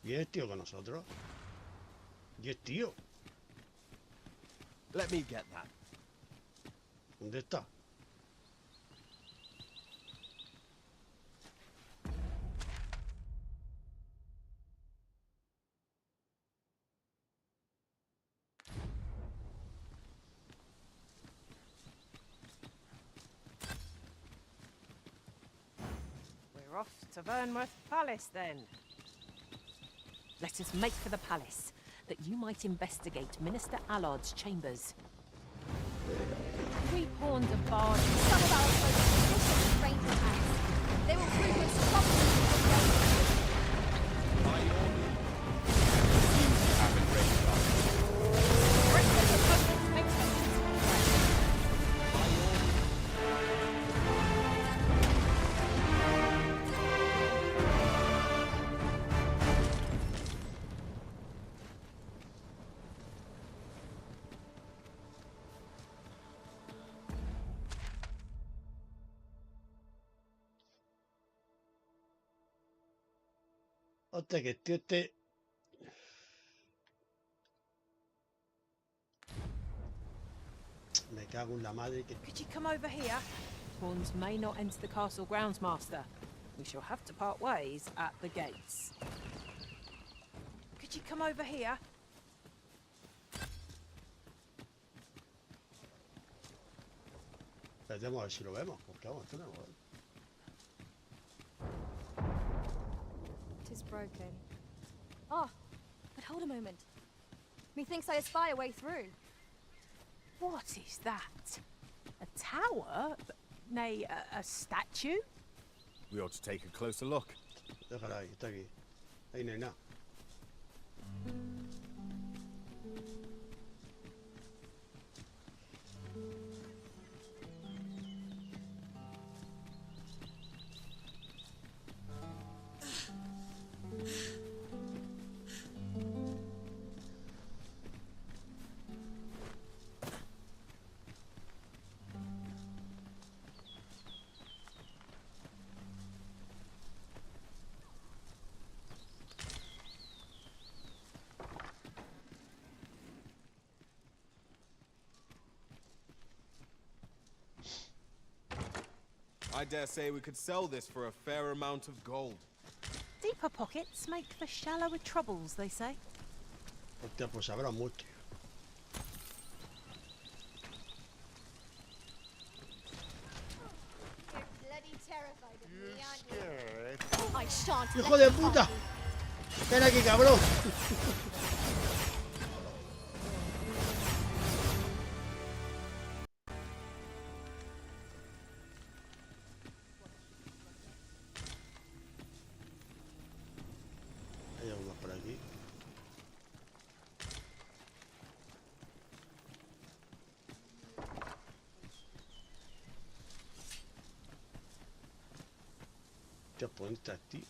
Speaker 2: ¿Y es tío con nosotros? ¿Y es tío?
Speaker 3: Let me get that.
Speaker 2: ¿Dónde está?
Speaker 8: We're off to Vernworth Palace then. Let us make for the palace, that you might investigate Minister Allard's chambers. We pawned a barge.
Speaker 13: Some of our folks suspicious of stranger hands. They will prove us properly.
Speaker 2: Hostia, que el tío este... Me cago en la madre que...
Speaker 8: Could you come over here? Pawns may not enter the castle grounds, Master. We shall have to part ways at the gates. Could you come over here?
Speaker 2: Vamos a ver si lo vemos, porque vamos, esto no lo vemos.
Speaker 5: It is broken. Ah, but hold a moment. Methinks I espy a way through.
Speaker 8: What is that? A tower? Nay, a statue?
Speaker 3: We ought to take a closer look.
Speaker 2: Déjala ahí, está aquí. Ahí no hay nada.
Speaker 3: I dare say we could sell this for a fair amount of gold.
Speaker 8: Deeper pockets make for shallower troubles, they say.
Speaker 2: Hostia, pues habrá mucho.
Speaker 13: I shan't
Speaker 2: ¡Hijo de puta! ¡Ven aquí, cabrón! Hostia, ponte a ti.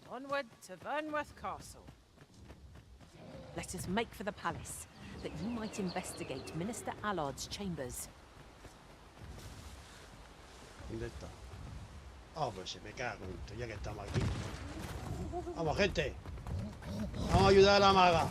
Speaker 8: Onward to Vernworth Castle. Let us make for the palace, that you might investigate Minister Allard's chambers.
Speaker 2: ¿Dónde está? Ah, pues se me cago en esto, ya que estamos aquí. Vamos, gente. Vamos a ayudar a la maga.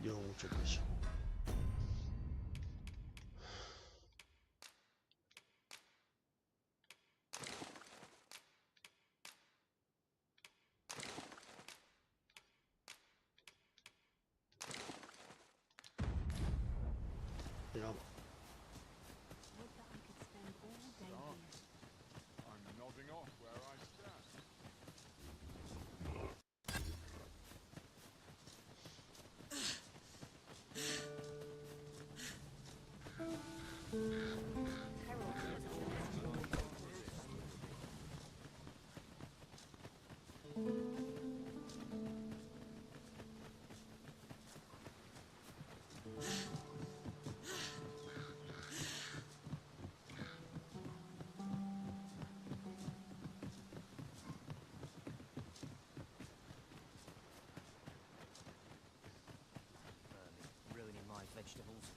Speaker 2: Llevo mucho peso. Digamos.
Speaker 16: I'm nodding off where I stand.
Speaker 17: Ruining my vegetables.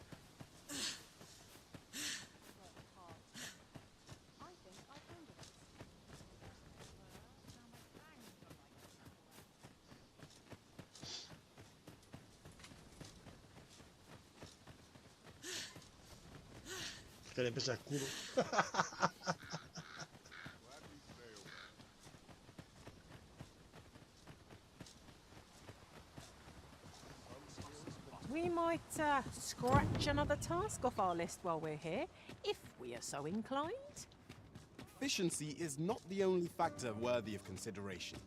Speaker 2: Que le pesa escudo.
Speaker 8: We might scratch another task off our list while we're here, if we are so inclined.
Speaker 3: Efficiency is not the only factor worthy of consideration.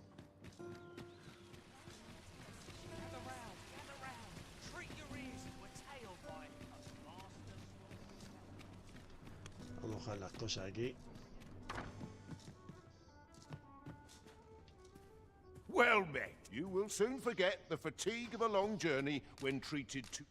Speaker 2: Vamos a dejar las cosas aquí.
Speaker 12: Well met. You will soon forget the fatigue of a long journey when treated to...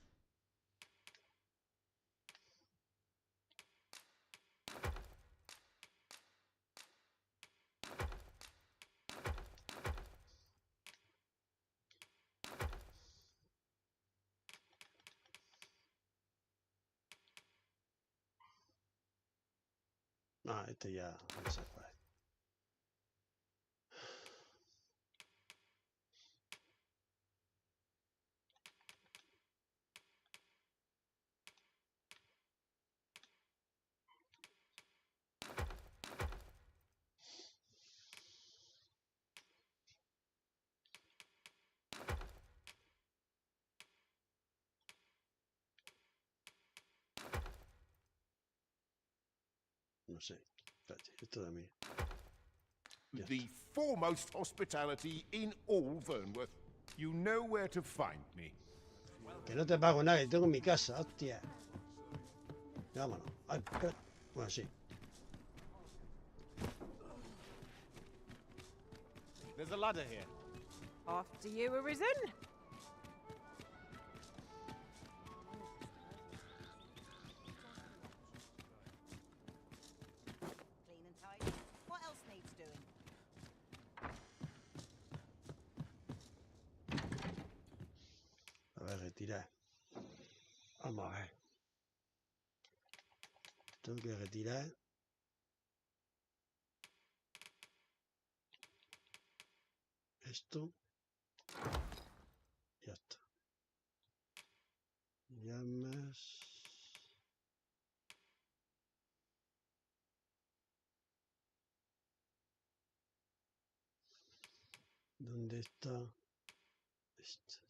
Speaker 2: Ah, este ya no sé cuál es. No sé. Espérate, esto de mí.
Speaker 12: The foremost hospitality in all Vernworth. You know where to find me.
Speaker 2: Que no te pago nada, que tengo en mi casa, hostia. Vámonos. Ay, espera. Bueno, sí.
Speaker 3: There's a ladder here.
Speaker 8: After you, Arisen.
Speaker 10: Clean and tidy. What else needs doing?
Speaker 2: A ver, retirar. Vamos a ver. Tengo que retirar esto. Ya está. Llamas. ¿Dónde está? Estas.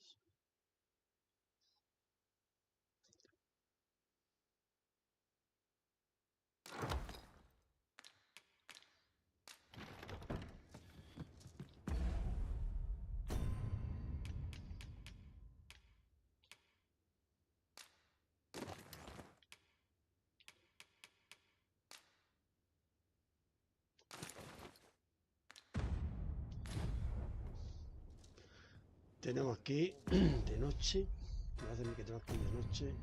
Speaker 2: Tenemos aquí de noche. Me hace que tenemos aquí de noche.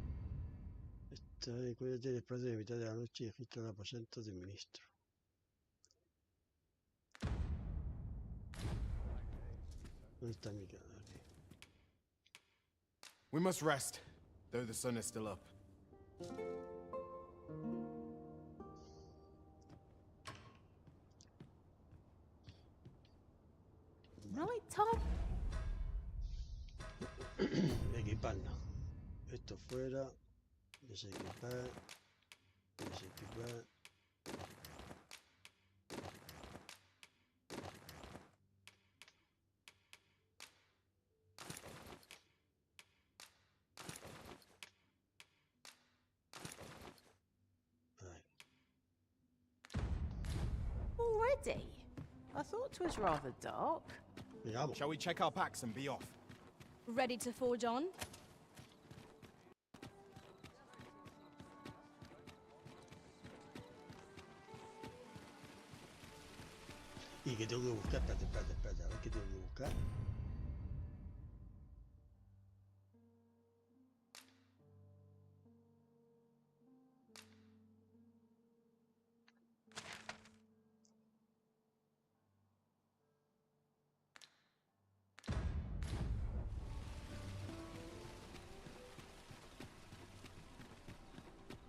Speaker 2: Cuídate después de mitad de la noche y registra los aposentos del ministro. ¿Dónde está mi cara? Aquí.
Speaker 3: We must rest, though the sun is still up.
Speaker 8: Night time.
Speaker 2: Equiparnos. Esto fuera. Desequipar. Desequipar.
Speaker 8: Already? I thought it was rather dark.
Speaker 3: Shall we check our packs and be off?
Speaker 5: Ready to forge on?
Speaker 2: Y que tengo que buscar, espérate, a ver qué tengo que buscar.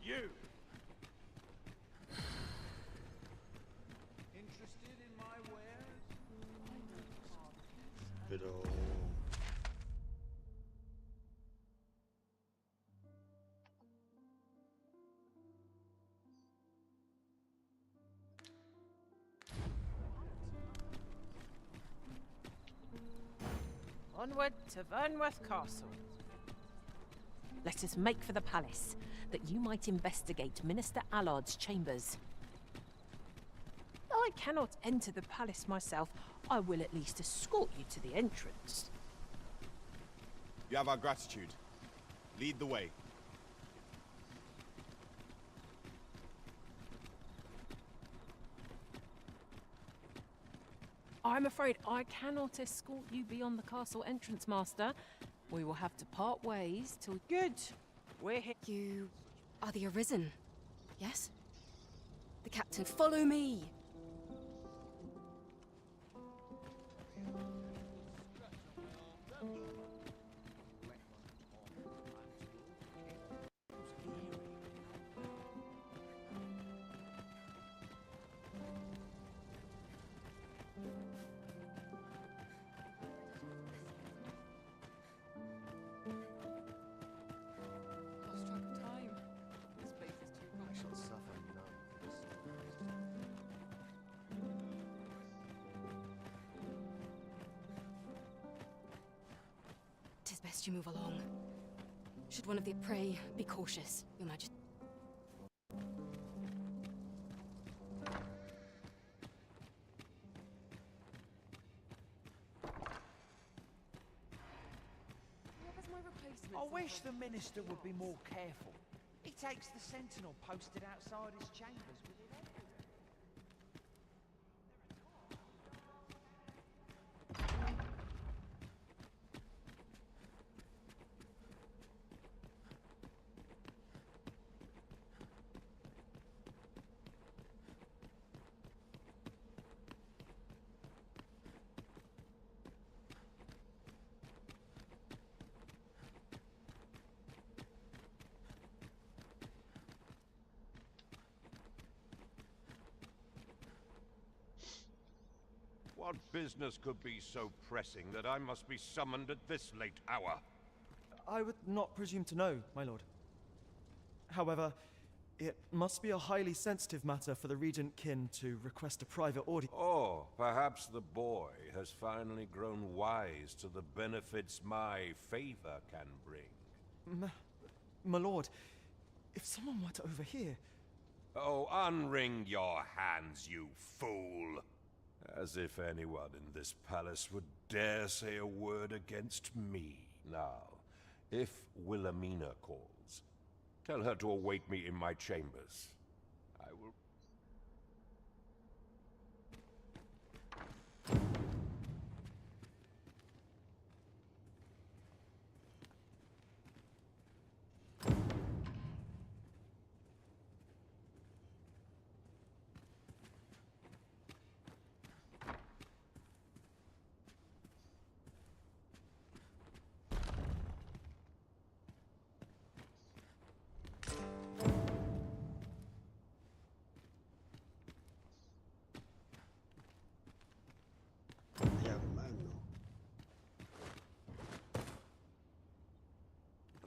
Speaker 4: You!
Speaker 6: Interested in my wares?
Speaker 2: Pero...
Speaker 8: Onward to Vernworth Castle. Let us make for the palace, that you might investigate Minister Allard's chambers. Though I cannot enter the palace myself, I will at least escort you to the entrance.
Speaker 3: You have our gratitude. Lead the way.
Speaker 8: I'm afraid I cannot escort you beyond the castle entrance, Master. We will have to part ways till... Good! We're here.
Speaker 5: You are the Arisen, yes? The captain, follow me! Tis best you move along. Should one of the prey be cautious, Your Majesty.
Speaker 6: I wish the minister would be more careful. He takes the sentinel posted outside his chambers with it everywhere.
Speaker 12: What business could be so pressing that I must be summoned at this late hour?
Speaker 20: I would not presume to know, my lord. However, it must be a highly sensitive matter for the regent kin to request a private audience.
Speaker 12: Or perhaps the boy has finally grown wise to the benefits my favor can bring.
Speaker 20: My lord, if someone were to overhear...
Speaker 12: Oh, unwring your hands, you fool! As if anyone in this palace would dare say a word against me. Now, if Wilhelmina calls, tell her to await me in my chambers. I will...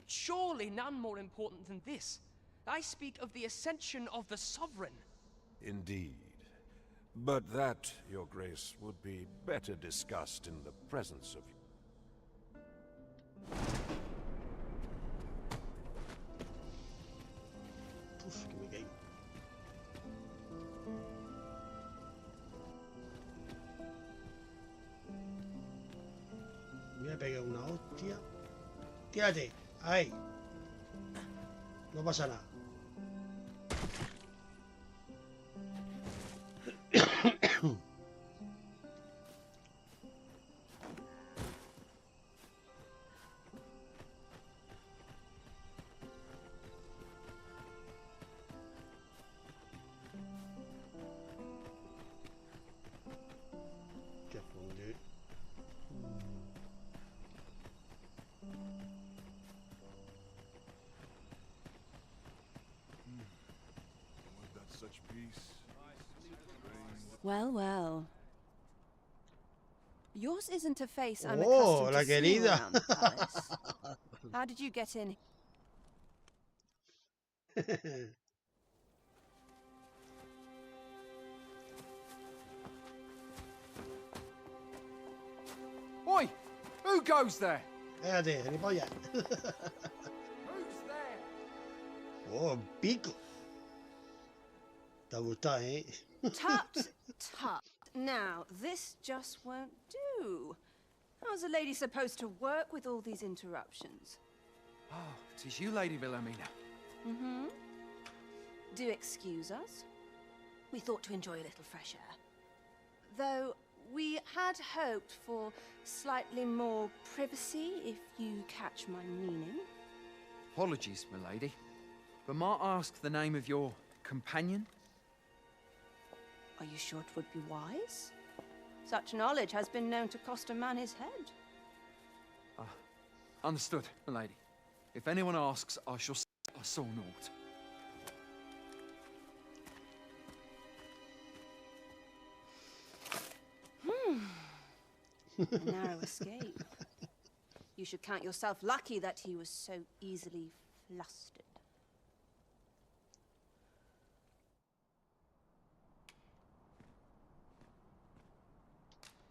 Speaker 11: Surely none more important than this. I speak of the ascension of the sovereign.
Speaker 12: Indeed. But that, Your Grace, would be better discussed in the presence of you.
Speaker 2: Uf, que me caigo. Me voy a pegar una hostia. Tírate, ahí. No pasa nada. Qué funde.
Speaker 16: Such peace.
Speaker 9: Well, well. Yours isn't a face I'm
Speaker 2: Oh,
Speaker 9: accustomed
Speaker 2: la
Speaker 9: to seeing
Speaker 2: querida.
Speaker 9: around the palace. How did you get in?
Speaker 6: Oi! Who goes there?
Speaker 2: Espérate, gilipollas.
Speaker 6: Who's there?
Speaker 2: Oh, pico. Te ha gustado, ¿eh?
Speaker 9: Tut, tut. Now, this just won't do. How's a lady supposed to work with all these interruptions?
Speaker 6: Oh, it is you, Lady Wilhelmina.
Speaker 9: Mm-hmm. Do excuse us. We thought to enjoy a little fresh air. Though we had hoped for slightly more privacy, if you catch my meaning.
Speaker 6: Apologies, milady. But might I ask the name of your companion?
Speaker 9: Are you sure it would be wise? Such knowledge has been known to cost a man his head.
Speaker 6: Understood, milady. If anyone asks, I shall say I saw naught.
Speaker 9: A narrow escape. You should count yourself lucky that he was so easily flustered.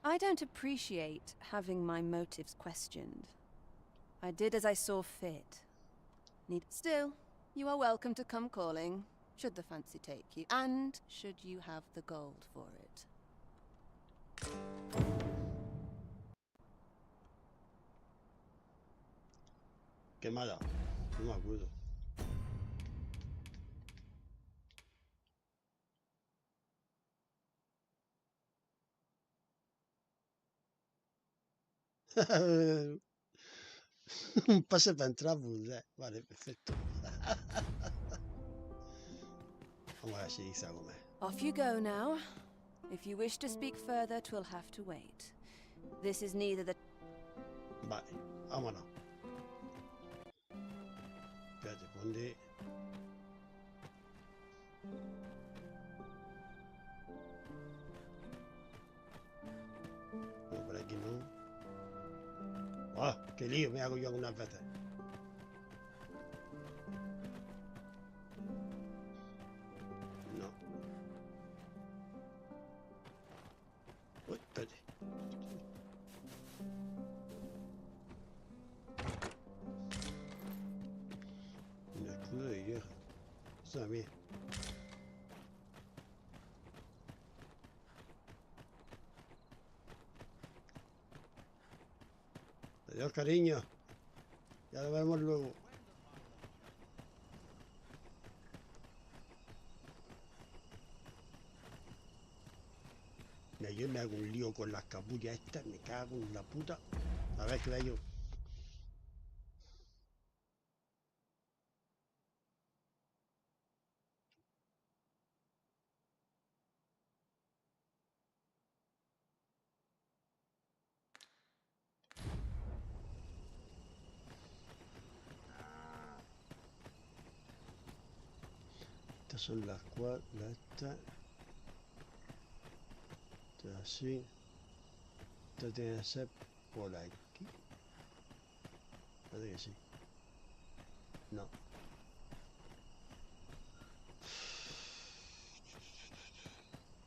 Speaker 9: I don't appreciate having my motives questioned. I did as I saw fit. Still, you are welcome to come calling, should the fancy take you, and should you have the gold for it.
Speaker 2: Qué mala. No me acuerdo. Un pase para entrar, pues, vale, perfecto. Vamos a ver si dice algo más.
Speaker 9: Off you go now. If you wish to speak further, 'twill have to wait. This is neither the...
Speaker 2: Vale, vámonos. Espérate, ¿dónde? Ah, qué lío me hago yo algunas veces. No. Uy, espérate. Un escudo de hierro. Eso también. Adiós, cariño. Ya lo vemos luego. Mira, yo me hago un lío con las capullas estas, me cago en la puta. A ver qué da yo. Estas son las cuatro, estas. Esto así. Esto tiene que ser por aquí. Parece que sí. No.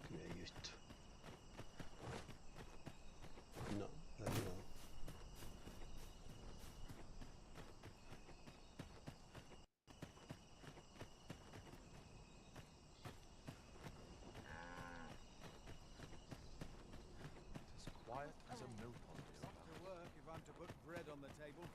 Speaker 2: ¿Qué hay esto? No, aquí no.
Speaker 3: Quiet as a mill pond. Off to work if I'm to put bread on the table.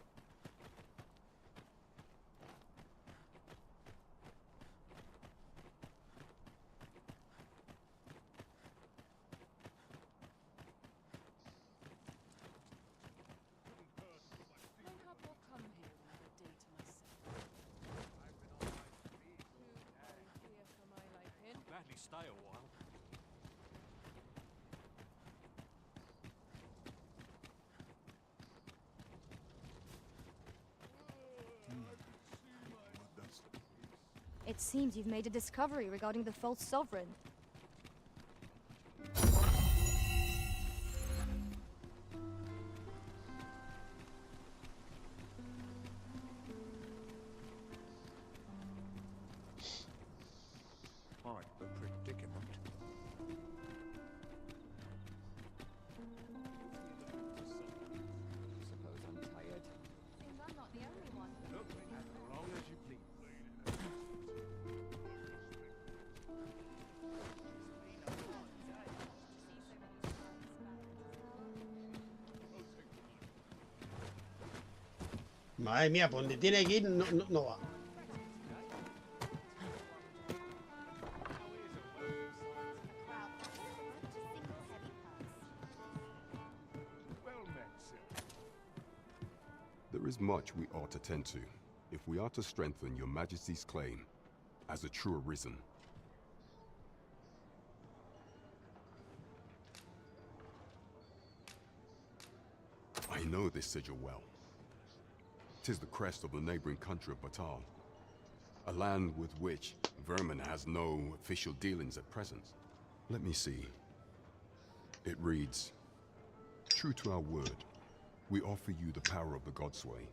Speaker 21: Think up or come here and have a day to myself. Here for my liking.
Speaker 17: Gladly stay a while.
Speaker 5: It seems you've made a discovery regarding the false sovereign.
Speaker 19: Quite a predicament.
Speaker 21: Suppose I'm tired.
Speaker 13: Seems I'm not the only one.
Speaker 17: Look, as long as you please.
Speaker 2: Madre mía, por donde tiene que ir no va.
Speaker 22: There is much we ought to tend to, if we are to strengthen your Majesty's claim as a true arisen. I know this sigil well. 'Tis the crest of the neighboring country of Batal, a land with which Vermin has no official dealings at present. Let me see. It reads, "True to our word, we offer you the power of the Godsway.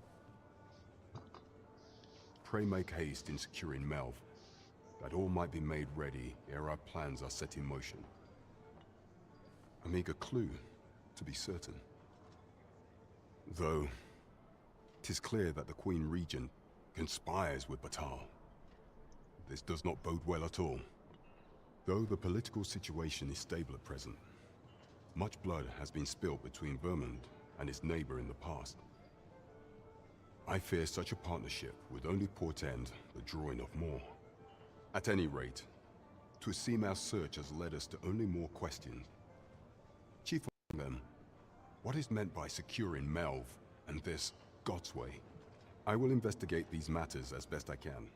Speaker 22: Pray make haste in securing Melv, that all might be made ready ere our plans are set in motion." A meager clue, to be certain. Though, 'tis clear that the Queen Regent conspires with Batal. This does not bode well at all. Though the political situation is stable at present, much blood has been spilled between Vermund and its neighbor in the past. I fear such a partnership would only portend the drawing of more. At any rate, 'twould seem our search has led us to only more questions. Chief among them, what is meant by securing Melv and this Godsway? I will investigate these matters as best I can.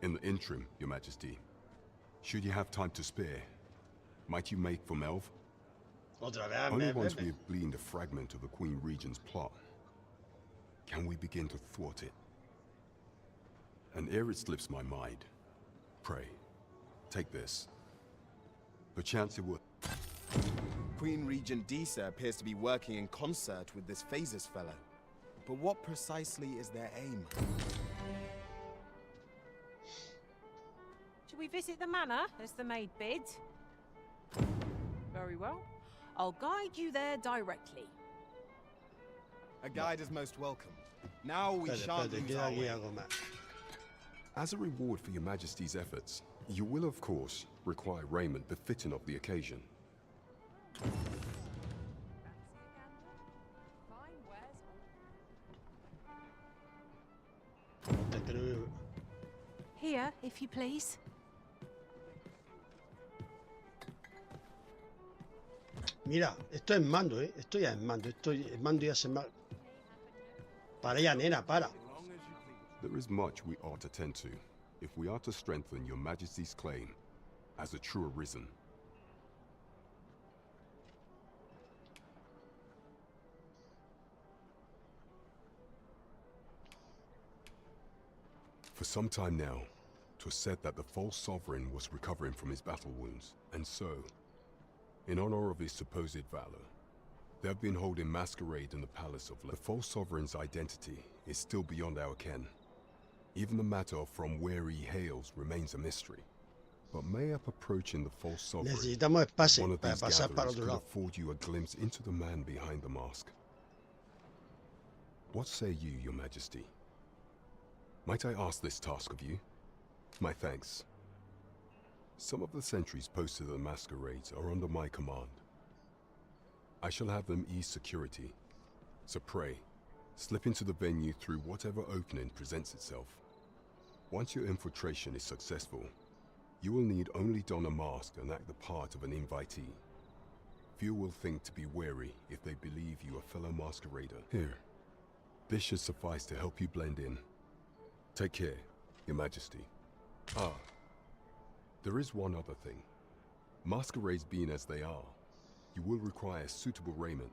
Speaker 22: In the interim, Your Majesty, should you have time to spare, might you make for Melv? Only once we have gleaned a fragment of the Queen Regent's plot can we begin to thwart it. And ere it slips my mind, pray, take this. Perchance it would.
Speaker 3: Queen Regent Disa appears to be working in concert with this Phases fellow. But what precisely is their aim?
Speaker 8: Shall we visit the manor as the maid bids? Very well. I'll guide you there directly.
Speaker 3: A guide is most welcome. Now we shan't lose our way.
Speaker 22: As a reward for your Majesty's efforts, you will of course require raiment befitting of the occasion.
Speaker 8: Here, if you please.
Speaker 2: Mira, esto es mando, ¿eh? Esto ya es mando. El mando ya se me... Para ya, nena, para.
Speaker 22: There is much we ought to tend to, if we are to strengthen your Majesty's claim as a true arisen. For some time now, 'twas said that the false sovereign was recovering from his battle wounds, and so, in honor of his supposed valor, they have been holding masquerade in the palace of the false sovereign's identity is still beyond our ken. Even the matter of from where he hails remains a mystery. But mayhap approaching the false sovereign,
Speaker 2: Necesitamos espacio
Speaker 22: one of
Speaker 2: para
Speaker 22: these
Speaker 2: pasar para
Speaker 22: gatherings
Speaker 2: otro
Speaker 22: could
Speaker 2: lado.
Speaker 22: afford you a glimpse into the man behind the mask. What say you, your Majesty? Might I ask this task of you? My thanks. Some of the sentries posted at the masquerades are under my command. I shall have them ease security. So pray, slip into the venue through whatever opening presents itself. Once your infiltration is successful, you will need only don a mask and act the part of an invitee. Few will think to be wary if they believe you a fellow masquerader. Here, this should suffice to help you blend in. Take care, Your Majesty. Ah, there is one other thing. Masquerades being as they are, you will require suitable raiment.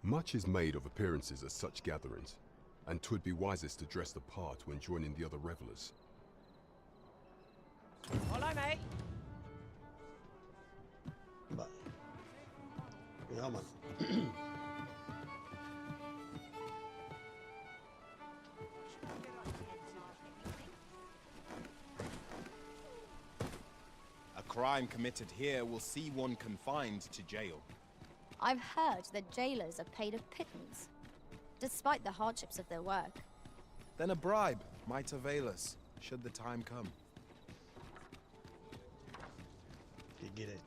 Speaker 22: Much is made of appearances at such gatherings, and 'twould be wisest to dress the part when joining the other revelers.
Speaker 8: Follow me.
Speaker 2: Vale. Cuidado, mano.
Speaker 3: A crime committed here will see one confined to jail.
Speaker 5: I've heard that jailers are paid a pittance, despite the hardships of their work.
Speaker 3: Then a bribe might avail us, should the time come.
Speaker 2: ¿Qué quiere?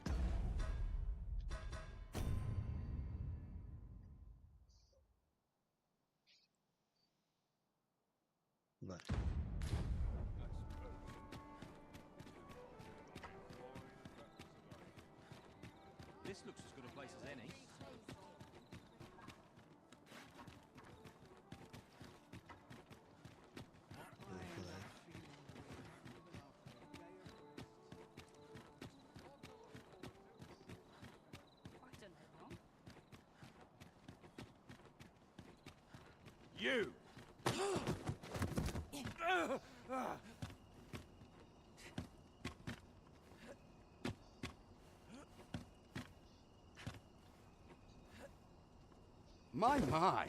Speaker 2: Vale.
Speaker 17: This looks as good a place as any.
Speaker 4: You!
Speaker 1: My,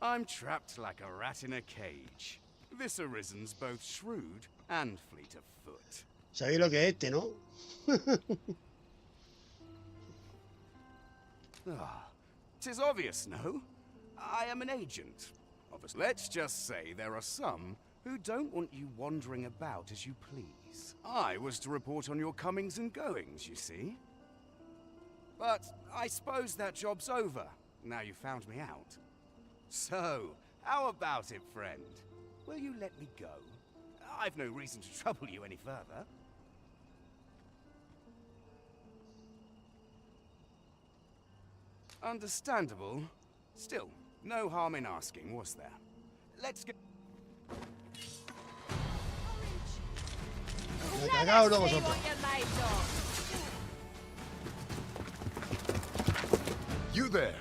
Speaker 1: I'm trapped like a rat in a cage. This Arisen's both shrewd and fleet of foot.
Speaker 2: ¿Sabéis lo que es este, no?
Speaker 1: Ah, 'tis obvious, no? I am an agent. Obviously, let's just say there are some who don't want you wandering about as you please. I was to report on your comings and goings, you see. But I suppose that job's over, now you found me out. So, how about it, friend? Will you let me go? I've no reason to trouble you any further. Understandable. Still, no harm in asking, was there? Let's go.
Speaker 2: Me he cagado luego vosotros.
Speaker 16: You there!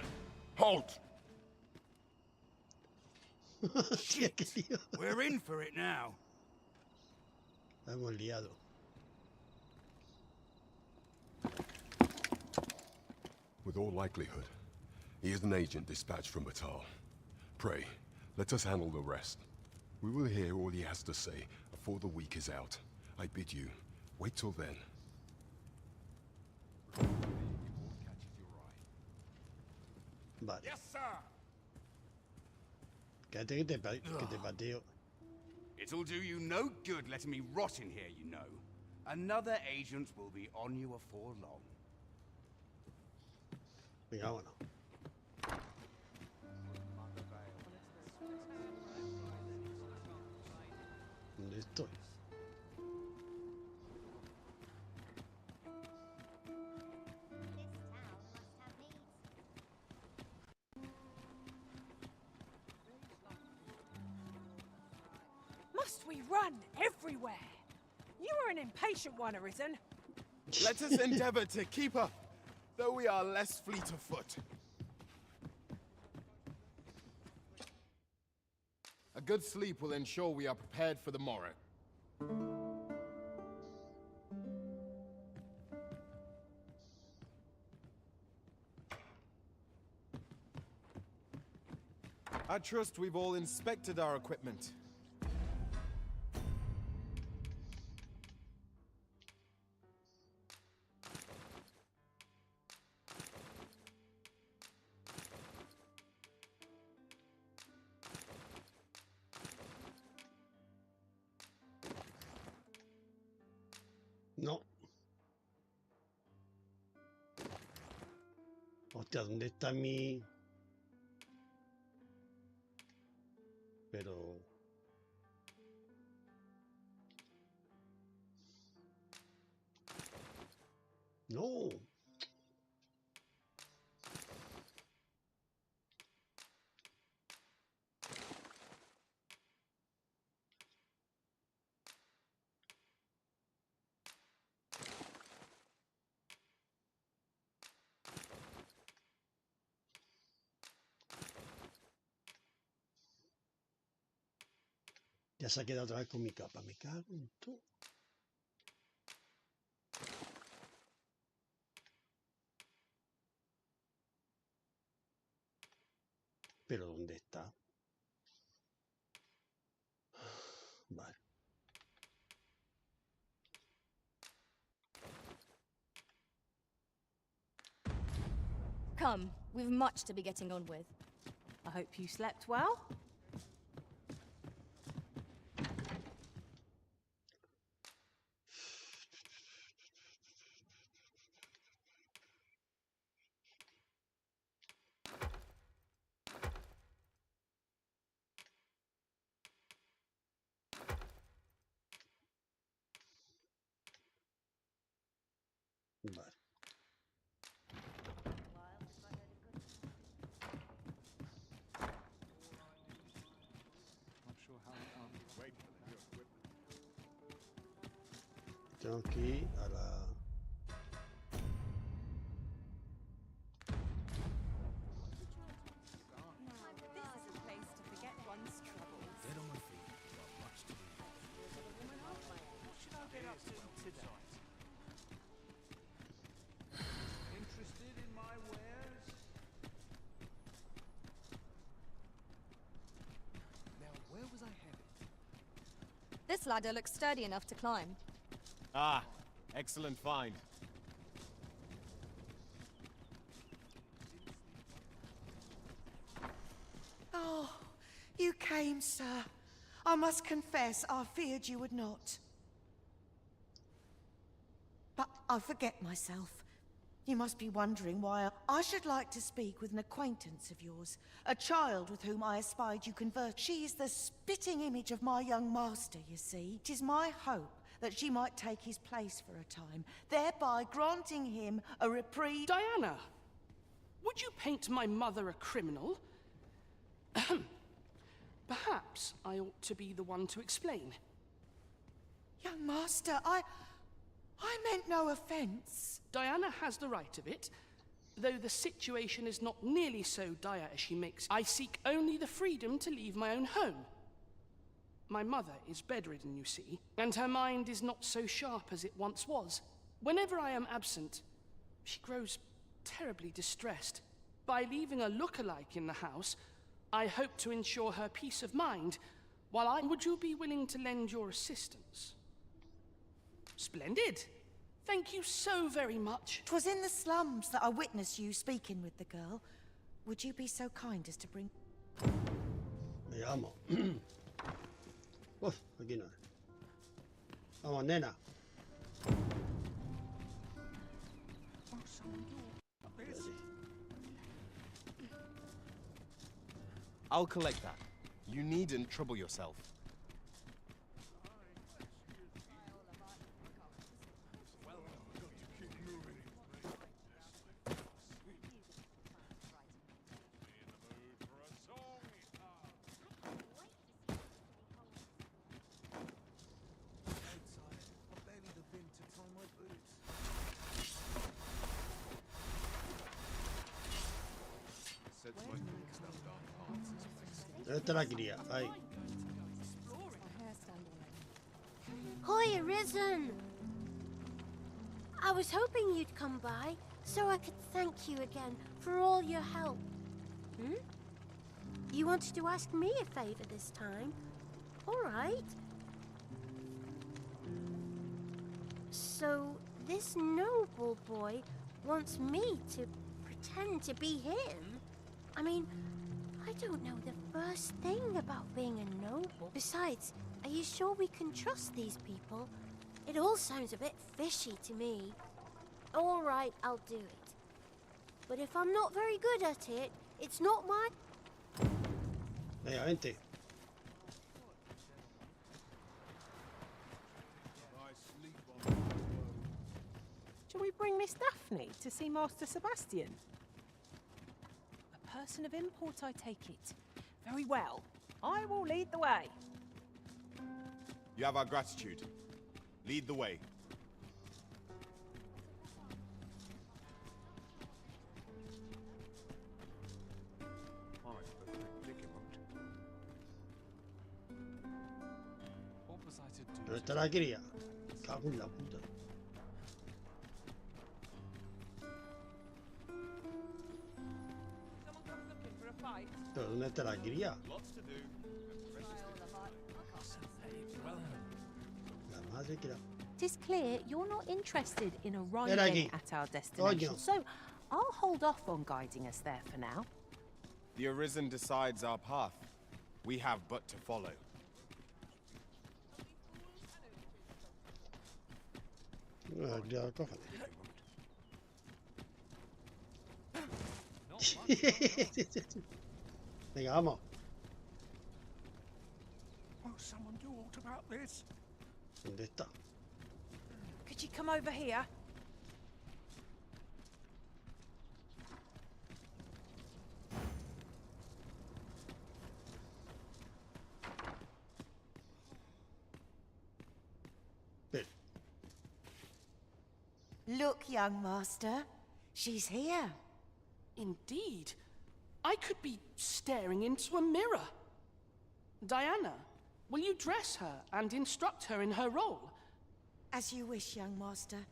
Speaker 16: Halt!
Speaker 2: Hostia, qué lío.
Speaker 4: We're in for it now.
Speaker 2: La hemos liado.
Speaker 22: With all likelihood, he is an agent dispatched from Batal. Pray, let us handle the rest. We will hear all he has to say before the week is out. I bid you, wait till then.
Speaker 2: Vale.
Speaker 1: Yes, sir.
Speaker 2: Quédate que te pateo.
Speaker 1: It'll do you no good letting me rot in here, you know. Another agent will be on you afore long.
Speaker 2: Venga, vámonos. ¿Dónde estoy?
Speaker 8: Must we run everywhere? You are an impatient one, Arisen.
Speaker 3: Let us endeavor to keep up, though we are less fleet of foot. A good sleep will ensure we are prepared for the morrow. I trust we've all inspected our equipment.
Speaker 2: No. Hostia, ¿dónde está mi...? Pero... No. Ya se ha quedado otra vez con mi capa. Me cago en tú. Pero ¿dónde está? Vale.
Speaker 5: Come, we've much to be getting on with.
Speaker 8: I hope you slept well.
Speaker 2: Vale. Tengo que ir a la...
Speaker 12: Interested in my wares?
Speaker 1: Now, where was I headed?
Speaker 5: This ladder looks sturdy enough to climb.
Speaker 3: Ah, excellent find.
Speaker 10: Oh, you came, sir. I must confess, I feared you would not. But I forget myself. You must be wondering why I should like to speak with an acquaintance of yours, a child with whom I espied you converse. She is the spitting image of my young master, you see. It is my hope that she might take his place for a time, thereby granting him a reprieve.
Speaker 11: Diana, would you paint my mother a criminal? Ahem. Perhaps I ought to be the one to explain.
Speaker 10: Young master, I meant no offense.
Speaker 11: Diana has the right of it, though the situation is not nearly so dire as she makes. I seek only the freedom to leave my own home. My mother is bedridden, you see, and her mind is not so sharp as it once was. Whenever I am absent, she grows
Speaker 7: terribly distressed. By leaving a look-alike in the house, I hope to ensure her peace of mind. Would you be willing to lend your assistance? Splendid. Thank you so very much.
Speaker 10: 'Twas in the slums that I witnessed you speaking with the girl. Would you be so kind as to bring...
Speaker 2: Veamos. Uf, aquí no. Vamos, nena.
Speaker 3: I'll collect that. You needn't trouble yourself.
Speaker 2: Esta la cría, ahí.
Speaker 15: Hi, Arisen! I was hoping you'd come by, so I could thank you again for all your help. Hmm? You wanted to ask me a favor this time? All right. So, this noble boy wants me to pretend to be him? I mean, I don't know the first thing about being a noble. Besides, are you sure we can trust these people? It all sounds a bit fishy to me. All right, I'll do it. But if I'm not very good at it, it's not my...
Speaker 2: Venga, vente.
Speaker 8: Shall we bring Miss Daphne to see Master Sebastian? A person of import, I take it. Very well. I will lead the way.
Speaker 3: You have our gratitude. Lead the way.
Speaker 6: What was I to do?
Speaker 2: ¿Dónde está la cría? Cago en la puta. ¿Pero dónde está la cría? La madre que la...
Speaker 8: It is clear you're not interested in arriving at our destination,
Speaker 2: Coño.
Speaker 8: so I'll hold off on guiding us there for now.
Speaker 3: The Arisen decides our path. We have but to follow.
Speaker 2: La cría, cójale. Venga, vamos.
Speaker 18: Won't someone do aught about this?
Speaker 2: ¿Dónde está?
Speaker 8: Could you come over here?
Speaker 10: Look, young master. She's here.
Speaker 7: Indeed. I could be staring into a mirror. Diana, will you dress her and instruct her in her role?
Speaker 10: As you wish, young master.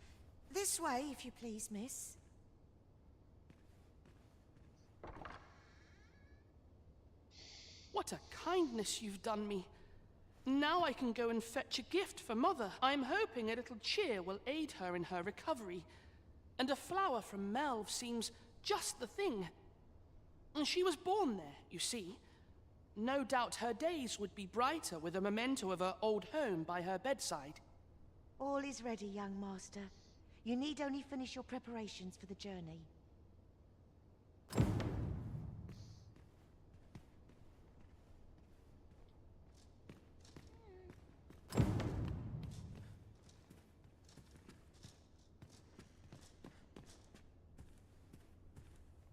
Speaker 10: This way, if you please, miss.
Speaker 7: What a kindness you've done me. Now I can go and fetch a gift for Mother. I'm hoping a little cheer will aid her in her recovery. And a flower from Melve seems just the thing. And she was born there, you see. No doubt her days would be brighter with a memento of her old home by her bedside.
Speaker 10: All is ready, young master. You need only finish your preparations for the journey.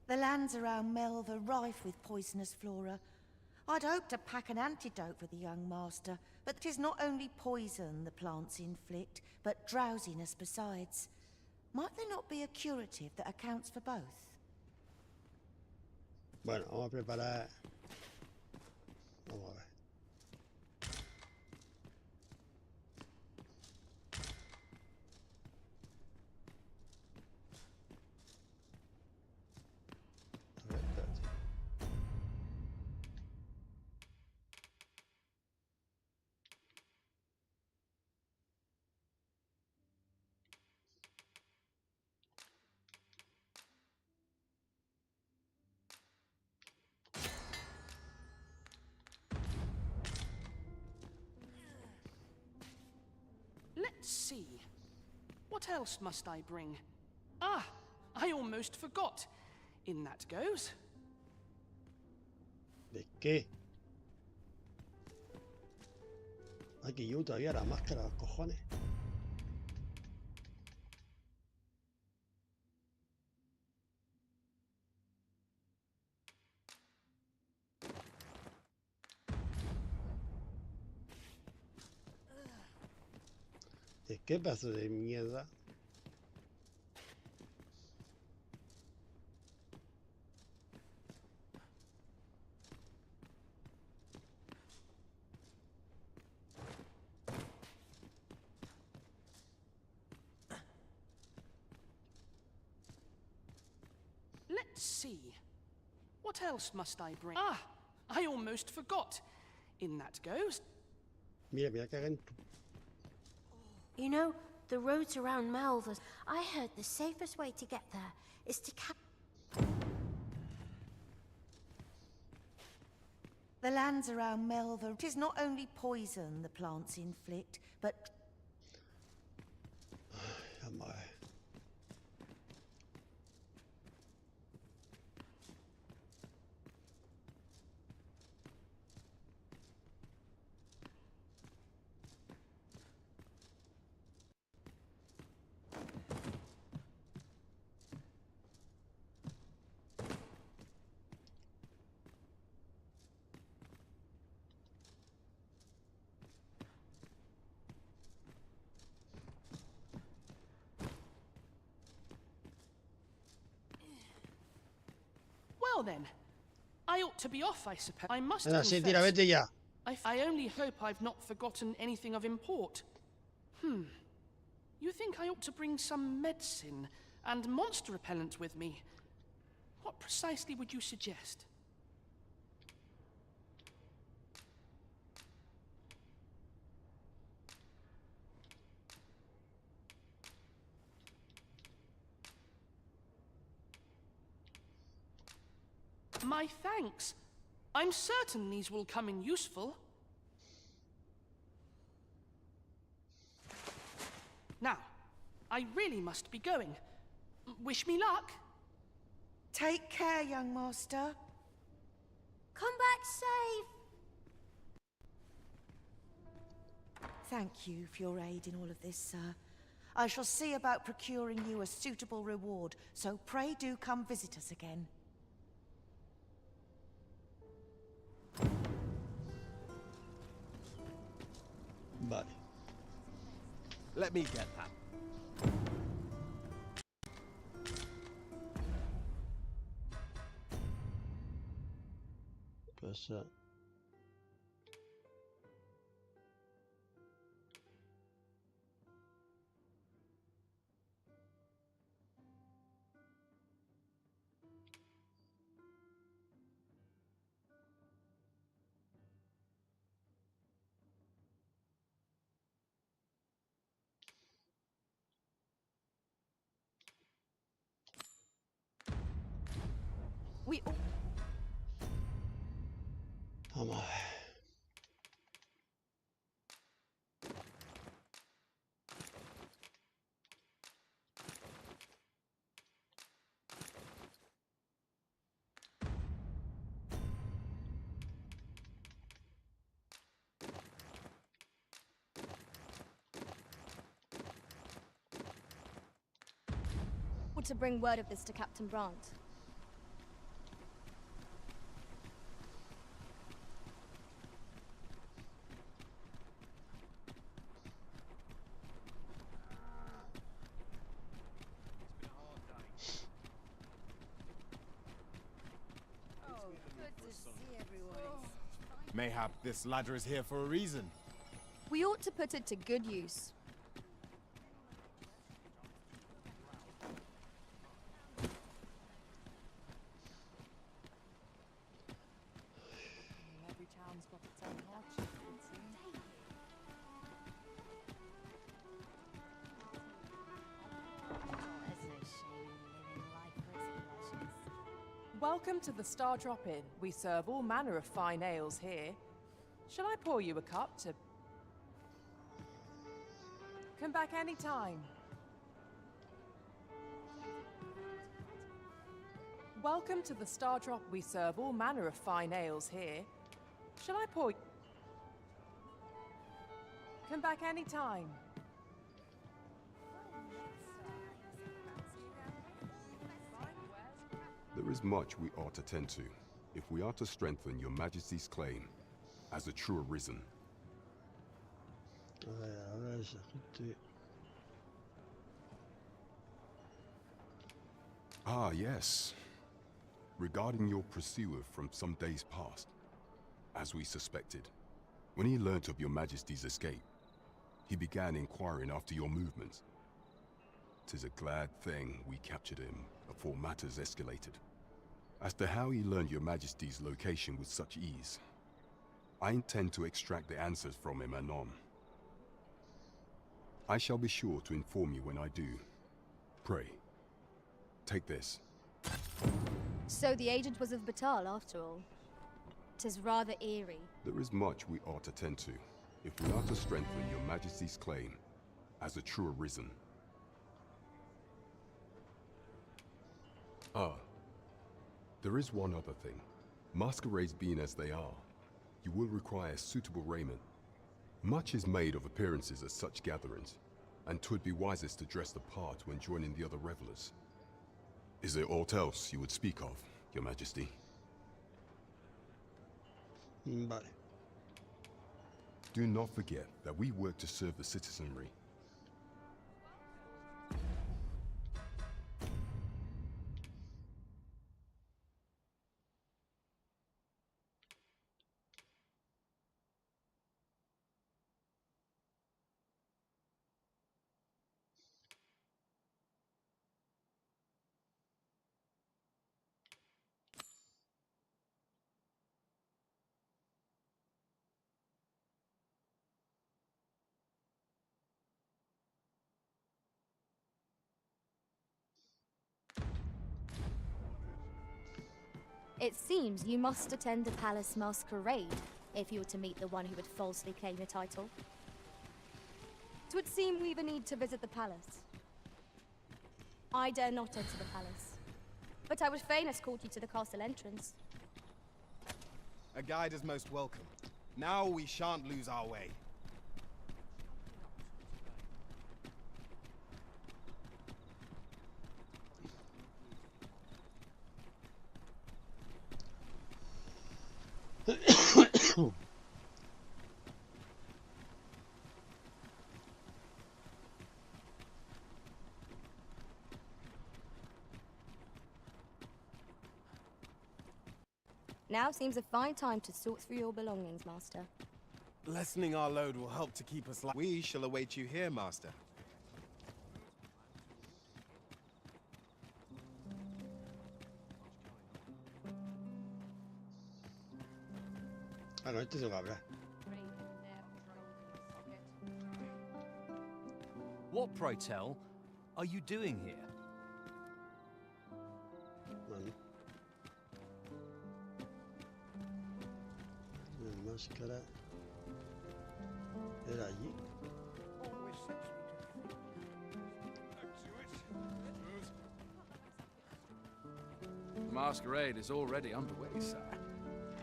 Speaker 10: The lands around Melve are rife with poisonous flora. I'd hoped to pack an antidote for the young master, but 'tis not only poison the plants inflict, but drowsiness besides. Might there not be a curative that accounts for both?
Speaker 2: Bueno, vamos a preparar... Vamos a ver.
Speaker 7: Let's see. What else must I bring? Ah, I almost forgot. In that goes.
Speaker 2: ¿De qué? Aquí yo todavía la máscara, cojones. ¿De qué pedazo de mierda?
Speaker 7: Let's see. What else must I bring? Ah, I almost forgot. In that goes.
Speaker 2: Mira, mira que hagan.
Speaker 15: You know, the roads around Malvers, I heard the safest way to get there is to
Speaker 10: The lands around Melva, it is not only poison the plants inflict, but...
Speaker 2: Vamos a ver.
Speaker 7: Well then, I ought to be off, I suppose. I must
Speaker 2: Ahora sí,
Speaker 7: confess,
Speaker 2: tira, vete ya.
Speaker 7: I only hope I've not forgotten anything of import. You think I ought to bring some medicine and monster repellent with me? What precisely would you suggest? My thanks. I'm certain these will come in useful. Now, I really must be going. Wish me luck.
Speaker 10: Take care, young master.
Speaker 15: come back safe.
Speaker 10: Thank you for your aid in all of this, sir. I shall see about procuring you a suitable reward, so pray do come visit us again.
Speaker 2: Vale.
Speaker 3: Let me get that.
Speaker 2: Pues vamos a ver.
Speaker 5: Want to bring word of this to Captain Brandt.
Speaker 3: Mayhap this ladder is here for a reason.
Speaker 5: We ought to put it to good use.
Speaker 21: Every town's got its own hardship, it seems. Welcome to the Star Drop-In. We serve all manner of fine ales here. Shall I pour you a cup to Come back anytime. Welcome to the Star Drop. We serve all manner of fine ales here. Shall I pour? Come back anytime.
Speaker 22: There is much we ought to tend to, if we are to strengthen your Majesty's claim as a true arisen. Ah, yes. Regarding your pursuer from some days past, as we suspected, when he learnt of your Majesty's escape, he began inquiring after your movements. 'Tis a glad thing we captured him before matters escalated. As to how he learned your Majesty's location with such ease, I intend to extract the answers from him anon. I shall be sure to inform you when I do. Pray, take this.
Speaker 5: So the agent was of Batal after all. 'Tis rather eerie.
Speaker 22: There is much we ought to tend to, if we are to strengthen your Majesty's claim as a true arisen. Ah, there is one other thing. Masquerades being as they are, you will require suitable raiment. Much is made of appearances at such gatherings, and 'twould be wisest to dress the part when joining the other revelers. Is there aught else you would speak of, Your Majesty?
Speaker 2: Vale.
Speaker 22: Do not forget that we work to serve the citizenry.
Speaker 5: It seems you must attend a palace masquerade if you were to meet the one who would falsely claim your title. It would seem we even need to visit the palace. I dare not enter the palace, but I would fain escort you to the castle entrance.
Speaker 3: A guide is most welcome. Now we shan't lose our way.
Speaker 5: Now seems a fine time to sort through your belongings, Master.
Speaker 3: Lessening our load will help to keep us. We shall await you here, Master.
Speaker 2: Ah, no, este tengo que hablar.
Speaker 17: What, pray tell, are you doing here?
Speaker 2: Vale. La máscara era allí.
Speaker 6: The masquerade is already underway, sir.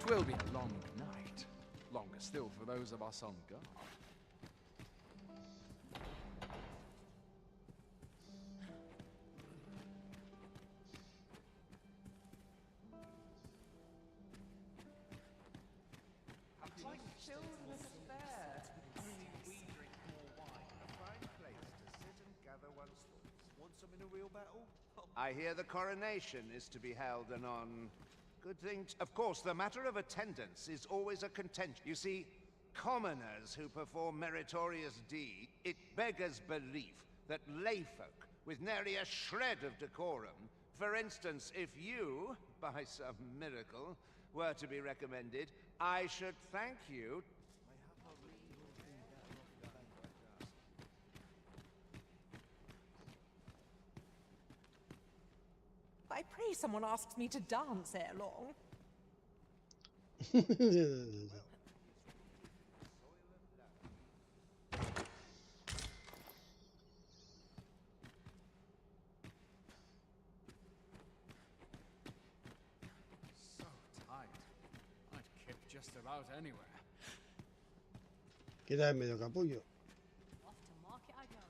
Speaker 6: 'Twill be a long night. Longer still for those of us on guard.
Speaker 12: I hear the coronation is to be held anon. Good thing. Of course, the matter of attendance is always a contention. You see, commoners who perform meritorious deeds, it beggars belief that layfolk with nary a shred of decorum, for instance, if you, by some miracle, were to be recommended, I should thank you.
Speaker 8: I pray someone asks me to dance ere long.
Speaker 6: just about anywhere.
Speaker 2: Queda en medio capullo.
Speaker 8: Off to market I go.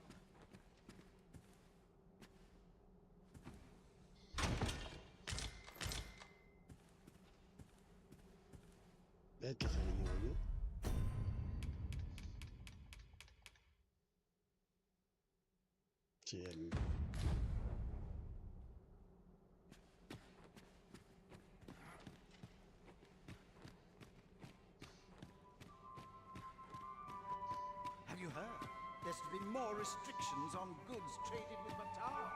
Speaker 2: Este es el niño. Sí, el...
Speaker 18: Have you heard? There's to be more restrictions on goods traded with Batar.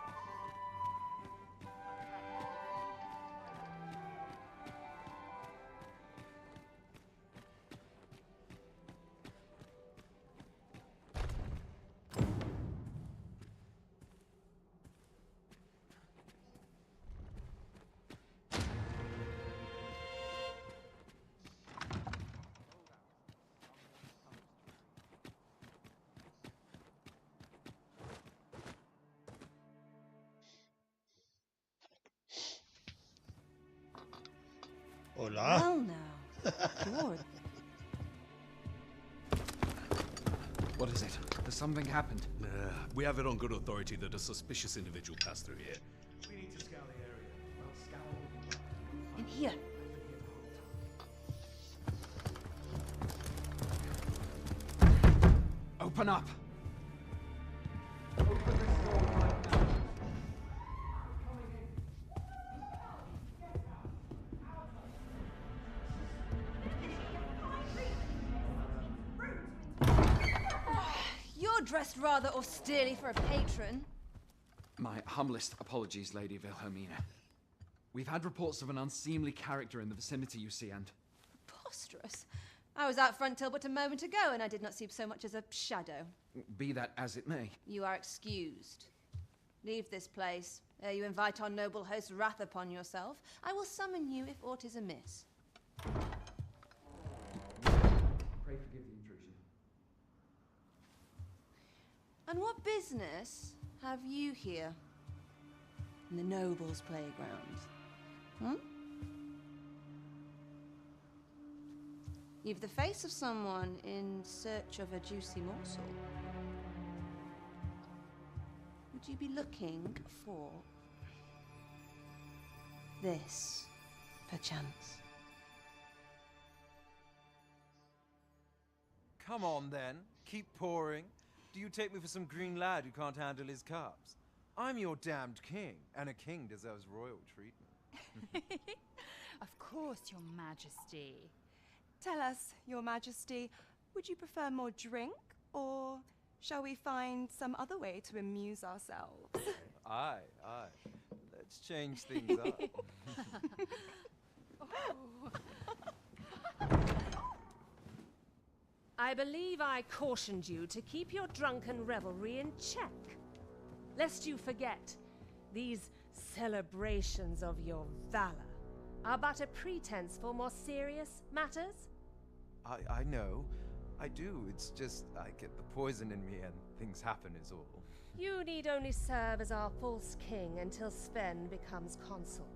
Speaker 2: Hola.
Speaker 9: Well now, Lord.
Speaker 6: What is it? Has something happened?
Speaker 14: We have it on good authority that a suspicious individual passed through here.
Speaker 18: We need to scour the area. Well, scour.
Speaker 9: In here.
Speaker 6: Open up!
Speaker 9: You're dressed rather austerely for a patron.
Speaker 6: My humblest apologies, Lady Wilhelmina. We've had reports of an unseemly character in the vicinity, you see, and...
Speaker 9: Preposterous. I was out front till but a moment ago, and I did not see so much as a shadow.
Speaker 6: Be that as it may.
Speaker 9: You are excused. Leave this place, ere you invite our noble host's wrath upon yourself. I will summon you if aught is amiss.
Speaker 6: Pray forgive the intrusion.
Speaker 9: And what business have you here? In the nobles' playground? Hmm? You've the face of someone in search of a juicy morsel. Would you be looking for this, perchance?
Speaker 20: Come on, then. Keep pouring. Do you take me for some green lad who can't handle his cups? I'm your damned king, and a king deserves royal treatment.
Speaker 23: Of course, Your Majesty. Tell us, Your Majesty, would you prefer more drink, or shall we find some other way to amuse ourselves?
Speaker 20: Aye, aye. Let's change things up.
Speaker 8: I believe I cautioned you to keep your drunken revelry in check. Lest you forget, these celebrations of your valor are but a pretense for more serious matters.
Speaker 20: I know. I do. It's just I get the poison in me and things happen is all.
Speaker 8: You need only serve as our false king until Sven becomes consul.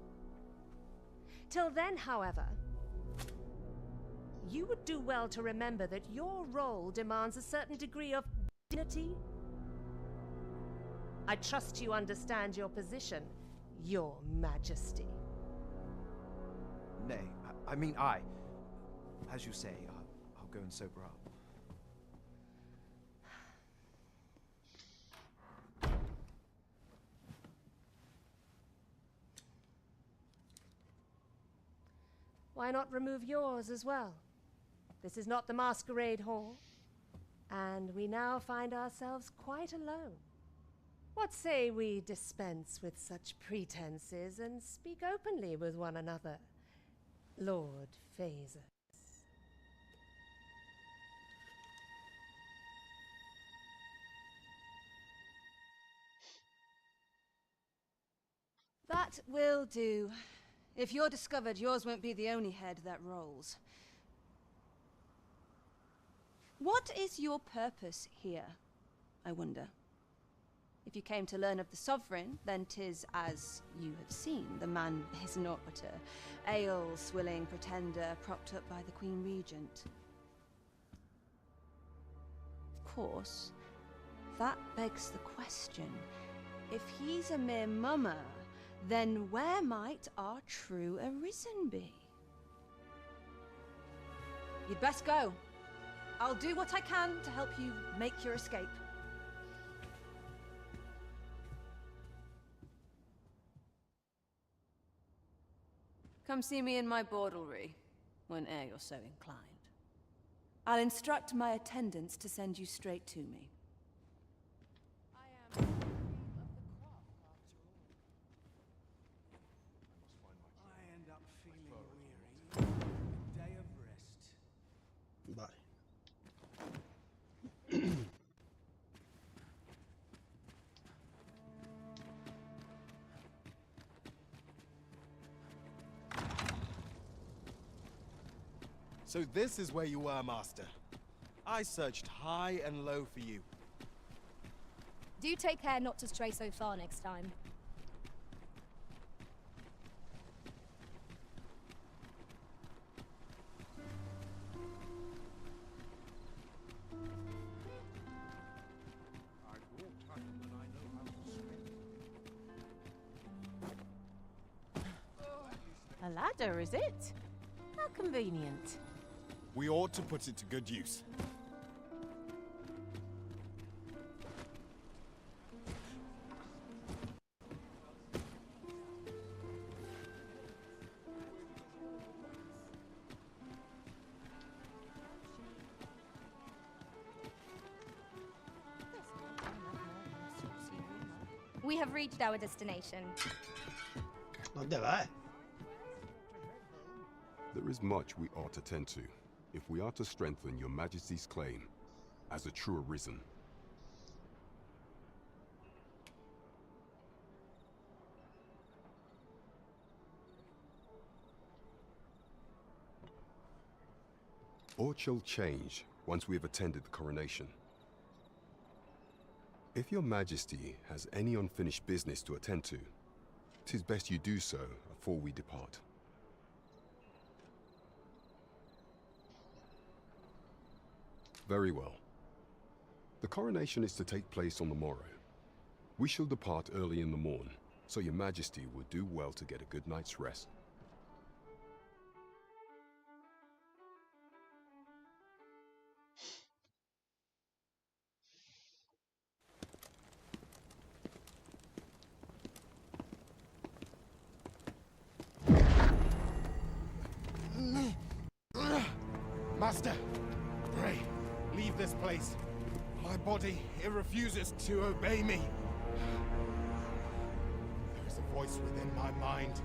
Speaker 8: Till then, however, you would do well to remember that your role demands a certain degree of dignity. I trust you understand your position, Your Majesty.
Speaker 20: Nay, I mean I. As you say, I'll go and sober up.
Speaker 8: Why not remove yours as well? This is not the masquerade hall, and we now find ourselves quite alone. What say we dispense with such pretenses and speak openly with one another, Lord Phaser?
Speaker 9: That will do. If you're discovered, yours won't be the only head that rolls. What is your purpose here, I wonder? If you came to learn of the sovereign, then 'tis as you have seen. The man is naught but a ale-swilling pretender propped up by the Queen Regent. Of course, that begs the question. If he's a mere mummer, then where might our true arisen be? You'd best go. I'll do what I can to help you make your escape. Come see me in my bordlery, whene'er you're so inclined. I'll instruct my attendants to send you straight to me.
Speaker 4: I end up feeling weary. A day of rest.
Speaker 2: Vale.
Speaker 3: So this is where you were, Master. I searched high and low for you.
Speaker 5: Do take care not to stray so far next time.
Speaker 8: A ladder, is it? How convenient.
Speaker 3: We ought to put it to good use.
Speaker 5: We have reached our destination.
Speaker 2: ¿Dónde vas?
Speaker 22: There is much we ought to tend to, if we are to strengthen your Majesty's claim as a true arisen. Aught shall change once we have attended the coronation. If your Majesty has any unfinished business to attend to, 'tis best you do so before we depart. Very well. The coronation is to take place on the morrow. We shall depart early in the morn, so your Majesty would do well to get a good night's rest.
Speaker 3: Master, pray, leave this place. My body, it refuses to obey me. There is a voice within my mind.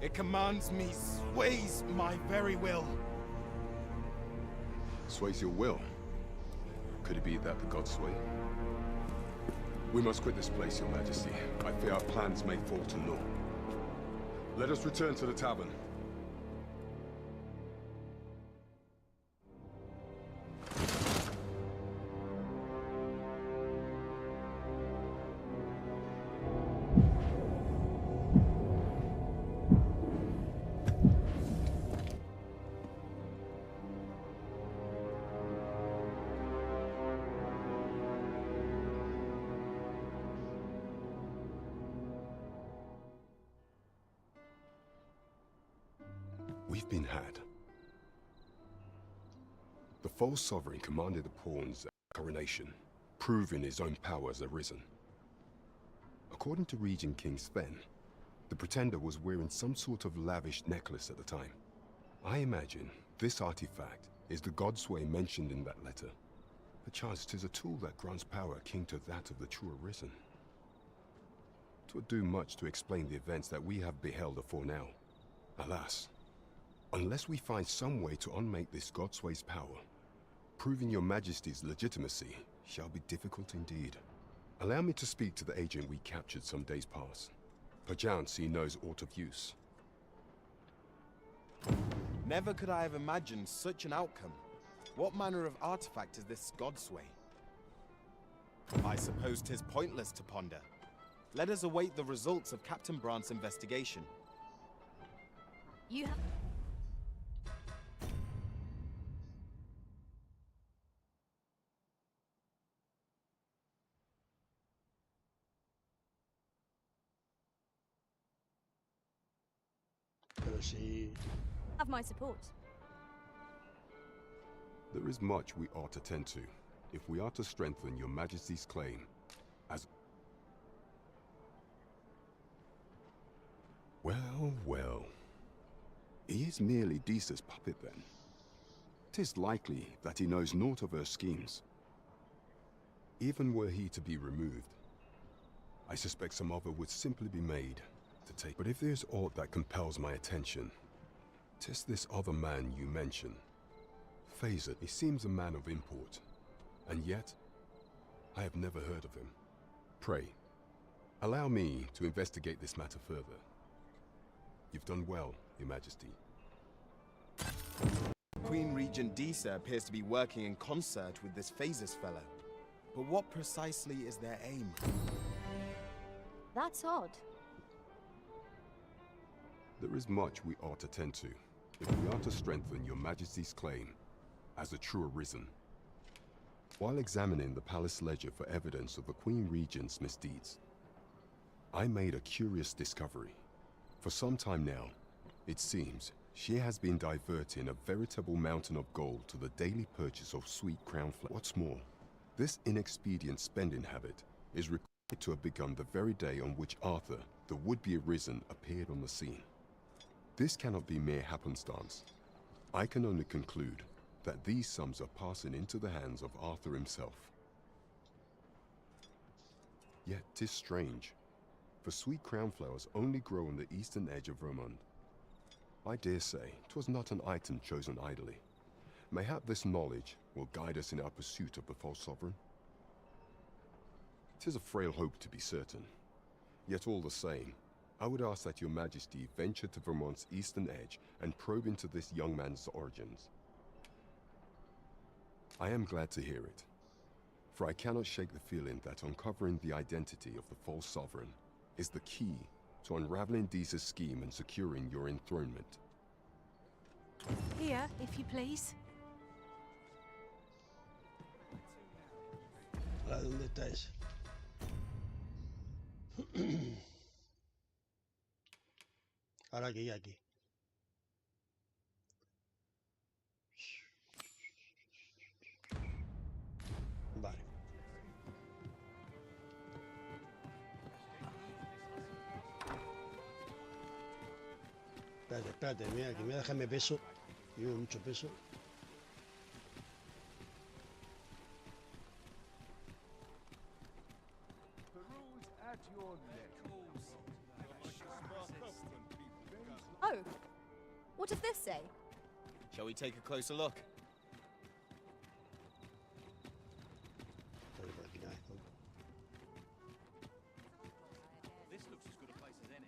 Speaker 3: It commands me, sways my very will.
Speaker 22: Sways your will? Could it be that the gods sway? We must quit this place, your Majesty. I fear our plans may fall to naught. Let us return to the tavern. We've been had. The false sovereign commanded the pawns at the coronation, proving his own power as arisen. According to Regent King Sven, the pretender was wearing some sort of lavish necklace at the time. I imagine this artifact is the godsway mentioned in that letter. Perchance 'tis a tool that grants power akin to that of the true arisen. 'Twould do much to explain the events that we have beheld afore now. Alas, unless we find some way to unmake this godsway's power, proving your Majesty's legitimacy shall be difficult indeed. Allow me to speak to the agent we captured some days past. Perchance he knows aught of use.
Speaker 3: Never could I have imagined such an outcome. What manner of artifact is this godsway? I suppose 'tis pointless to ponder. Let us await the results of Captain Brant's investigation.
Speaker 5: You have...
Speaker 2: Pero si...
Speaker 5: have my support.
Speaker 22: There is much we ought to tend to, if we are to strengthen your Majesty's claim as... Well, well. He is merely Disa's puppet then. 'Tis likely that he knows naught of her schemes. Even were he to be removed, I suspect some other would simply be made to take. But if there's aught that compels my attention, 'tis this other man you mention. Phaser, he seems a man of import, and yet I have never heard of him. Pray, allow me to investigate this matter further. You've done well, Your Majesty.
Speaker 3: Queen Regent Disa appears to be working in concert with this Phases fellow. But what precisely is their aim?
Speaker 5: That's odd.
Speaker 22: There is much we ought to tend to, if we are to strengthen Your Majesty's claim as a true arisen. While examining the palace ledger for evidence of the Queen Regent's misdeeds, I made a curious discovery. For some time now, it seems she has been diverting a veritable mountain of gold to the daily purchase of sweet crown flowers. What's more, this inexpedient spending habit is reported to have begun the very day on which Arthur, the would-be arisen, appeared on the scene. This cannot be mere happenstance. I can only conclude that these sums are passing into the hands of Arthur himself. Yet 'tis strange, for sweet crown flowers only grow on the eastern edge of Vermont. I dare say 'twas not an item chosen idly. Mayhap this knowledge will guide us in our pursuit of the false sovereign. 'Tis a frail hope to be certain, yet all the same, I would ask that Your Majesty venture to Vermont's eastern edge and probe into this young man's origins. I am glad to hear it, for I cannot shake the feeling that uncovering the identity of the false sovereign is the key to unraveling Disa's scheme and securing your enthronement.
Speaker 8: Here, if you please.
Speaker 2: Ahora, ¿dónde está ese? Ahora aquí, aquí. Vale. Espérate, espérate, mira, que me voy a dejarme peso. Llevo mucho peso.
Speaker 5: Oh, what does this say?
Speaker 3: Shall we take a closer look?
Speaker 17: This looks as good a place as any.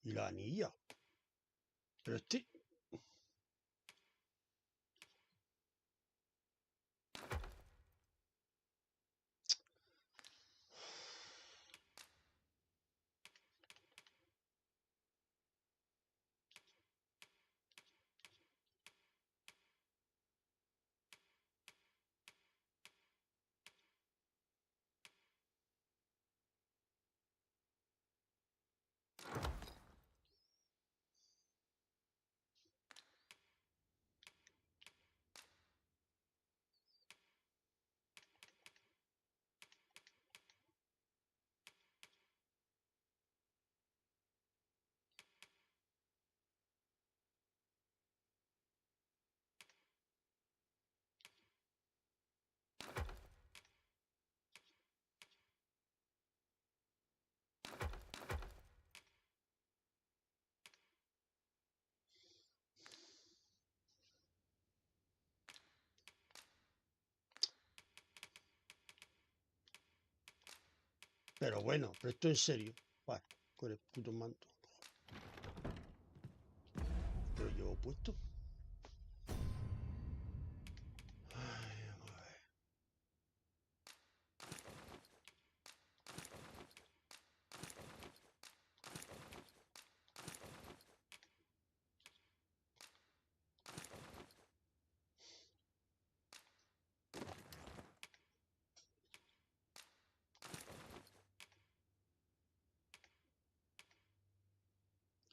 Speaker 2: Y la anilla. Pero este... Pero bueno, pero esto en serio. Vale, con el puto manto. ¿Qué lo llevo puesto? Ay, vamos a ver.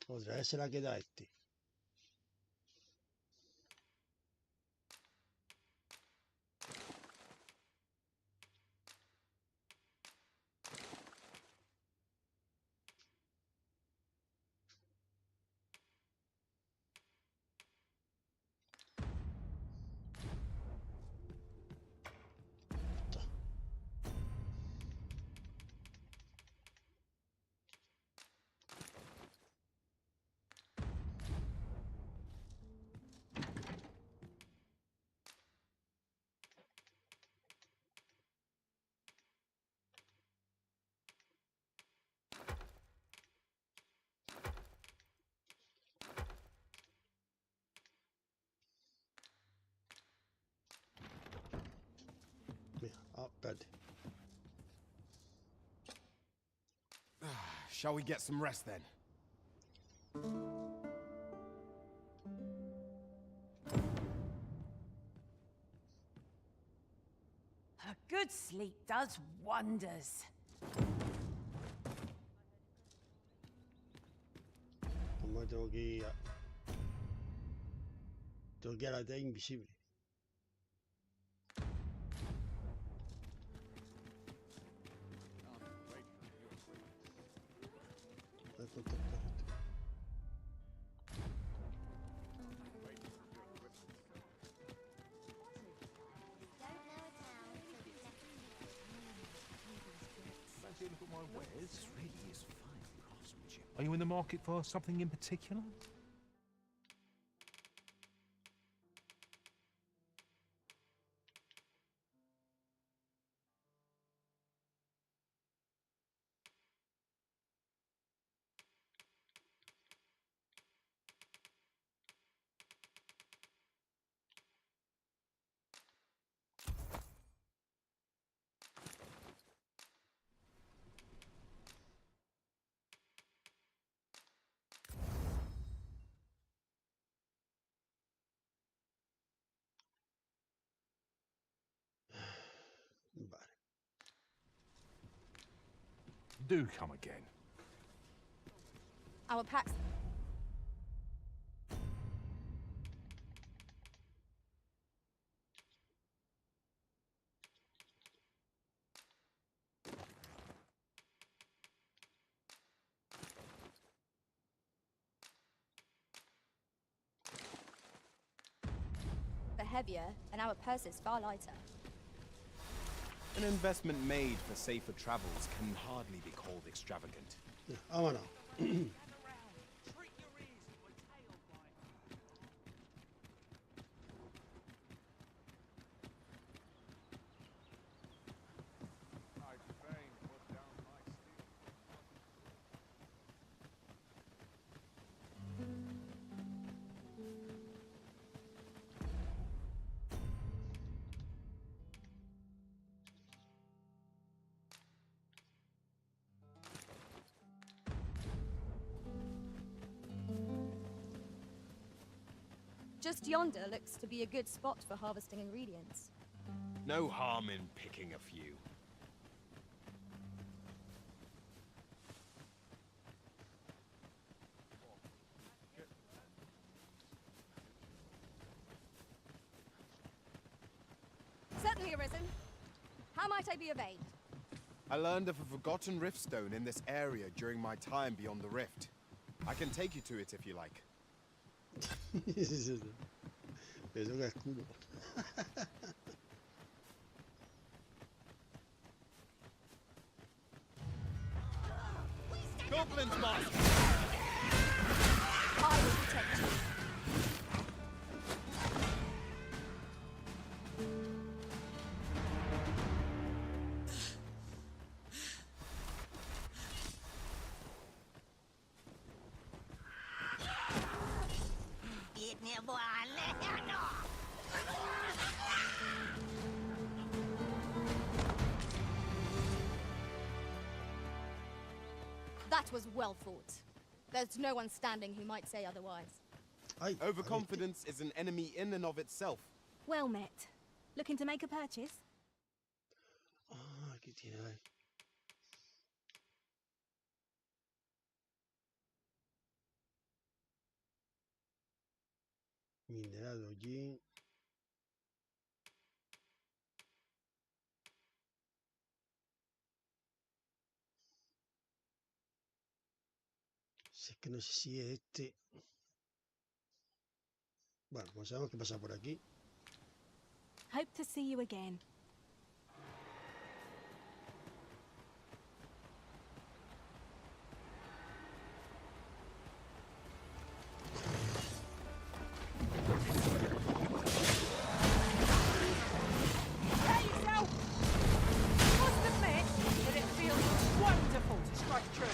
Speaker 2: Otra vez se la queda este. Mira, espérate.
Speaker 3: Shall we get some rest then?
Speaker 8: A good sleep does wonders.
Speaker 2: Como tengo que ir a... Tengo que ir a la T invisible.
Speaker 13: Look at my wares. This really is fine craftsmanship. Are you in the market for something in particular?
Speaker 2: Vale.
Speaker 13: Do come again.
Speaker 5: Our packs. They're heavier, and our purse is far lighter.
Speaker 3: An investment made for safer travels can hardly be called extravagant.
Speaker 2: Vámonos.
Speaker 5: Just yonder looks to be a good spot for harvesting ingredients.
Speaker 3: No harm in picking a few.
Speaker 5: Certainly, Arisen. How might I be of aid?
Speaker 3: I learned of a forgotten riftstone in this area during my time beyond the rift. I can take you to it if you like.
Speaker 2: Eso que escudo.
Speaker 3: Goblin's mask!
Speaker 5: I will protect you. That was well fought. There's no one standing who might say otherwise.
Speaker 3: Overconfidence is an enemy in and of itself.
Speaker 1: Well met. Looking to make a purchase?
Speaker 2: Ah, ¿qué tiene ahí? Mineral hollín. Si es que no sé si es este. Bueno, pues sabemos que pasa por aquí.
Speaker 1: Hope to see you again.
Speaker 8: Prepare yourself! I must admit that it feels wonderful to strike true.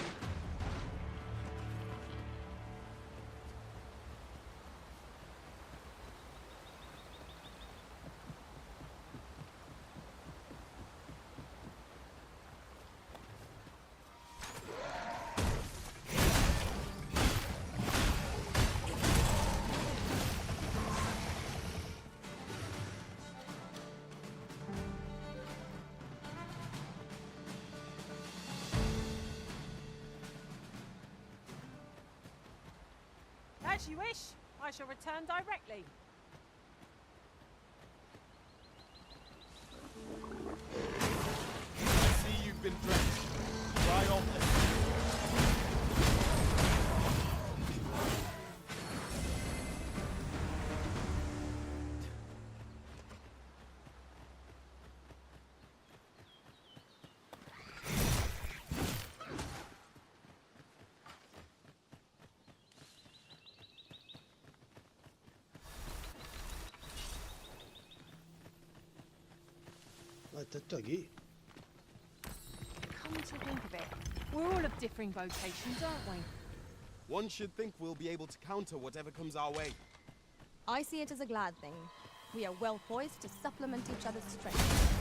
Speaker 8: As you wish, I shall return directly.
Speaker 3: I see you've been drenched. Dry off this.
Speaker 2: Ah, está esto aquí.
Speaker 8: Come to think of it, we're all of differing vocations, aren't we?
Speaker 3: One should think we'll be able to counter whatever comes our way.
Speaker 5: I see it as a glad thing. We are well poised to supplement each other's strength.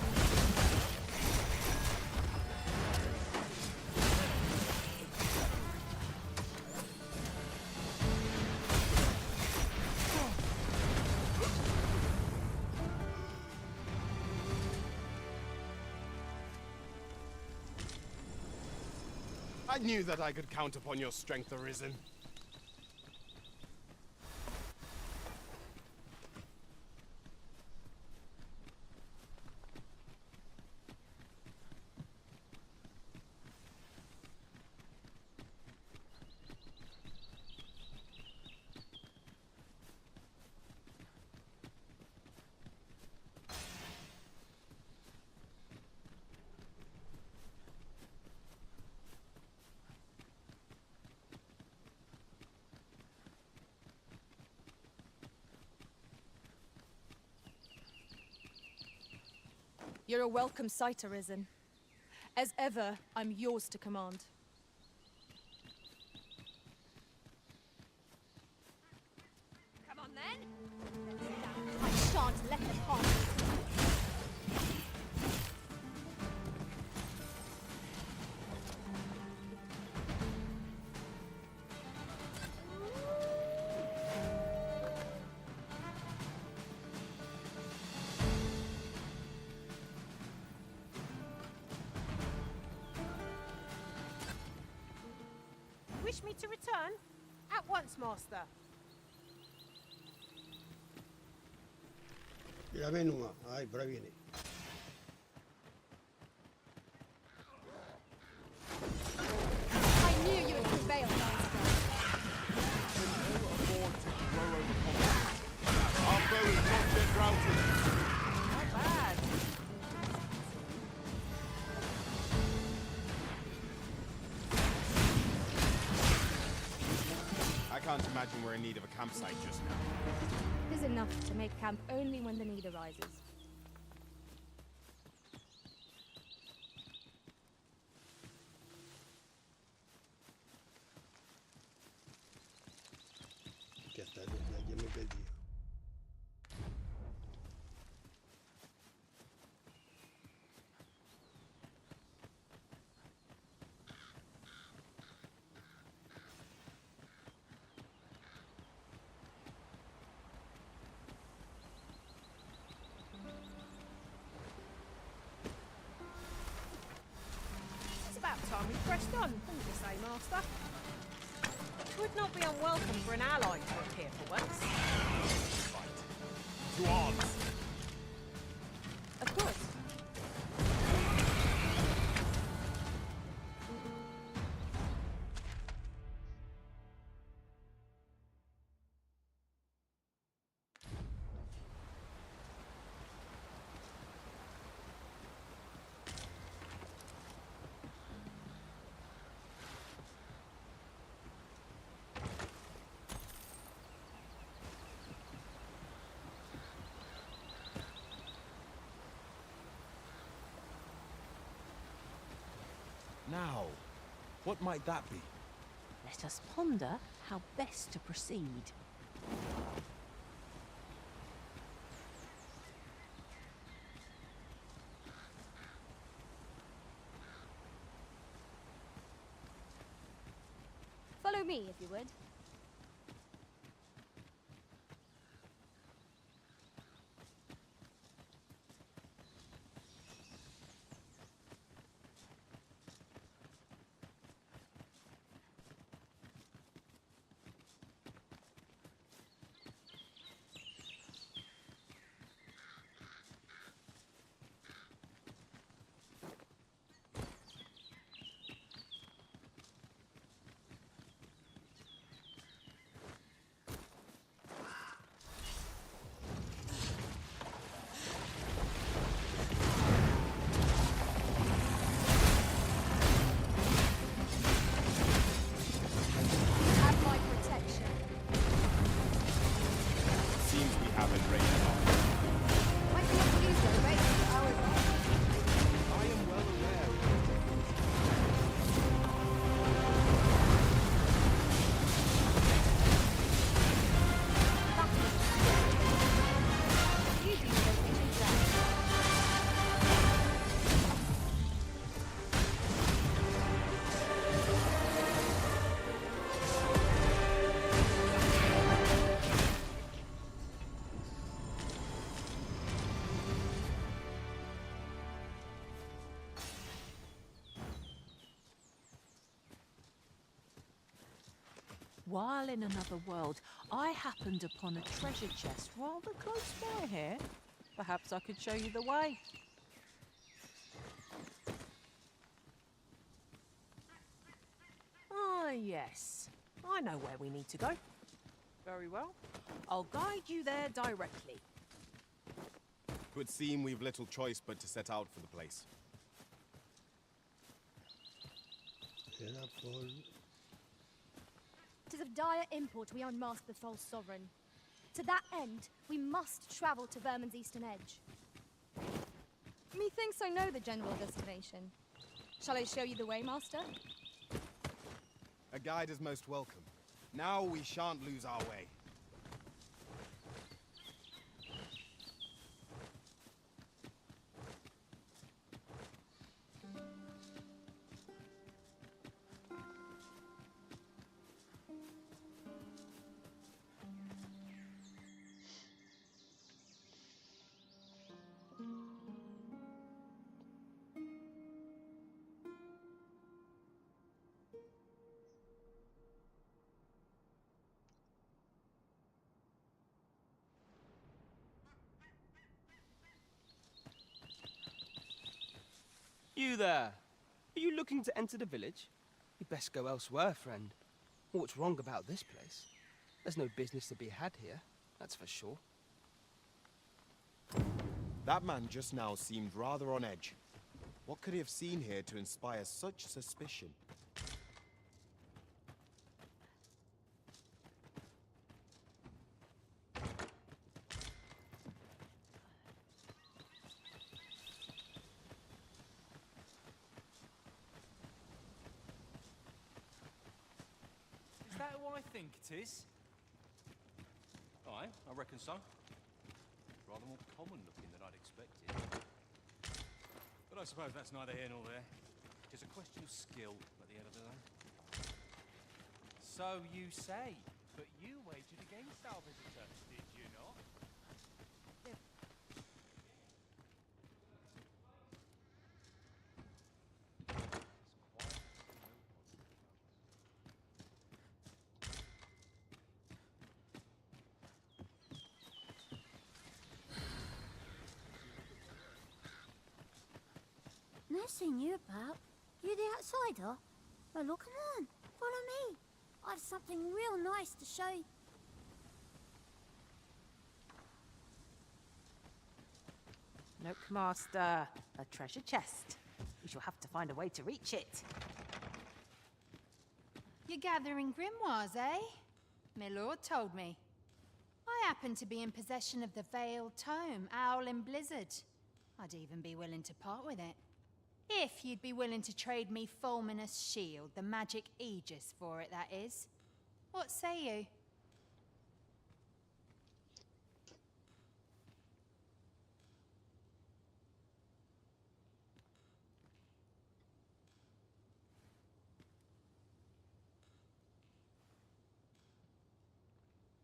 Speaker 3: I knew that I could count upon your strength, Arisen.
Speaker 5: You're a welcome sight, Arisen. As ever, I'm yours to command. Come on then. I shan't let them harm you.
Speaker 8: Wish me to return? At once, Master.
Speaker 2: Y la menúa. Ay, por ahí viene.
Speaker 5: I knew you would prevail, Master.
Speaker 3: Our foe is not yet routed.
Speaker 8: Not bad.
Speaker 3: I can't imagine we're in need of a campsite just now.
Speaker 5: It is enough to make camp only when the need arises.
Speaker 2: Que hasta ya me he perdido.
Speaker 8: Run, what do you say, Master? It would not be unwelcome for an ally to appear for once.
Speaker 3: To arms!
Speaker 8: Of course.
Speaker 3: Now, what might that be?
Speaker 8: Let us ponder how best to proceed.
Speaker 5: Follow me, if you would.
Speaker 8: While in another world, I happened upon a treasure chest rather close by here. Perhaps I could show you the way. Ah, yes. I know where we need to go. Very well. I'll guide you there directly.
Speaker 3: It would seem we've little choice but to set out for the place.
Speaker 5: It is of dire import we unmask the false sovereign. To that end, we must travel to Vermin's eastern edge. Methinks I know the general destination. Shall I show you the way, Master?
Speaker 3: A guide is most welcome. Now we shan't lose our way.
Speaker 11: You there! Are you looking to enter the village? You'd best go elsewhere, friend. What's wrong about this place? There's no business to be had here, that's for sure.
Speaker 3: That man just now seemed rather on edge. What could he have seen here to inspire such suspicion?
Speaker 17: Is that who I think it is? Aye, I reckon so. Rather more common looking than I'd expected. But I suppose that's neither here nor there. It's a question of skill at the end of the day. So you say, but you wagered against our visitor, did you not?
Speaker 15: I've seen you about. You the outsider? Well, look, come on. Follow me. I've something real nice to show you.
Speaker 8: Look, Master. A treasure chest. We shall have to find a way to reach it.
Speaker 7: You're gathering grimoires, eh? My lord told me. I happen to be in possession of the Veiled Tome, Owl in Blizzard. I'd even be willing to part with it. If you'd be willing to trade me Fulminous Shield, the magic Aegis for it, that is. What say you?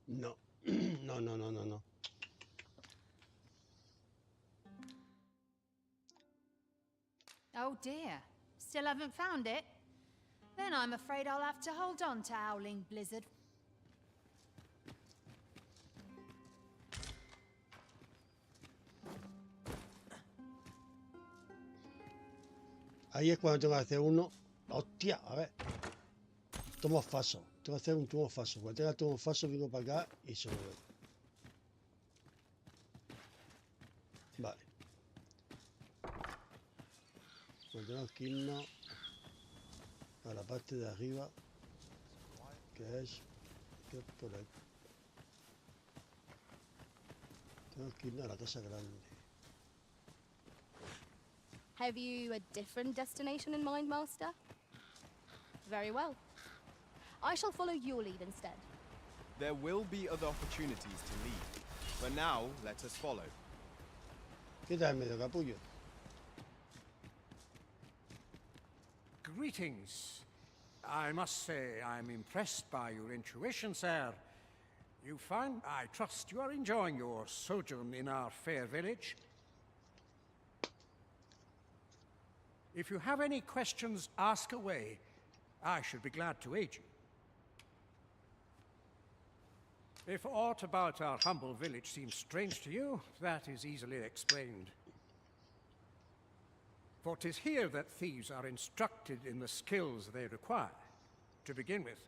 Speaker 2: No. No, no, no, no, no.
Speaker 7: Oh dear. Still haven't found it? Then I'm afraid I'll have to hold on to Owling Blizzard.
Speaker 2: Ahí es cuando tengo que hacer uno. Hostia, a ver. Tomo falso. Tengo que hacer un tomo falso. Cuando tenga tomo falso, vengo para acá y se lo doy. Vale. Pues tenemos que irnos a la parte de arriba, que es por aquí. Tenemos que irnos a la casa grande.
Speaker 5: Have you a different destination in mind, Master? Very well. I shall follow your lead instead.
Speaker 3: There will be other opportunities to lead, but now let us follow.
Speaker 2: ¿Qué tal, medio capullo?
Speaker 16: Greetings. I must say I'm impressed by your intuition, sir. You find, I trust you are enjoying your sojourn in our fair village. If you have any questions, ask away. I should be glad to aid you. If aught about our humble village seems strange to you, that is easily explained. For 'tis here that thieves are instructed in the skills they require. To begin with,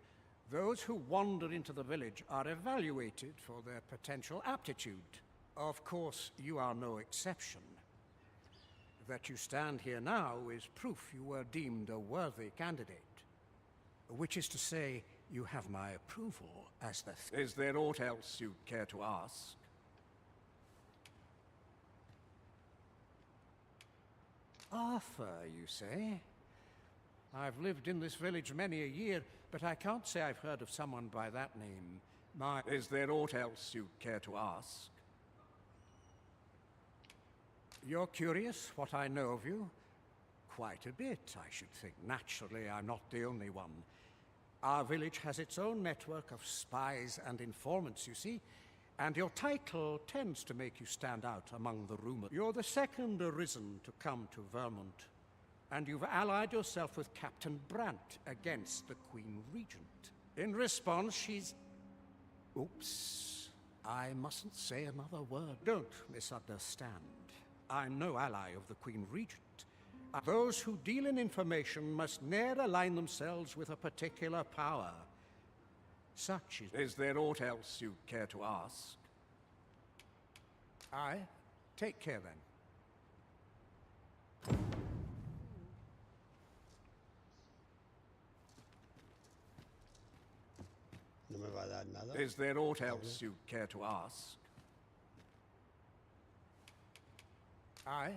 Speaker 16: those who wander into the village are evaluated for their potential aptitude. Of course, you are no exception. That you stand here now is proof you were deemed a worthy candidate. Which is to say, you have my approval as the... Is there aught else you'd care to ask? Arthur, you say? I've lived in this village many a year, but I can't say I've heard of someone by that name. Is there aught else you'd care to ask? You're curious what I know of you? Quite a bit, I should think. Naturally, I'm not the only one. Our village has its own network of spies and informants, you see, and your title tends to make you stand out among the rumors. You're the second arisen to come to Vermont, and you've allied yourself with Captain Brant against the Queen Regent. In response, she's... Oops. I mustn't say another word. Don't misunderstand. I'm no ally of the Queen Regent. Those who deal in information must ne'er align themselves with a particular power. Such is... Is there aught else you'd care to ask? Aye. Take care, then.
Speaker 2: No me va a dar nada.
Speaker 16: Is there aught else you'd care to ask? Aye.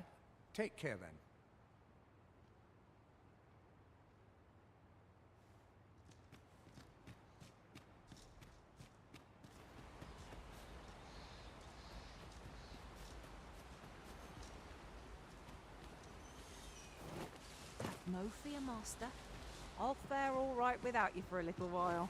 Speaker 16: Take care, then.
Speaker 8: No fear, Master. I'll fare all right without you for a little while.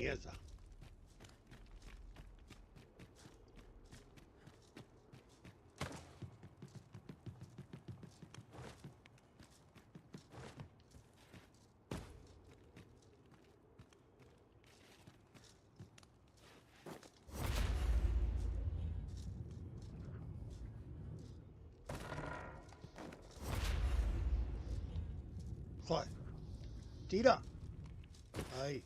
Speaker 2: mierda. Joder. Tira. Ahí.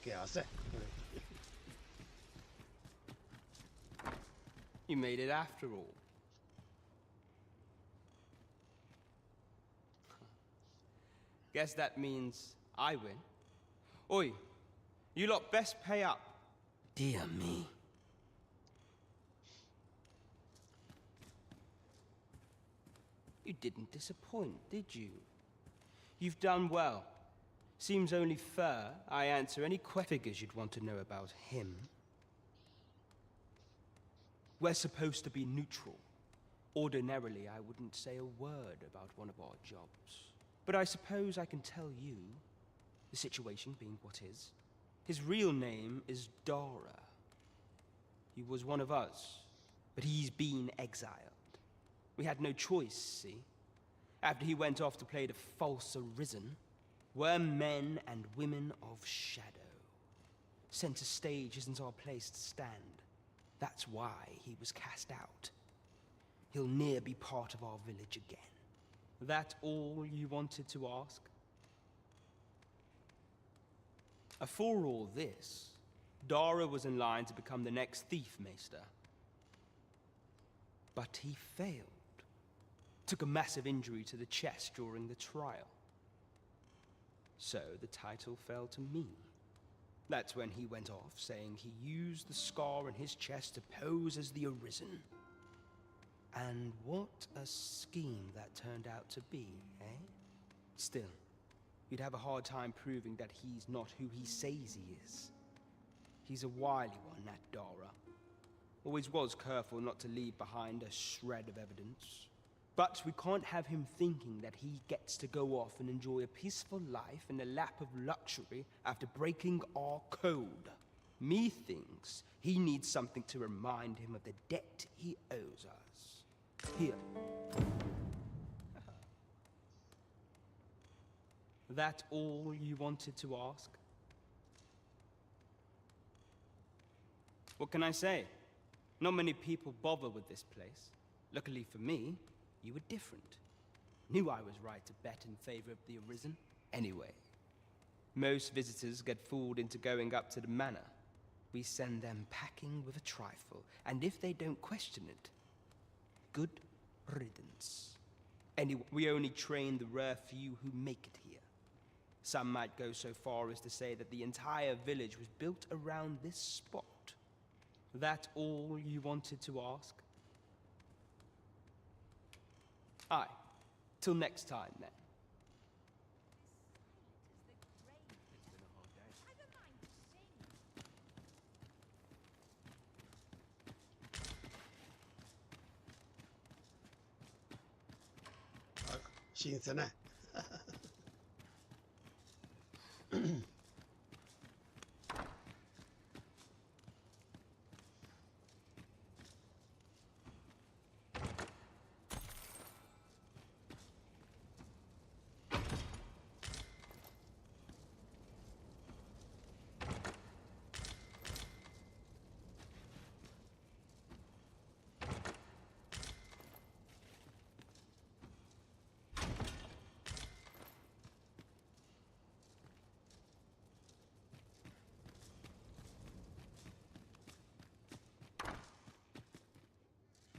Speaker 2: ¿Qué hace?
Speaker 11: You made it after all. Guess that means I win. Oi, you lot best pay up.
Speaker 10: Dear me.
Speaker 11: You didn't disappoint, did you? You've done well. Seems only fair I answer any figures you'd want to know about him. We're supposed to be neutral. Ordinarily, I wouldn't say a word about one of our jobs. But I suppose I can tell you, the situation being what is. His real name is Dara. He was one of us, but he's been exiled. We had no choice, see? After he went off to play the false arisen, we're men and women of shadow. Center stage isn't our place to stand. That's why he was cast out. He'll ne'er be part of our village again. That all you wanted to ask? For all this, Dara was in line to become the next thief maester. But he failed. Took a massive injury to the chest during the trial. So the title fell to me. That's when he went off, saying he used the scar on his chest to pose as the Arisen. And what a scheme that turned out to be, eh? Still, you'd have a hard time proving that he's not who he says he is. He's a wily one, that Dara. Always was careful not to leave behind a shred of evidence. But we can't have him thinking that he gets to go off and enjoy a peaceful life in a lap of luxury after breaking our code. Methinks he needs something to remind him of the debt he owes us. Here. That all you wanted to ask? What can I say? Not many people bother with this place. Luckily for me, you were different. Knew I was right to bet in favor of the Arisen. Anyway, most visitors get fooled into going up to the manor. We send them packing with a trifle, and if they don't question it, good riddance. Anyway, we only train the rare few who make it here. Some might go so far as to say that the entire village was built around this spot. That all you wanted to ask? Aye. Till next time, then.
Speaker 2: Sin cenar.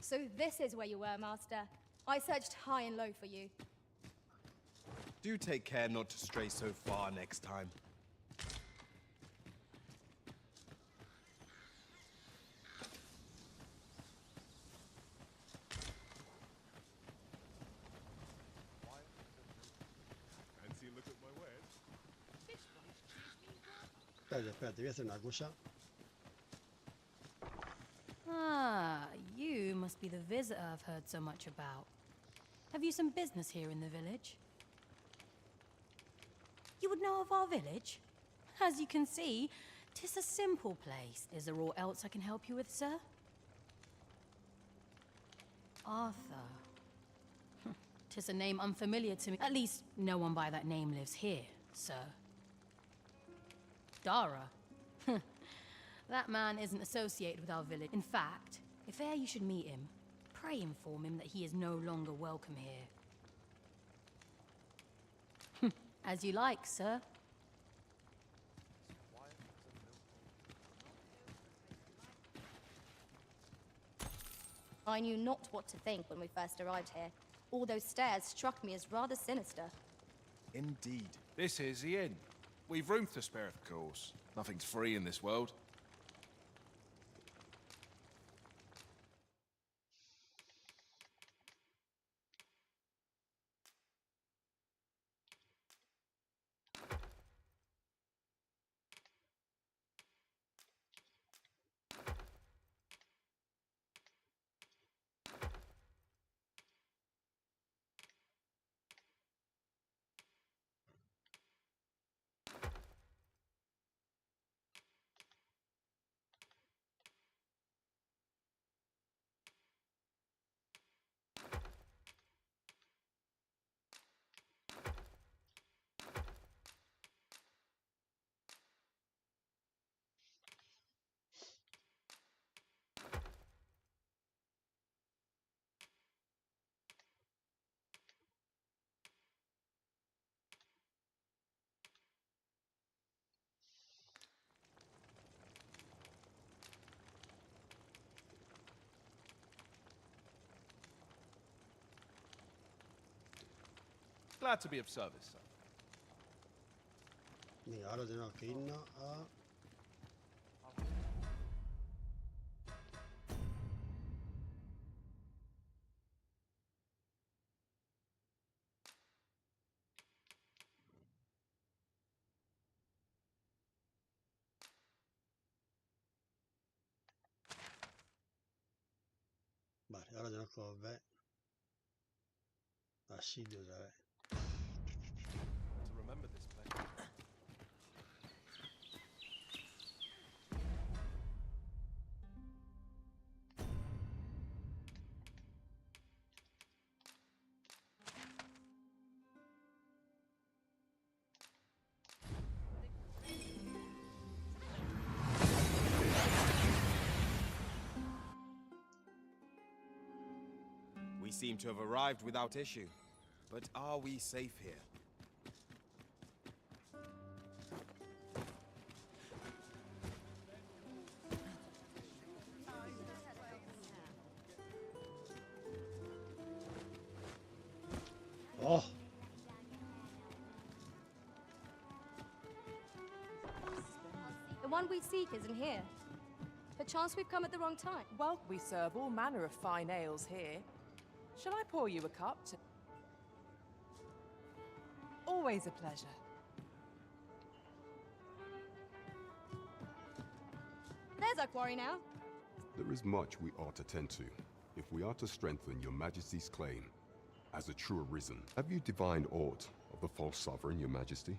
Speaker 5: So this is where you were, Master. I searched high and low for you.
Speaker 3: Do take care not to stray so far next time.
Speaker 14: Fancy a look at my wares?
Speaker 2: Espérate, espérate, voy a hacer una cosa.
Speaker 12: Ah, you must be the visitor I've heard so much about. Have you some business here in the village? You would know of our village? As you can see, 'tis a simple place. Is there aught else I can help you with, sir? Arthur. 'Tis a name unfamiliar to me. At least, no one by that name lives here, sir. Dara. That man isn't associated with our village. In fact, if e'er you should meet him, pray inform him that he is no longer welcome here. As you like, sir.
Speaker 5: I knew not what to think when we first arrived here. All those stairs struck me as rather sinister.
Speaker 3: Indeed.
Speaker 6: This is the inn. We've room to spare, of course. Nothing's free in this world. Glad to be of service, sir.
Speaker 2: Venga, ahora tenemos que irnos a... Vale, ahora tenemos que volver al sitio otra vez.
Speaker 17: To remember this place.
Speaker 3: We seem to have arrived without issue. But are we safe here?
Speaker 2: Oh,
Speaker 5: The one we seek isn't here. Perchance we've come at the wrong time.
Speaker 8: Well, we serve all manner of fine ales here. Shall I pour you a cup? Always a pleasure.
Speaker 5: There's our quarry now.
Speaker 22: There is much we ought to tend to, if we are to strengthen your majesty's claim as a true arisen. Have you divined aught of the false sovereign, your majesty?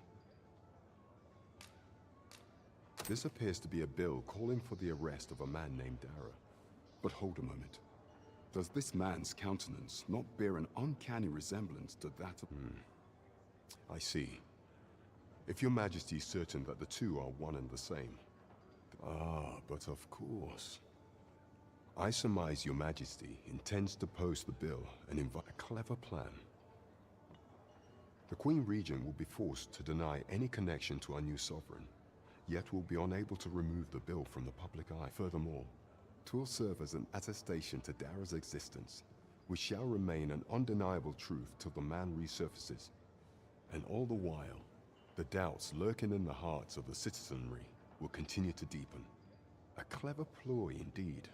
Speaker 22: This appears to be a bill calling for the arrest of a man named Dara. But hold a moment. Does this man's countenance not bear an uncanny resemblance to that of... I see. If your majesty is certain that the two are one and the same. Ah, but of course. I surmise your majesty intends to post the bill and invite a clever plan. The Queen Regent will be forced to deny any connection to our new sovereign, yet will be unable to remove the bill from the public eye. Furthermore, 'Twill serve as an attestation to Dara's existence, which shall remain an undeniable truth till the man resurfaces. And all the while, the doubts lurking in the hearts of the citizenry will continue to deepen. A clever ploy indeed.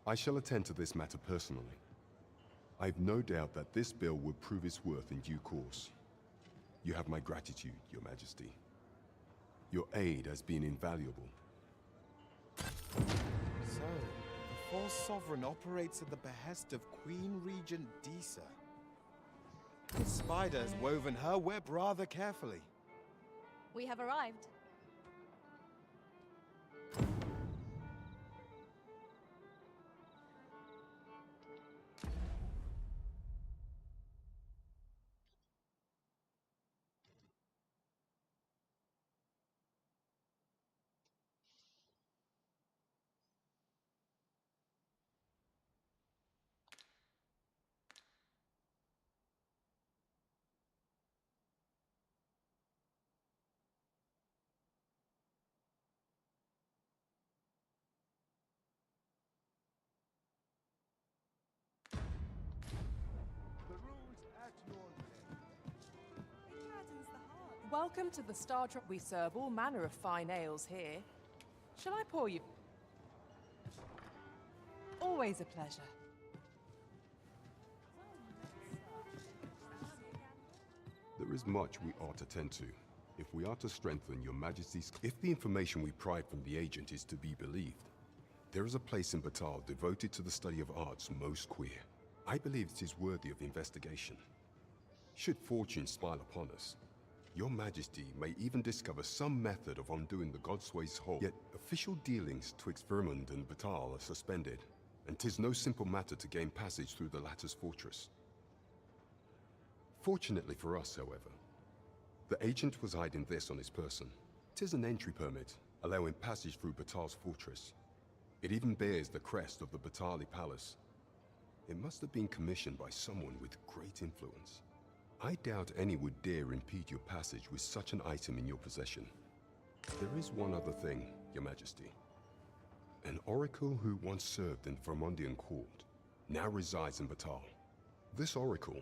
Speaker 22: I shall attend to this matter personally. I've no doubt that this bill will prove its worth in due course. You have my gratitude, Your Majesty. Your aid has been invaluable.
Speaker 3: So, the false sovereign operates at the behest of Queen Regent Disa. The spider has woven her web rather carefully.
Speaker 5: We have arrived.
Speaker 8: Welcome to the Star Trek. We serve all manner of fine ales here. Shall I pour you? Always a pleasure.
Speaker 22: There is much we ought to tend to, if we are to strengthen Your Majesty's... If the information we pried from the agent is to be believed, there is a place in Batal devoted to the study of arts most queer. I believe it is worthy of investigation. Should fortune smile upon us, Your Majesty may even discover some method of undoing the Godsway's hold. Yet official dealings twixt Vermund and Batal are suspended, and 'tis no simple matter to gain passage through the latter's fortress. Fortunately for us, however, the agent was hiding this on his person. 'Tis an entry permit, allowing passage through Batal's fortress. It even bears the crest of the Batali Palace. It must have been commissioned by someone with great influence. I doubt any would dare impede your passage with such an item in your possession. There is one other thing, Your Majesty. An oracle who once served in the Vermundian court now resides in Batal. This oracle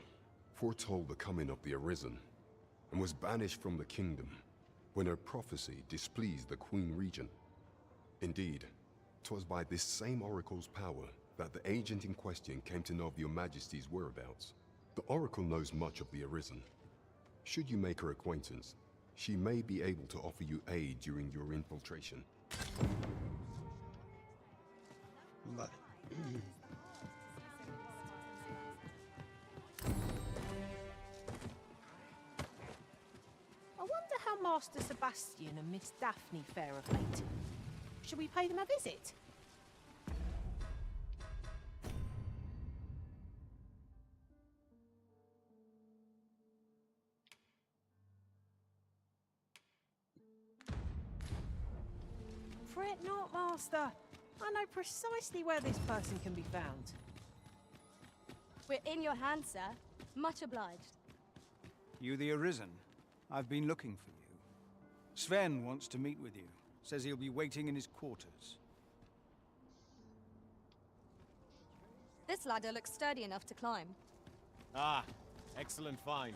Speaker 22: foretold the coming of the Arisen and was banished from the kingdom when her prophecy displeased the Queen Regent. Indeed, 'twas by this same oracle's power that the agent in question came to know of Your Majesty's whereabouts. The oracle knows much of the Arisen. Should you make her acquaintance, she may be able to offer you aid during your infiltration.
Speaker 2: Vale.
Speaker 8: I wonder how Master Sebastian and Miss Daphne fare of late. Shall we pay them a visit? Fret not, Master. I know precisely where this person can be found.
Speaker 5: We're in your hands, sir. Much obliged.
Speaker 6: You the Arisen? I've been looking for you. Sven wants to meet with you. Says he'll be waiting in his quarters.
Speaker 5: This ladder looks sturdy enough to climb.
Speaker 20: Ah, excellent find.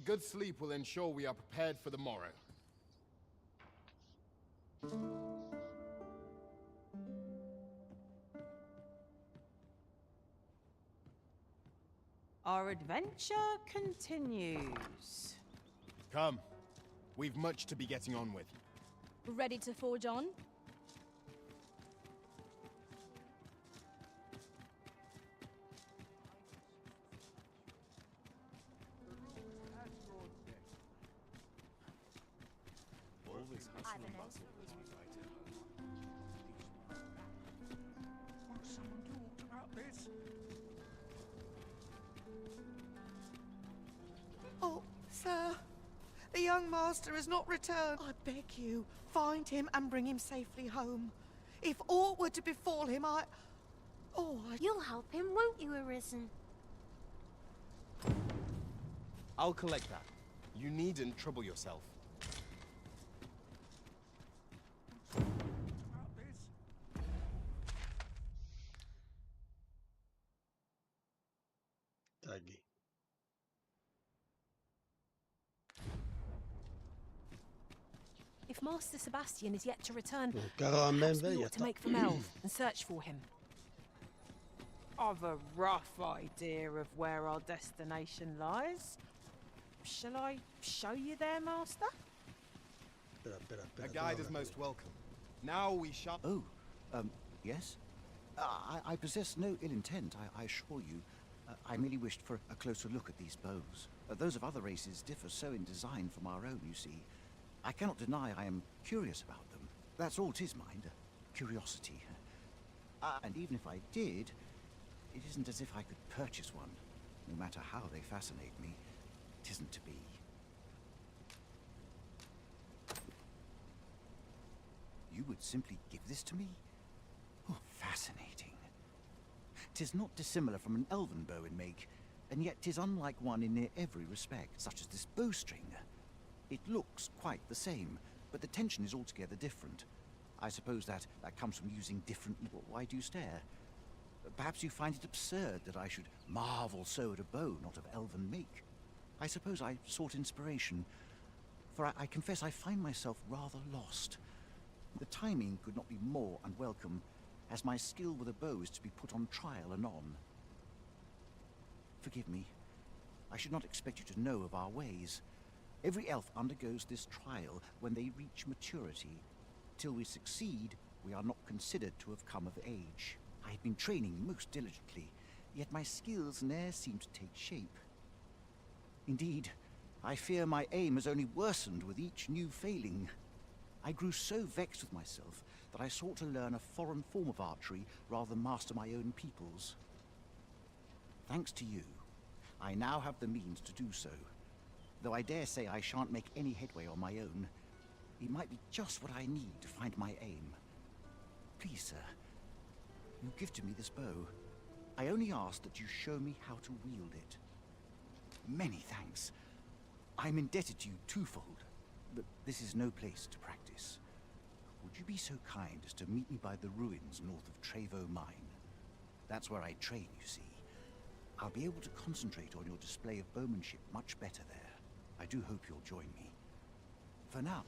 Speaker 18: good sleep will ensure we are prepared for the morrow.
Speaker 8: Our adventure continues.
Speaker 18: Come. We've much to be getting on with.
Speaker 5: Ready to forge on?
Speaker 14: All this hustle and bustle as we ride to home.
Speaker 4: Won't someone talk about this?
Speaker 19: Oh, sir. The young master has not returned. I beg you, find him and bring him safely home. If aught were to befall him,
Speaker 15: You'll help him, won't you, Arisen?
Speaker 18: I'll collect that. You needn't trouble yourself.
Speaker 2: Está aquí.
Speaker 8: If Master Sebastian is yet to return,
Speaker 2: Cargo en
Speaker 8: perhaps
Speaker 2: vez
Speaker 8: we
Speaker 2: y ya
Speaker 8: ought to
Speaker 2: está.
Speaker 8: make for Melve and search for him. I've a rough idea of where our destination lies. Shall I show you there, Master?
Speaker 18: A guide is most welcome. Now we shall...
Speaker 21: Oh, yes? I possess no ill intent, I assure you. I merely wished for a closer look at these bows. Those of other races differ so in design from our own, you see. I cannot deny I am curious about them. That's all 'tis, mind. Curiosity. And even if I did, it isn't as if I could purchase one. No matter how they fascinate me, it isn't to be. You would simply give this to me? Oh, fascinating. 'Tis not dissimilar from an elven bow in make, and yet 'tis unlike one in near every respect, such as this bowstring. It looks quite the same, but the tension is altogether different. I suppose that comes from using different... Why do you stare? Perhaps you find it absurd that I should marvel so at a bow not of elven make. I suppose I sought inspiration, for I confess I find myself rather lost. The timing could not be more unwelcome, as my skill with a bow is to be put on trial anon. Forgive me. I should not expect you to know of our ways. Every elf undergoes this trial when they reach maturity. Till we succeed, we are not considered to have come of age. I have been training most diligently, yet my skills ne'er seem to take shape. Indeed, I fear my aim has only worsened with each new failing. I grew so vexed with myself that I sought to learn a foreign form of archery rather than master my own people's. Thanks to you, I now have the means to do so. Though I dare say I shan't make any headway on my own, it might be just what I need to find my aim. Please, sir, you give to me this bow. I only ask that you show me how to wield it. Many thanks. I'm indebted to you twofold, but this is no place to practice. Would you be so kind as to meet me by the ruins north of Trevo Mine? That's where I train, you see. I'll be able to concentrate on your display of bowmanship much better there. I do hope you'll join me. For now.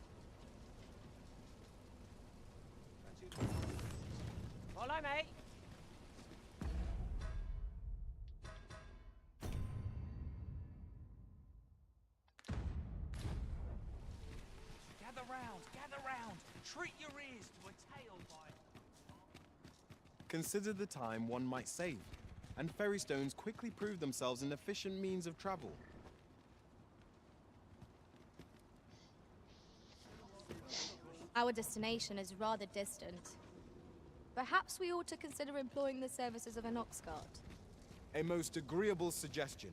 Speaker 8: Follow me. Gather round. Treat your ears to a tale by...
Speaker 18: Consider the time one might save, and ferry stones quickly prove themselves an efficient means of travel.
Speaker 5: Our destination is rather distant. Perhaps we ought to consider employing the services of an ox cart.
Speaker 18: A most agreeable suggestion.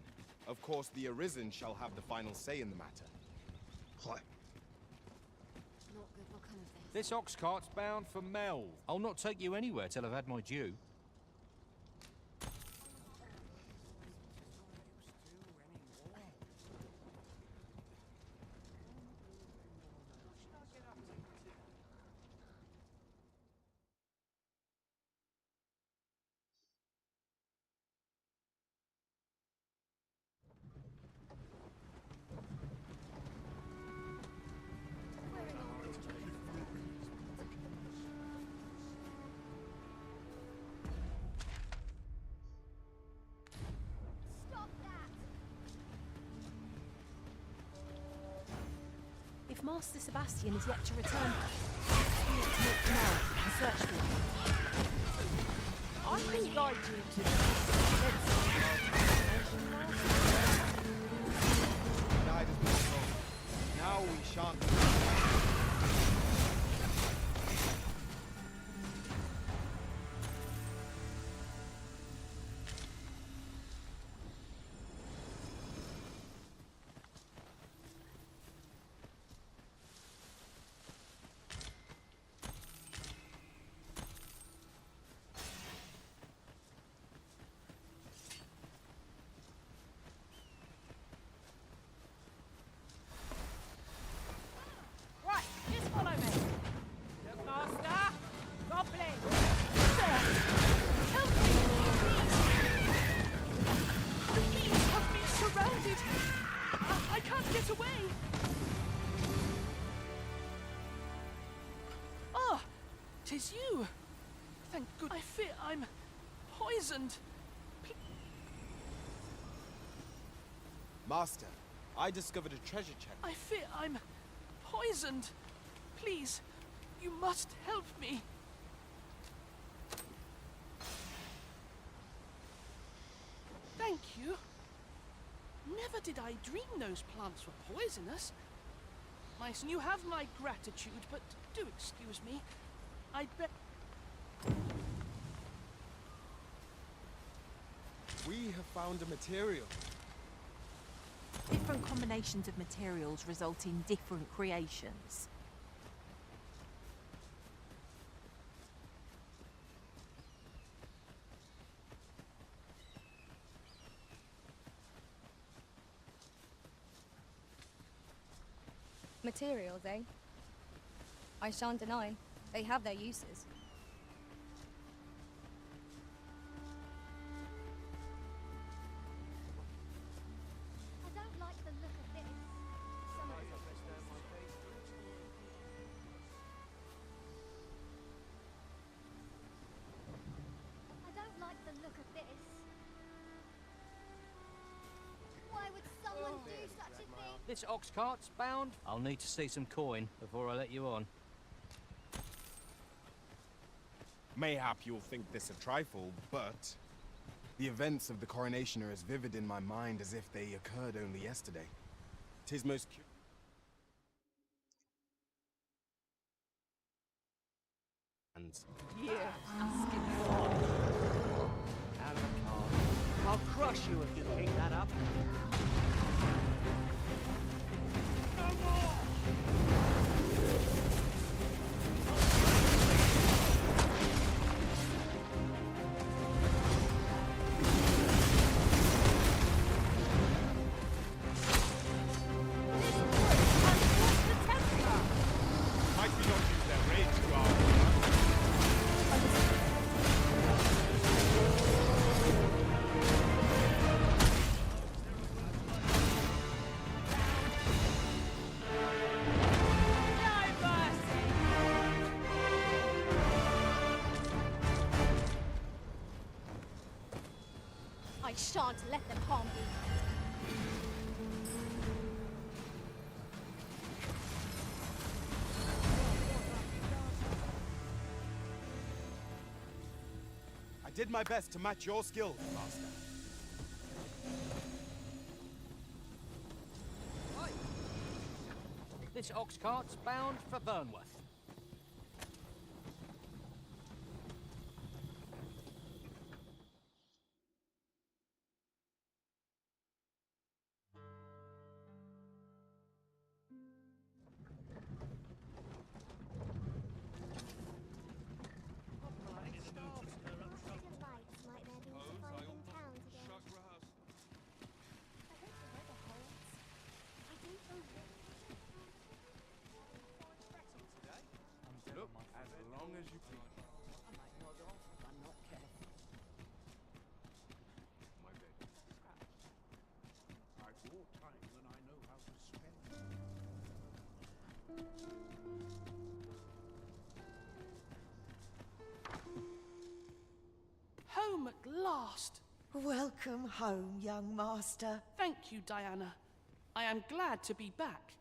Speaker 18: Of course, the Arisen shall have the final say in the matter.
Speaker 2: Hi.
Speaker 13: This ox cart's bound for Melve. I'll not take you anywhere till I've had my due.
Speaker 8: If Master Sebastian is yet to return, we need to make canal and search for him. I can guide you to
Speaker 18: Night has been told. Now we shan't.
Speaker 8: Right, just follow me. Look, Master. Goblin. Help me, please. Please, I've been surrounded. I can't get away. Ah, 'tis you. Thank good. I fear I'm poisoned.
Speaker 18: Master, I discovered a treasure chest.
Speaker 8: I fear I'm poisoned. Please, you must help me. Thank you. Never did I dream those plants were poisonous. You have my gratitude, but do excuse me. I'd bet.
Speaker 18: We have found a material.
Speaker 8: Different combinations of materials result in different creations.
Speaker 5: Materials, eh? I shan't deny. They have their uses.
Speaker 15: I don't like the look of this. I don't like the look of this. Why would someone do such a thing?
Speaker 1: This ox cart's bound. I'll need to see some coin before I let you on.
Speaker 18: Mayhap you'll think this a trifle, but the events of the coronation are as vivid in my mind as if they occurred only yesterday. 'Tis most
Speaker 1: Yeah, I'll crush you if you pick that up.
Speaker 18: Might we not use their rage to our
Speaker 5: I shan't let them harm you.
Speaker 18: I did my best to match your skills, Master.
Speaker 1: This ox cart's bound for Burnworth.
Speaker 18: Look, as long as you please.
Speaker 10: I might nod off if I'm not careful.
Speaker 18: My bed.
Speaker 4: I've more time than I know how to spend.
Speaker 8: Home at last.
Speaker 19: Welcome home, young master.
Speaker 8: Thank you, Diana. I am glad to be back.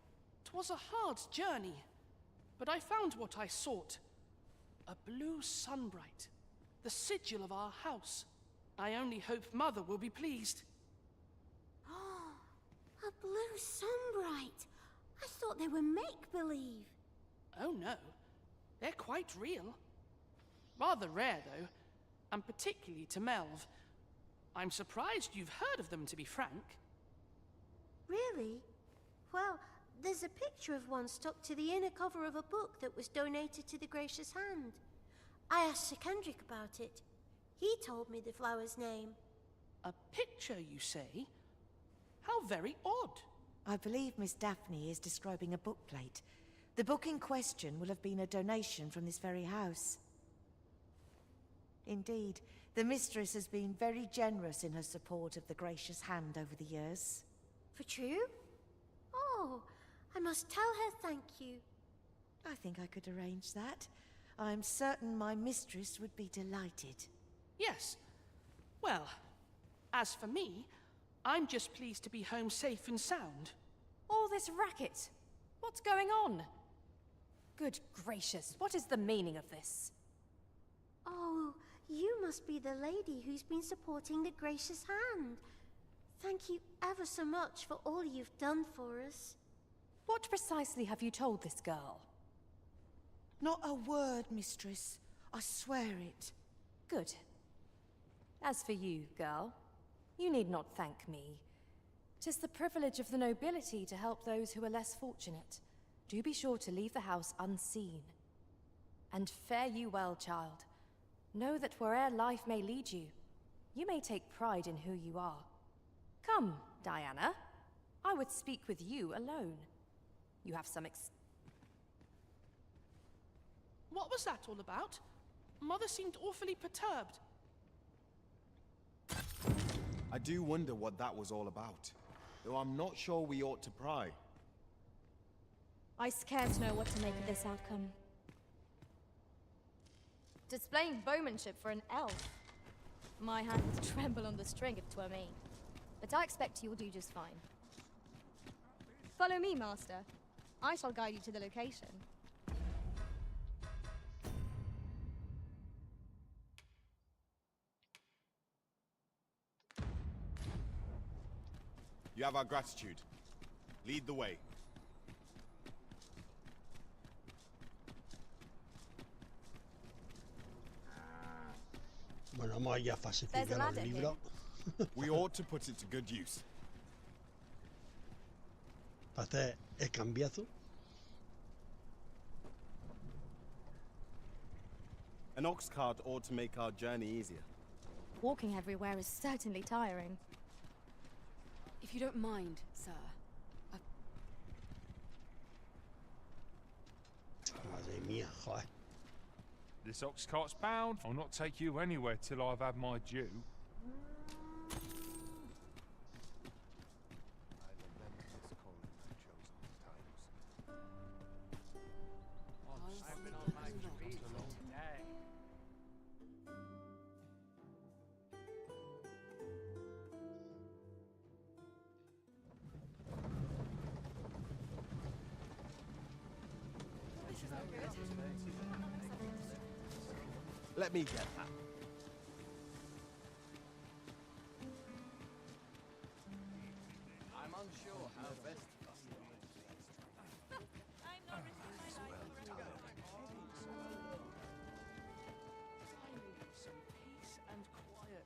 Speaker 7: 'Twas a hard journey, but I found what I sought. A blue sunbright, the sigil of our house. I only hope Mother will be pleased.
Speaker 15: Oh, a blue sunbright. I thought they were make-believe.
Speaker 7: Oh no, they're quite real. Rather rare, though, and particularly to Melv. I'm surprised you've heard of them, to be frank.
Speaker 15: Really? Well, there's a picture of one stuck to the inner cover of a book that was donated to the Gracious Hand. I asked Sir Kendrick about it. He told me the flower's name.
Speaker 7: A picture, you say? How very odd.
Speaker 9: I believe Miss Daphne is describing a bookplate. The book in question will have been a donation from this very house. Indeed, the mistress has been very generous in her support of the Gracious Hand over the years.
Speaker 15: For true? Oh, I must tell her thank you.
Speaker 9: I think I could arrange that. I'm certain my mistress would be delighted.
Speaker 7: Yes. Well, as for me, I'm just pleased to be home safe and sound.
Speaker 8: All this racket. What's going on? Good gracious, what is the meaning of this?
Speaker 15: Oh, you must be the lady who's been supporting the Gracious Hand. Thank you ever so much for all you've done for us.
Speaker 8: What precisely have you told this girl?
Speaker 9: Not a word, mistress. I swear it.
Speaker 8: Good. As for you, girl, you need not thank me. 'Tis the privilege of the nobility to help those who are less fortunate. Do be sure to leave the house unseen. And fare you well, child. Know that where'er life may lead you, you may take pride in who you are. Come, Diana. I would speak with you alone. You have some
Speaker 7: What was that all about? Mother seemed awfully perturbed.
Speaker 18: I do wonder what that was all about, though I'm not sure we ought to pry.
Speaker 5: I scarce know what to make of this outcome. Displaying bowmanship for an elf. My hand would tremble on the string if 'twere me. But I expect you'll do just fine. Follow me, Master. I shall guide you to the location.
Speaker 18: You have our gratitude. Lead the way.
Speaker 2: Bueno, vamos allá a falsificar el libro.
Speaker 18: We ought to put it to good use.
Speaker 2: Para hacer el cambiazo.
Speaker 18: An ox cart ought to make our journey easier.
Speaker 5: Walking everywhere is certainly tiring.
Speaker 10: If you don't mind, sir.
Speaker 2: Madre mía, joder.
Speaker 13: This ox cart's bound. I'll not take you anywhere till I've had my due.
Speaker 18: Let me get that.
Speaker 6: I'm unsure how best to
Speaker 7: Some peace and quiet.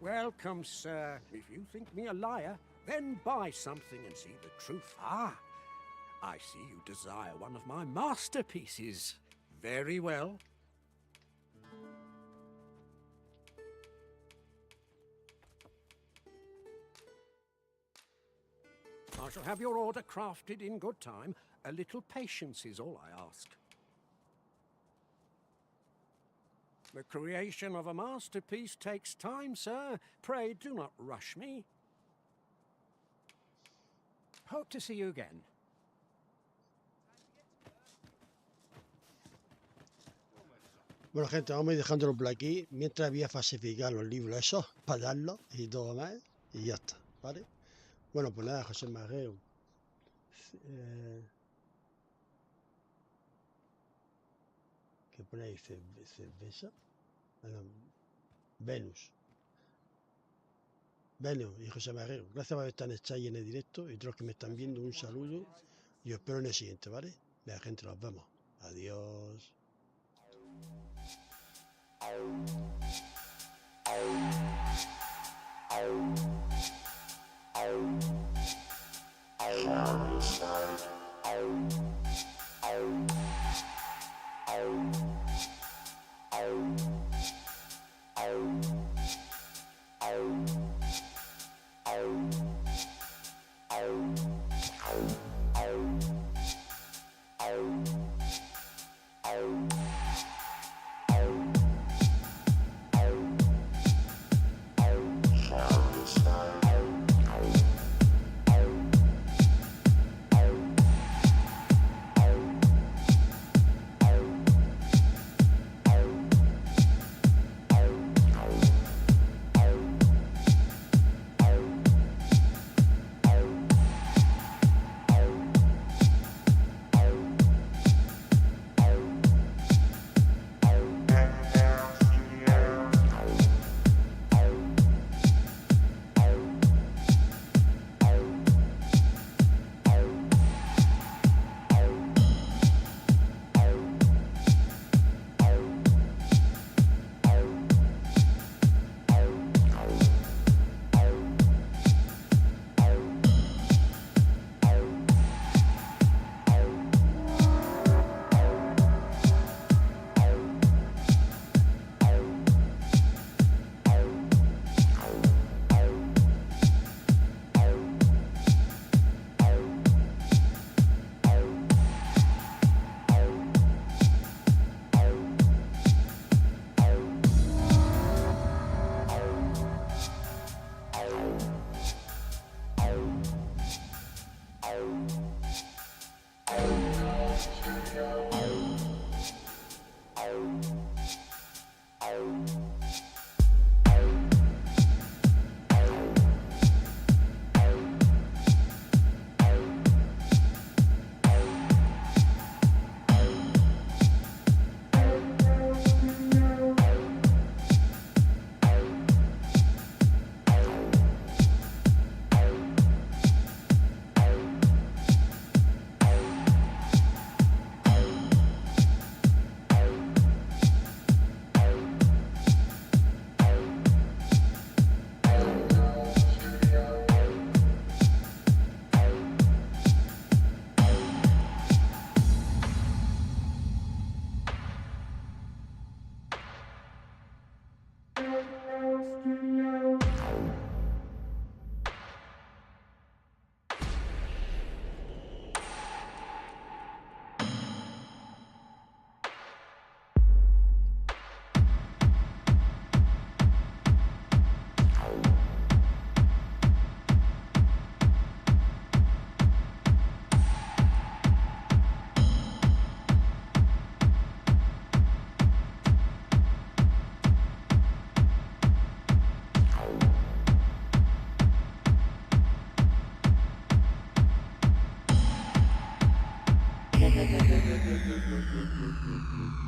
Speaker 16: Welcome, sir. If you think me a liar, then buy something and see the truth. Ah, I see you desire one of my masterpieces. Very well. I shall have your order crafted in good time. A little patience is all I ask. The creation of a masterpiece takes time, sir. Pray do not rush me. Hope to see you again.
Speaker 2: Bueno, gente, vamos a ir dejándolo por aquí. Mientras voy a falsificar los libros esos para darlos y todo más. Y ya está, ¿vale? Bueno, pues nada, José Marrero. ¿Qué pone ahí? ¿Cerveza? Bueno, Venus. Venus y José Marrero. Gracias por estar en el chat y en el directo. Y todos los que me están viendo, un saludo. Y os espero en el siguiente, ¿vale? Venga, gente, nos vemos. Adiós.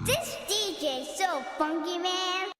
Speaker 15: This DJ's so funky, man.